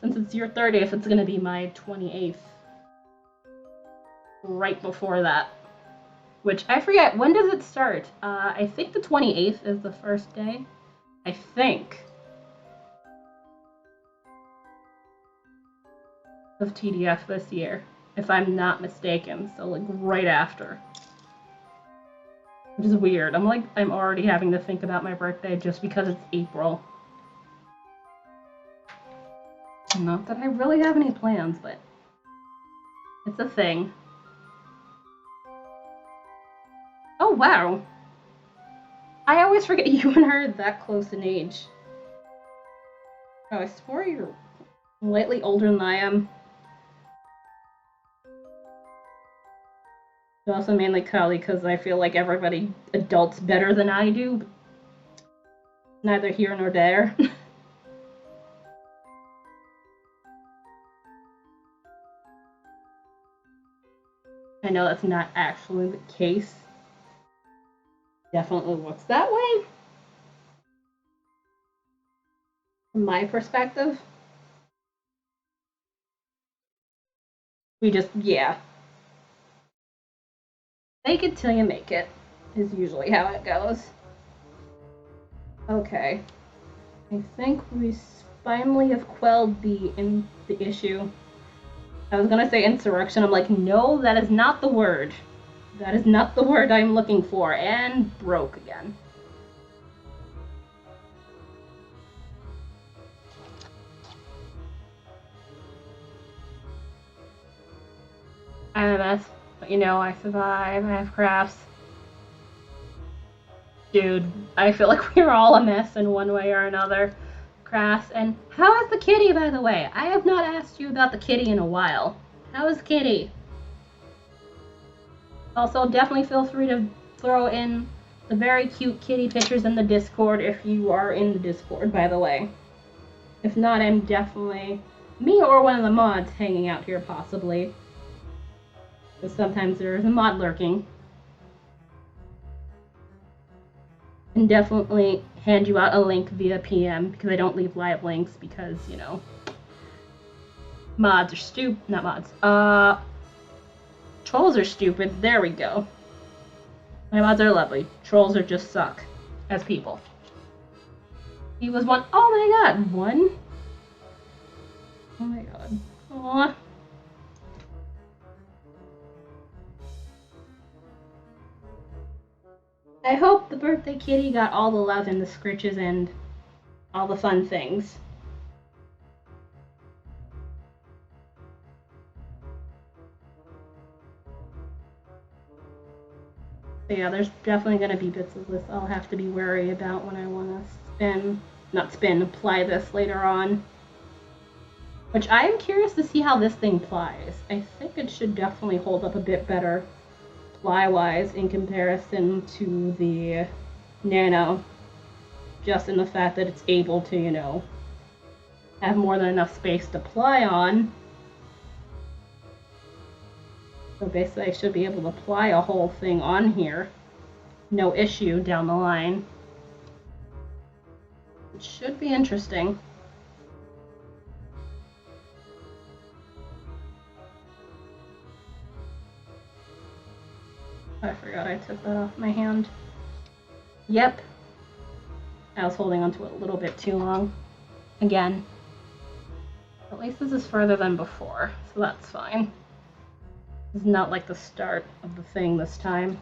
Since it's your 30th, it's gonna be my 28th. Right before that. Which, I forget, when does it start? I think the 28th is the first day. I think. Of TDF this year, if I'm not mistaken. So, like, right after. Which is weird. I'm already having to think about my birthday just because it's April. Not that I really have any plans, but it's a thing. Oh, wow. I always forget you and her are that close in age. Oh, I swore you're Slightly older than I am. Also mainly Kali because I feel like everybody adults better than I do. Neither here nor there. I know that's not actually the case. Definitely looks that way. From my perspective. We just, yeah. Fake it till you make it, is usually how it goes. Okay. I think we finally have quelled the issue. I was gonna say insurrection. I'm like, no, that is not the word. That is not the word I'm looking for. And broke again. I'm a mess, but you know, I survive. I have crafts. Dude, I feel like we're all a mess in one way or another. Crafts. And how is the kitty, by the way? I have not asked you about the kitty in a while. How is Kitty? Also, definitely feel free to throw in the very cute kitty pictures in the Discord if you are in the Discord, by the way. If not, I'm definitely me or one of the mods hanging out here, possibly. Because sometimes there's a mod lurking. And definitely hand you out a link via PM because I don't leave live links because, you know, mods are stupid. Not mods. Trolls are stupid. There we go. My mods are lovely. Trolls are just suck as people. He was one. Oh my god, one? Oh my god. Aww. I hope the birthday kitty got all the love and the scritches and all the fun things. So yeah, there's definitely going to be bits of this I'll have to be wary about when I want to apply this later on. Which I am curious to see how this thing plies. I think it should definitely hold up a bit better ply-wise in comparison to the Nano. Just in the fact that it's able to, you know, have more than enough space to ply on. So basically I should be able to ply a whole thing on here. No issue down the line. It should be interesting. I forgot I took that off my hand. Yep. I was holding onto it a little bit too long. Again. At least this is further than before, so that's fine. It's not like the start of the thing this time.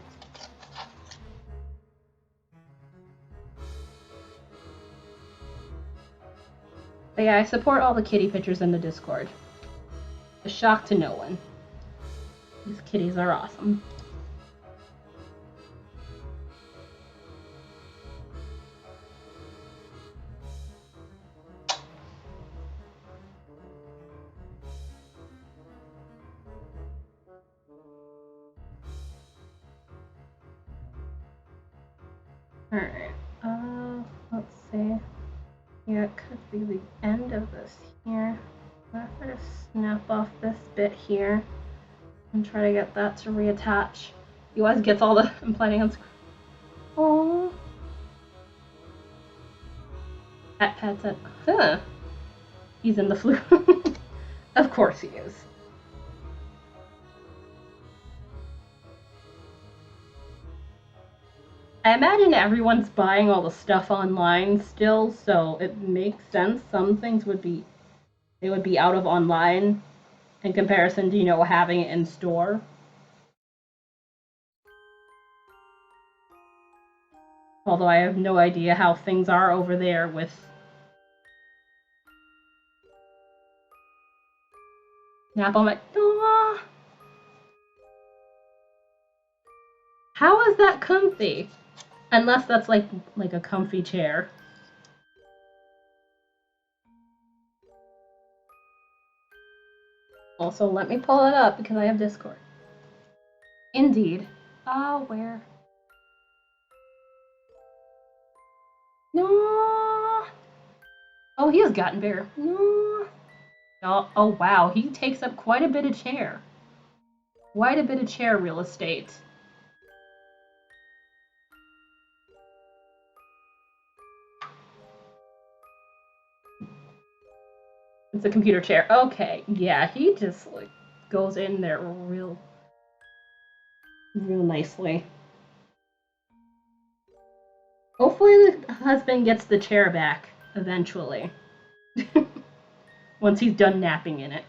But yeah, I support all the kitty pictures in the Discord. A shock to no one. These kitties are awesome. Alright, let's see. Yeah, it could be the end of this here. I'm gonna snap off this bit here and try to get that to reattach. You guys gets all the, I'm planning on, oh. Pat said, huh. He's in the Floof. Of course he is. I imagine everyone's buying all the stuff online still, so it makes sense. Some things would be out of online in comparison to, you know, having it in store. Although I have no idea how things are over there with Snap. I'm like, oh, how is that comfy? Unless that's like a comfy chair. Also, let me pull it up because I have Discord. Indeed. Oh, where? No. Oh, he has gotten bigger. No. Oh, wow. He takes up quite a bit of chair. Quite a bit of chair real estate. It's a computer chair. Okay. Yeah, he just like goes in there real nicely. Hopefully the husband gets the chair back eventually. Once he's done napping in it.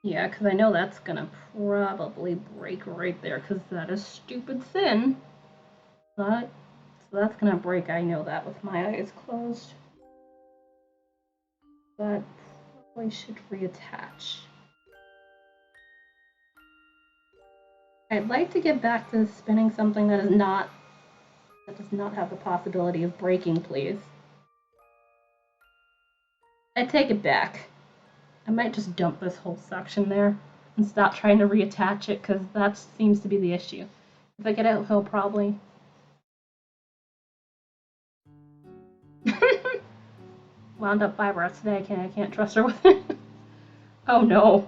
Yeah, because I know that's gonna probably break right there, because that is stupid thin. So that's gonna break, I know that with my eyes closed. But probably should reattach. I'd like to get back to spinning something that does not have the possibility of breaking, please. I take it back. I might just dump this whole section there and stop trying to reattach it, because that seems to be the issue. If I get out, he'll probably... Wound up fiber today. I can't trust her with it. Oh no.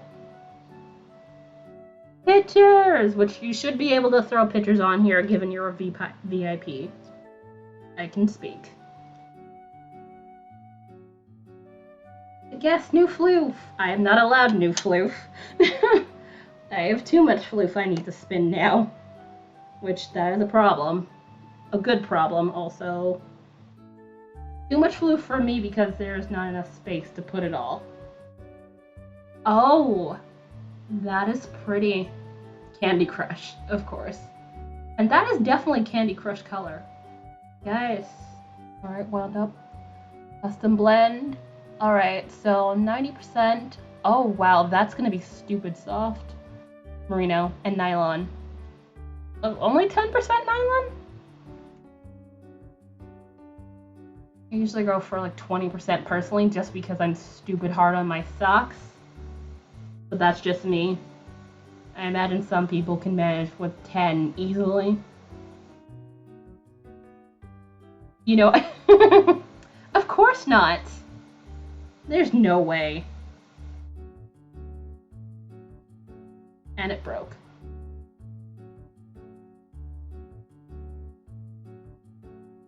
Pictures! Which you should be able to throw pictures on here given you're a VIP. I can speak. Guess new Floof. I am not allowed new Floof. I have too much Floof I need to spin now. Which, that is a problem. A good problem, also. Too much Floof for me because there's not enough space to put it all. Oh! That is pretty. Candy Crush, of course. And that is definitely Candy Crush color. Guys. Alright, wound up. Custom blend. Alright, so 90%. Oh, wow, that's gonna be stupid soft. Merino and nylon. Oh, only 10% nylon? I usually go for like 20% personally just because I'm stupid hard on my socks. But that's just me. I imagine some people can manage with 10 easily. You know, of course not. There's no way. And it broke.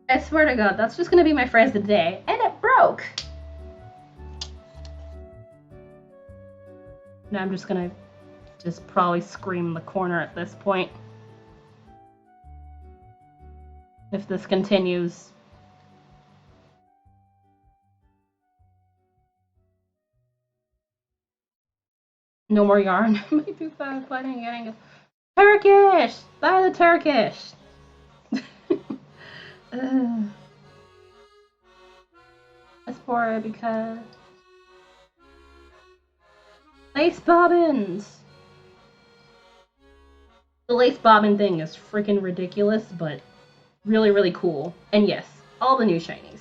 I swear to God, that's just gonna be my phrase of the day. And it broke! Now I'm just gonna probably scream in the corner at this point. If this continues. No more yarn. Might be planning getting a Turkish! Buy the Turkish! That's for it because lace bobbins! The lace bobbin thing is freaking ridiculous, but really, really cool. And yes, all the new shinies.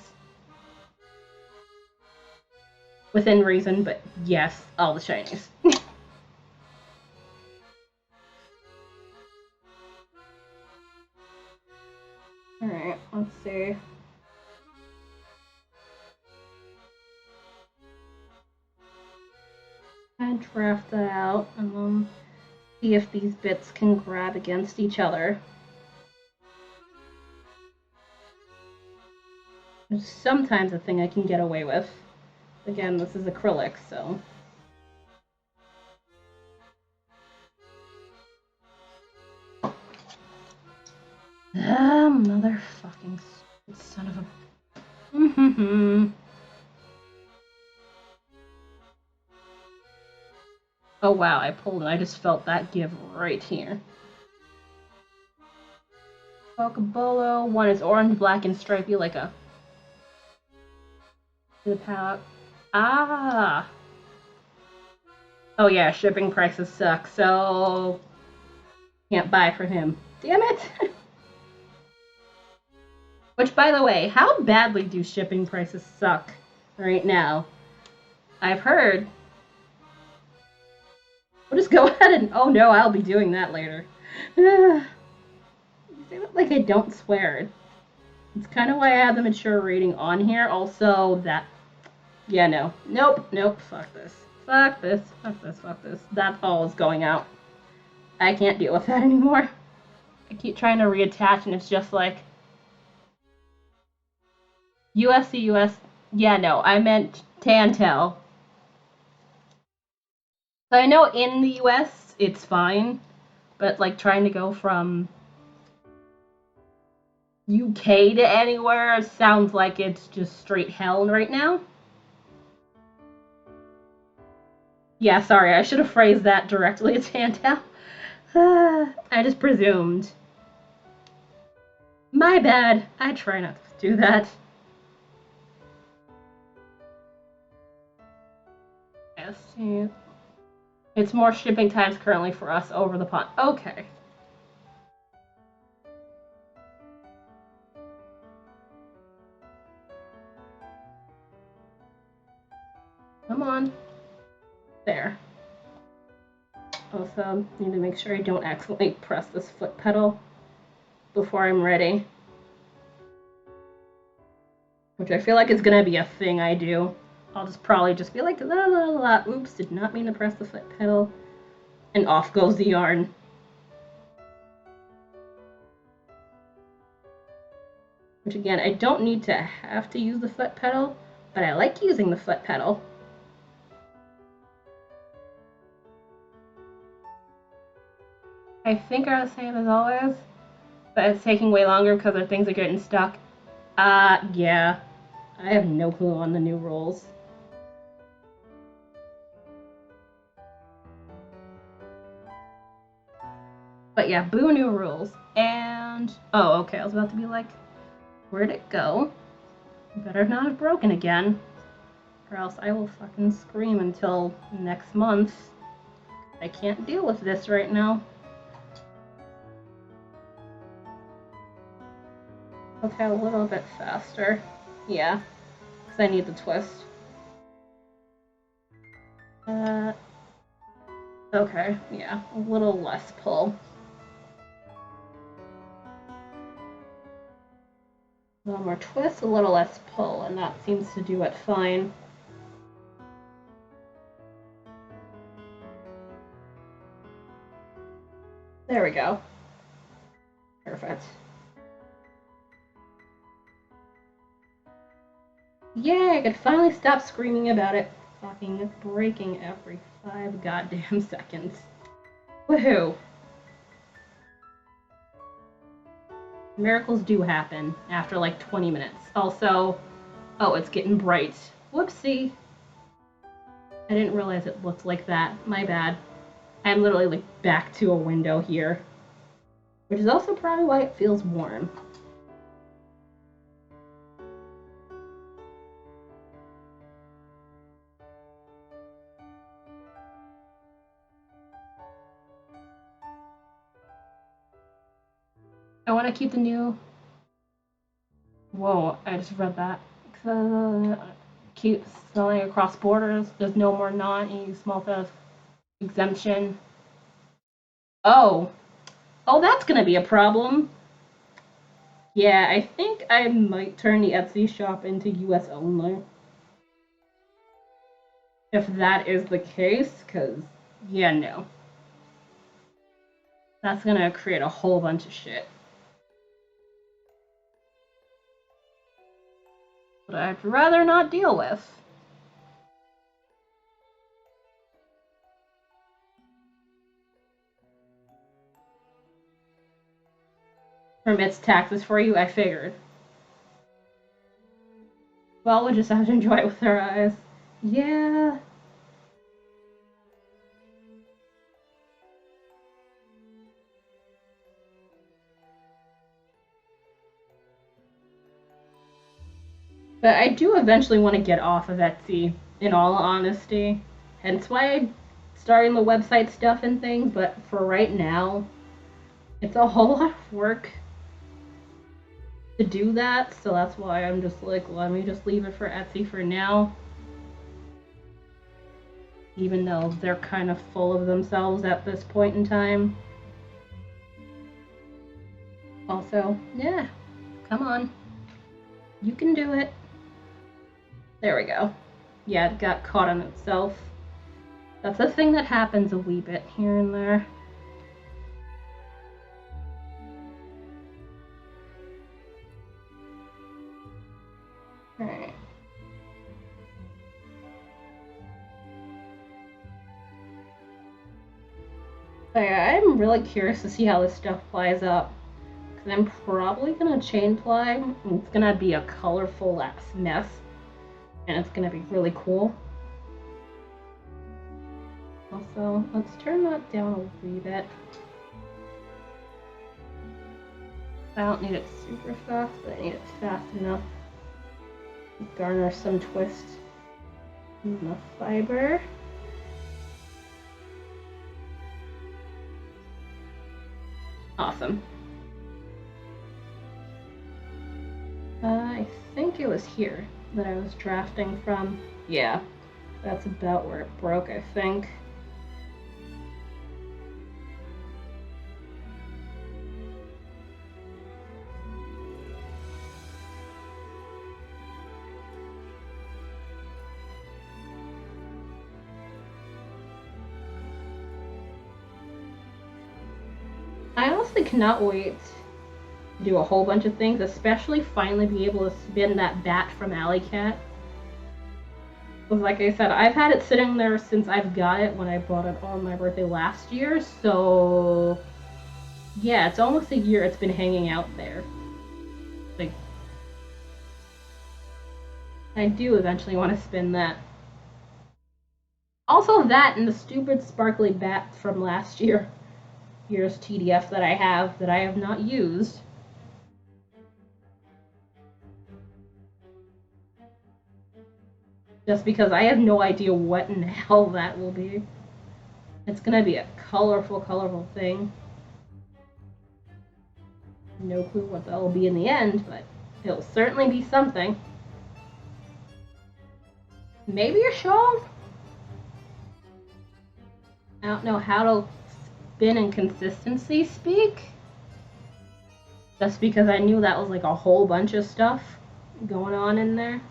Within reason, but yes, all the shinies. Alright, let's see. And draft that out, and then see if these bits can grab against each other. There's sometimes a thing I can get away with. Again, this is acrylic, so... Ah, motherfucking son of a... Oh wow, I pulled it. I just felt that give right here. Pokebolo. One is orange, black, and stripy like a... The pack. Ah! Oh yeah, shipping prices suck, so... Can't buy for him. Damn it! Which, by the way, how badly do shipping prices suck right now? I've heard. We'll just go ahead and... Oh no, I'll be doing that later. Like I don't swear. It's kind of why I have the mature rating on here. Also, that... Yeah, no. Nope, nope, fuck this. Fuck this, fuck this, fuck this. That all is going out. I can't deal with that anymore. I keep trying to reattach and it's just like... USC, US... Yeah, no, I meant Tantel. So I know in the US it's fine, but like trying to go from UK to anywhere sounds like it's just straight hell right now. Yeah, sorry, I should have phrased that directly to Tantel. I just presumed. My bad. I try not to do that. Yes, it's more shipping times currently for us over the pond. Okay. Come on. There. Also, need to make sure I don't accidentally press this foot pedal before I'm ready. Which I feel like is gonna be a thing I do. I'll just probably just be like, la la la, oops, did not mean to press the foot pedal. And off goes the yarn. Which again, I don't need to have to use the foot pedal, but I like using the foot pedal. I think are the same as always, but it's taking way longer because our things are getting stuck. Yeah. I have no clue on the new rules. But yeah, boo new rules. And, oh, okay, I was about to be like, where'd it go? Better not have broken again, or else I will fucking scream until next month. I can't deal with this right now. Okay, a little bit faster. Yeah, because I need the twist. Okay, yeah, a little less pull. A little more twist, a little less pull, and that seems to do it fine. There we go. Perfect. Yay, I could finally stop screaming about it fucking breaking every 5 goddamn seconds. Woohoo! Miracles do happen after like 20 minutes. Also, oh, it's getting bright. Whoopsie. I didn't realize it looked like that. My bad. I'm literally like back to a window here. Which is also probably why it feels warm. I want to keep the new... Whoa, I just read that. Keep selling across borders. There's no more non-EU small theft exemption. Oh. Oh, that's gonna be a problem. Yeah, I think I might turn the Etsy shop into US only. If that is the case, because, yeah, no. That's gonna create a whole bunch of shit. But I'd rather not deal with. Permits taxes for you, I figured. Well, we'll just have to enjoy it with our eyes. Yeah. But I do eventually want to get off of Etsy, in all honesty. Hence why I'm starting the website stuff and things, but for right now, it's a whole lot of work. to do that, so that's why I'm just like, let me just leave it for Etsy for now. Even though they're kind of full of themselves at this point in time. Also, yeah, come on. You can do it. There we go. Yeah, it got caught on itself. That's a thing that happens a wee bit here and there. Alright. I'm really curious to see how this stuff plies up. Because I'm probably going to chain ply. It's going to be a colorful mess. And it's going to be really cool. Also, let's turn that down a wee bit. I don't need it super fast, but I need it fast enough to garner some twist in the fiber. Awesome. I think it was here that I was drafting from. Yeah, that's about where it broke, I think. I honestly cannot wait to do a whole bunch of things, especially finally be able to spin that bat from Alley Cat. Because like I said, I've had it sitting there since I've got it when I bought it on my birthday last year, so yeah, it's almost a year it's been hanging out there. Like, I do eventually want to spin that. Also that and the stupid sparkly bat from last year's TDF that I have not used. Just because I have no idea what in the hell that will be. It's gonna be a colorful thing. No clue what that will be in the end, but it'll certainly be something. Maybe a shawl? I don't know how to spin and consistency speak. Just because I knew that was like a whole bunch of stuff going on in there.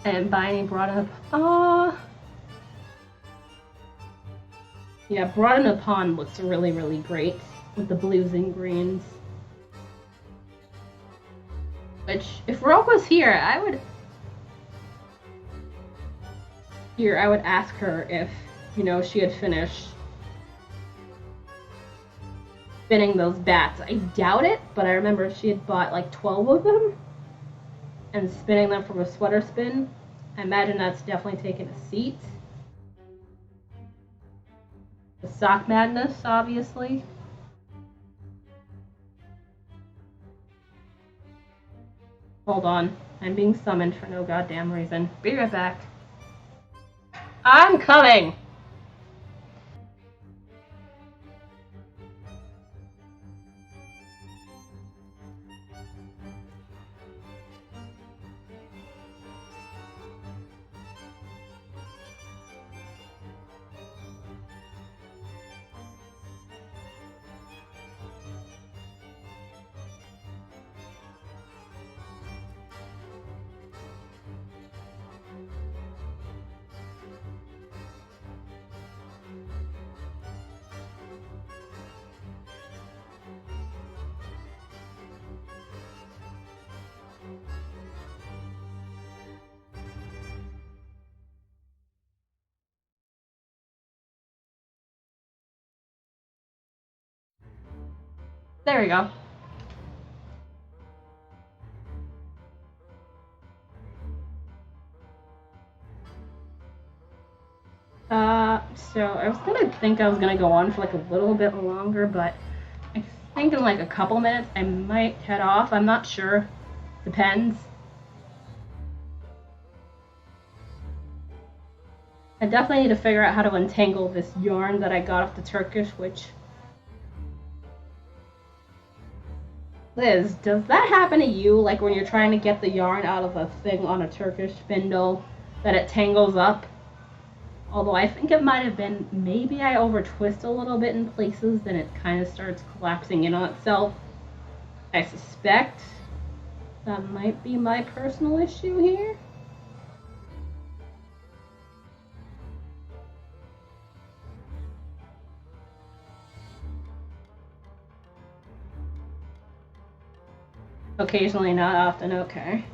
And Binding brought up, yeah, Brought in a Pond looks really great with the blues and greens. Which, if Rogue was here, I would ask her if, she had finished spinning those bats. I doubt it, but I remember she had bought like 12 of them and spinning them from a sweater spin. I imagine that's definitely taken a seat. The Sock Madness, obviously. Hold on. I'm being summoned for no goddamn reason. Be right back. I'm coming! There we go. So I was gonna go on for like a little bit longer, but I think in like a couple minutes I might head off. I'm not sure. Depends. I definitely need to figure out how to untangle this yarn that I got off the Turkish, which... Liz, does that happen to you, like when you're trying to get the yarn out of a thing on a Turkish spindle, that it tangles up? Although I think it might have been, maybe I over twist a little bit in places, then it kind of starts collapsing in on itself. I suspect that might be my personal issue here. Occasionally, not often, okay.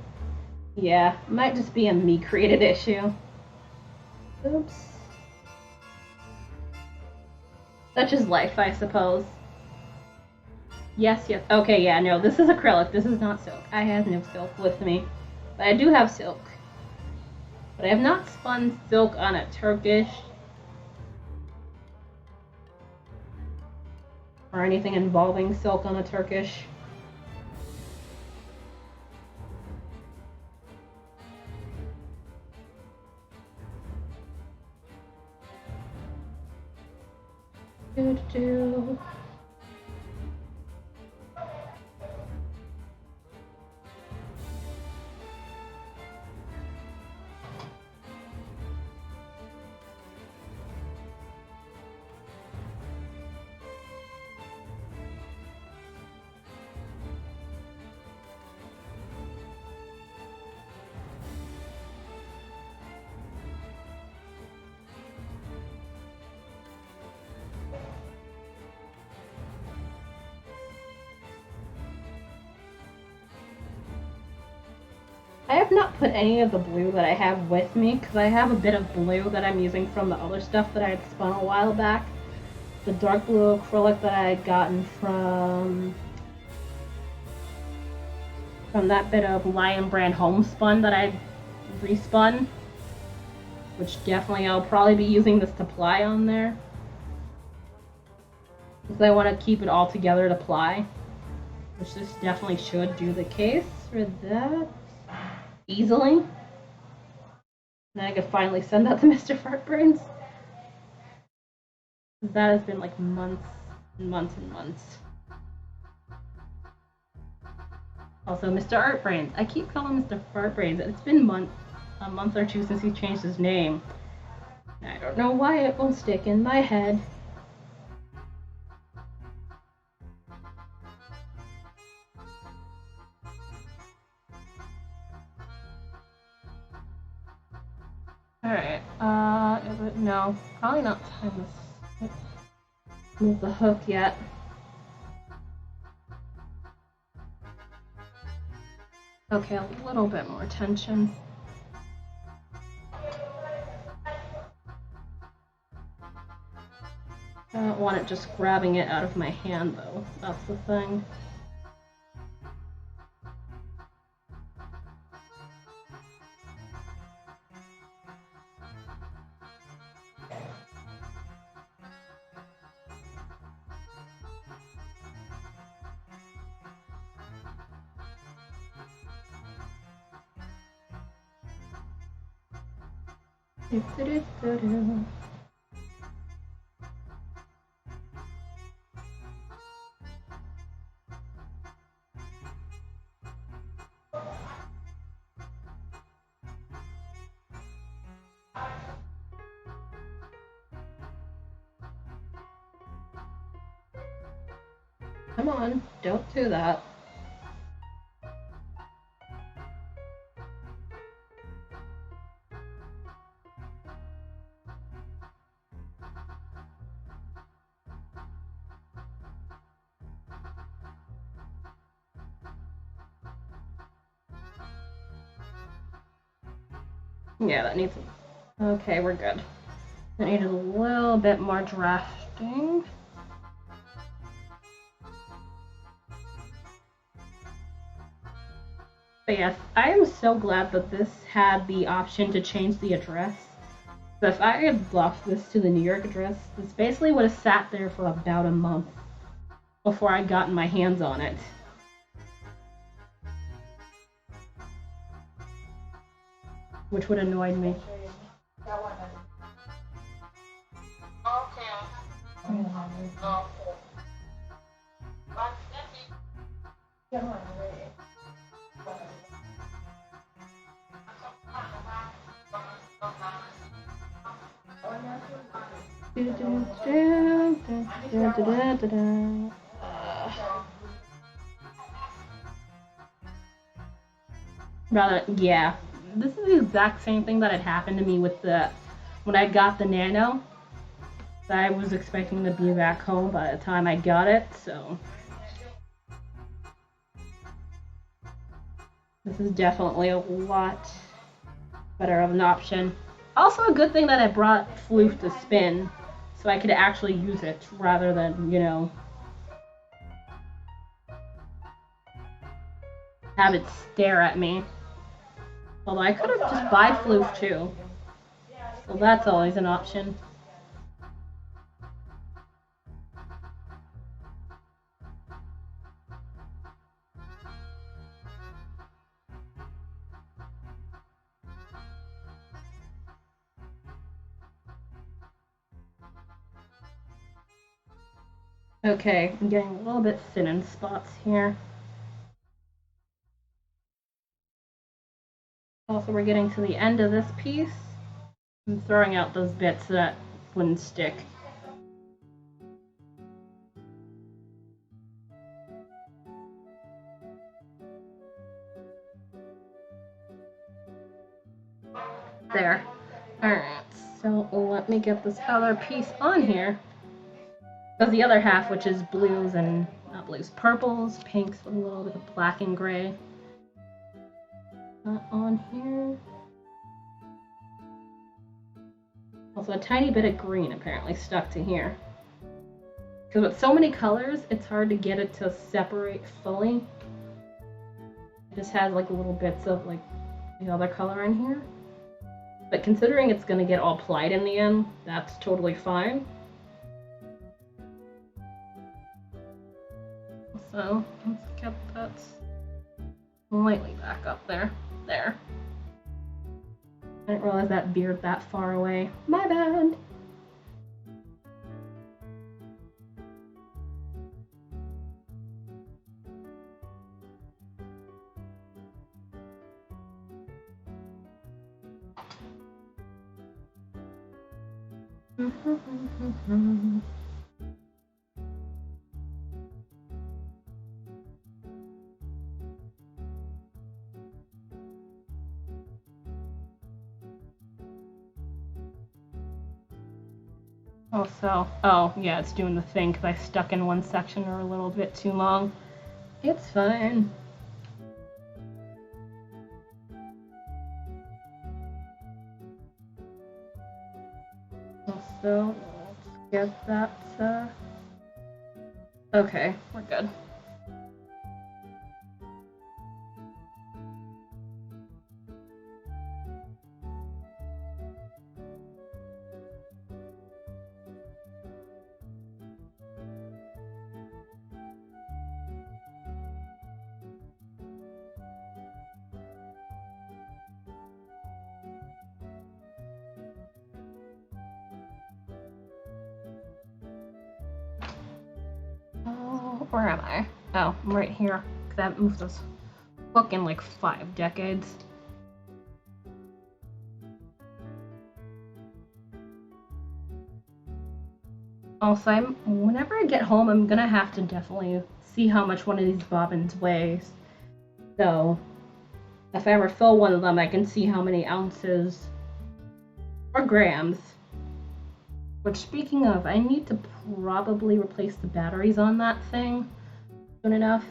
Yeah, might just be a me-created issue. Oops. Such is life, I suppose. Yes, yes. Okay, yeah, no, this is acrylic. This is not silk. I have no silk with me. But I do have silk. But I have not spun silk on a Turkish. Or anything involving silk on a Turkish. Do. I have not put any of the blue that I have with me because I have a bit of blue that I'm using from the other stuff that I had spun a while back. The dark blue acrylic that I had gotten from that bit of Lion Brand homespun that I respun, which definitely I'll probably be using this to ply on there because I want to keep it all together to ply, which this definitely should do the case for that easily. Then I could finally send that to Mr. Fartbrains. That has been like months and months and months. Also, Mr. Artbrains. I keep calling Mr. Fartbrains. It's been a month or two since he changed his name. I don't know why it won't stick in my head. Alright, no, probably not time to move the hook yet. Okay, a little bit more tension. I don't want it just grabbing it out of my hand though, that's the thing. Come on, don't do that. Yeah, that needs... Okay, we're good. That needed a little bit more drafting. But yes, I am so glad that this had the option to change the address. So if I had left this to the New York address, this basically would have sat there for about a month before I gotten my hands on it. Which would annoy me. Rather, yeah. This is the exact same thing that had happened to me with when I got the Nano. I was expecting to be back home by the time I got it, so this is definitely a lot better of an option. Also a good thing that I brought Floof to spin, so I could actually use it rather than, have it stare at me. Although I could have just buy Floof too. So that's always an option. Okay, I'm getting a little bit thin in spots here. Also, we're getting to the end of this piece. I'm throwing out those bits that wouldn't stick. There. Alright, so let me get this other piece on here. Because the other half, which is blues and, not blues, purples, pinks with a little bit of black and gray. On here. Also a tiny bit of green apparently stuck to here. Because with so many colors, it's hard to get it to separate fully. It just has like little bits of like the other color in here. But considering it's going to get all plied in the end, that's totally fine. So let's get that slightly back up there. There. I didn't realize that beard that far away. My bad. Oh yeah, it's doing the thing because I stuck in one section or a little bit too long. It's fine. So let's get that. Okay, we're good. Where am I? Oh, I'm right here. Because I haven't moved this book in like 5 decades. Also, whenever I get home, I'm gonna have to definitely see how much one of these bobbins weighs. So, if I ever fill one of them, I can see how many ounces or grams. Which, speaking of, I need to probably replace the batteries on that thing soon enough.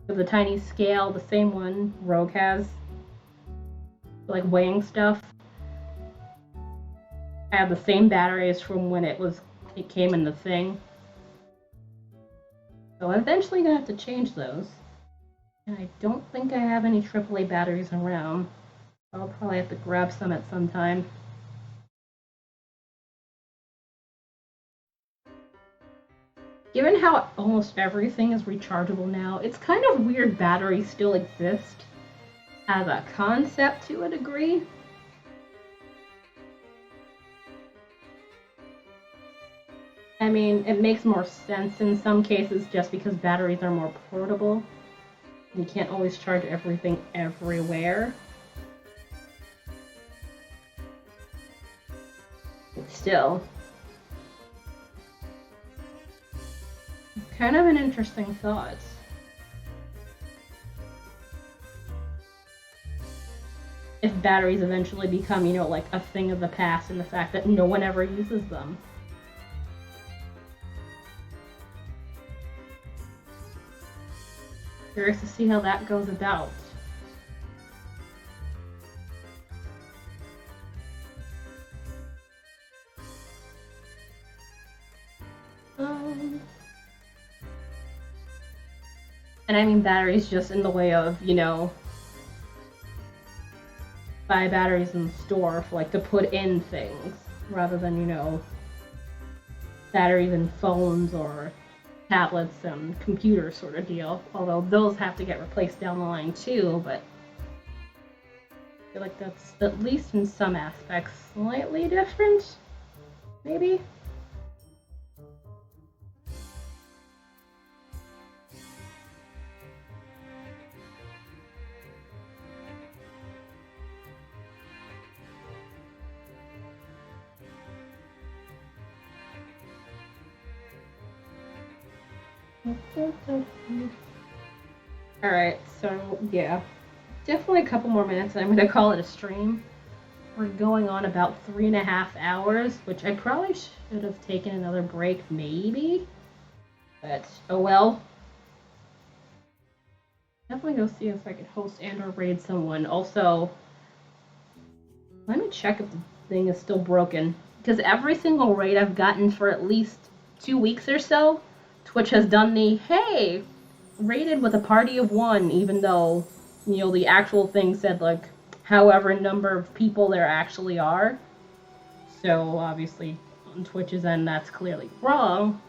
With the tiny scale, the same one Rogue has, like weighing stuff. I have the same batteries from when it came in the thing. So I'm eventually gonna have to change those. And I don't think I have any AAA batteries around. I'll probably have to grab some at some time. Given how almost everything is rechargeable now, it's kind of weird batteries still exist as a concept to a degree. I mean, it makes more sense in some cases just because batteries are more portable. You can't always charge everything everywhere. But still, kind of an interesting thought. If batteries eventually become, you know, like a thing of the past and the fact that no one ever uses them. Curious to see how that goes about. And I mean batteries just in the way of, you know, buy batteries in the store for, like, to put in things rather than, you know, batteries in phones or tablets and computers sort of deal. Although those have to get replaced down the line too, but I feel like that's, at least in some aspects, slightly different, maybe? Alright, so yeah. Definitely a couple more minutes and I'm gonna call it a stream. We're going on about 3.5 hours, which I probably should have taken another break, maybe. But, oh well. Definitely go see if I could host and or raid someone. Also, let me check if the thing is still broken. Because every single raid I've gotten for at least 2 weeks or so, Twitch has done the, hey, raided with a party of 1, even though, you know, the actual thing said, like, however number of people there actually are. So, obviously, on Twitch's end, that's clearly wrong.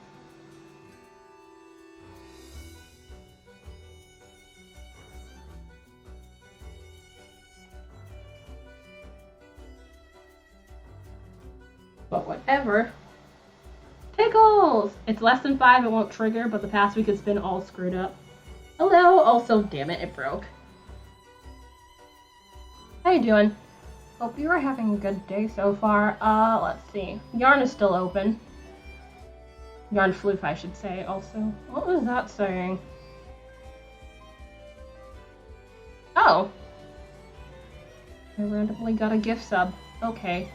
But whatever. Pickles! It's less than 5, it won't trigger, but the past week it's been all screwed up. Hello! Also, damn it, it broke. How you doing? Hope you are having a good day so far. Let's see. Yarn is still open. Yarn Floof, I should say, also. What was that saying? Oh! I randomly got a gift sub. Okay.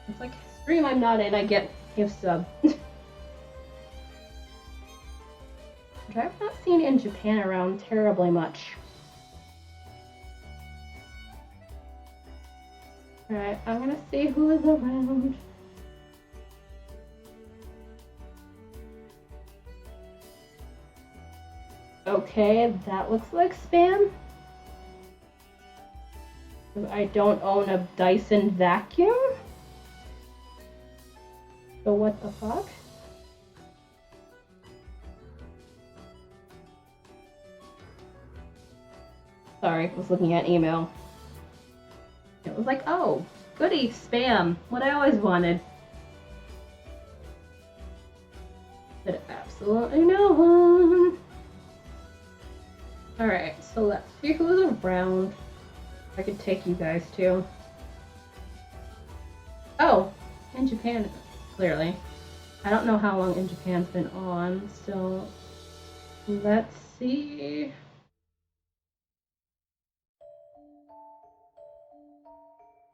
It's like, stream I'm not in, I get gift sub. Which I've not seen in Japan around terribly much. Alright, I'm gonna see who is around. Okay, that looks like spam. I don't own a Dyson vacuum. So what the fuck? Sorry, I was looking at email. It was like, oh, goody, spam. What I always wanted. But absolutely no one. Alright, so let's see who's around. I could take you guys too. Oh, in Japan, clearly. I don't know how long in Japan's been on, so let's see.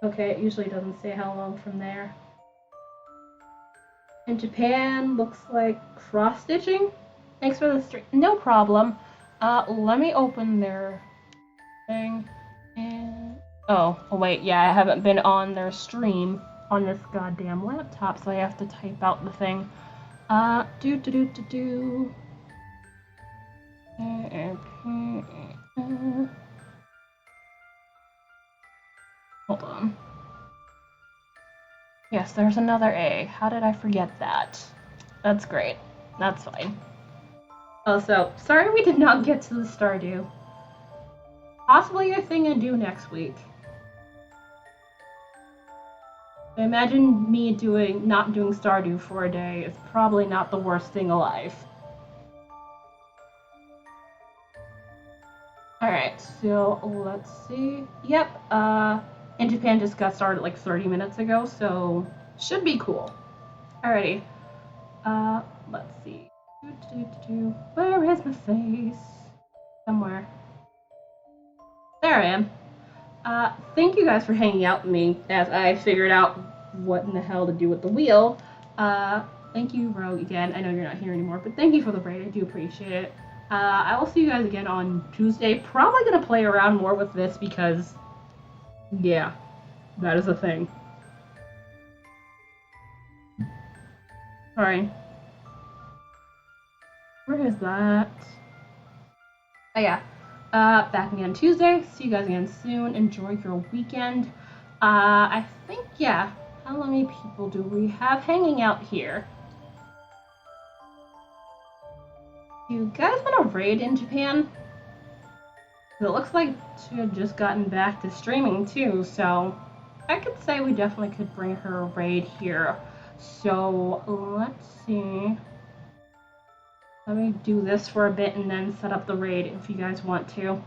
Okay, it usually doesn't say how long from there. In Japan, looks like cross-stitching. Thanks for the stream. No problem. Let me open their thing. And oh, wait, yeah, I haven't been on their stream on this goddamn laptop, so I have to type out the thing. Hold on. Yes, there's another A. How did I forget that? That's great. That's fine. Also, sorry we did not get to the Stardew. Possibly a thing to do next week. I imagine me not doing Stardew for a day is probably not the worst thing alive. Alright, so let's see. Yep, in Japan just got started like 30 minutes ago, so should be cool. Alrighty. Let's see. Where is my face? Somewhere. There I am. Thank you guys for hanging out with me as I figured out what in the hell to do with the wheel. Thank you, Rogue, again. I know you're not here anymore, but thank you for the braid. I do appreciate it. I will see you guys again on Tuesday. Probably gonna play around more with this because, yeah, that is a thing. Sorry. Where is that? Oh yeah. Back again Tuesday. See you guys again soon. Enjoy your weekend. I think, yeah. How many people do we have hanging out here? Do you guys want to raid in Japan? It looks like she had just gotten back to streaming too, so I could say we definitely could bring her a raid here. So let's see. Let me do this for a bit and then set up the raid if you guys want to.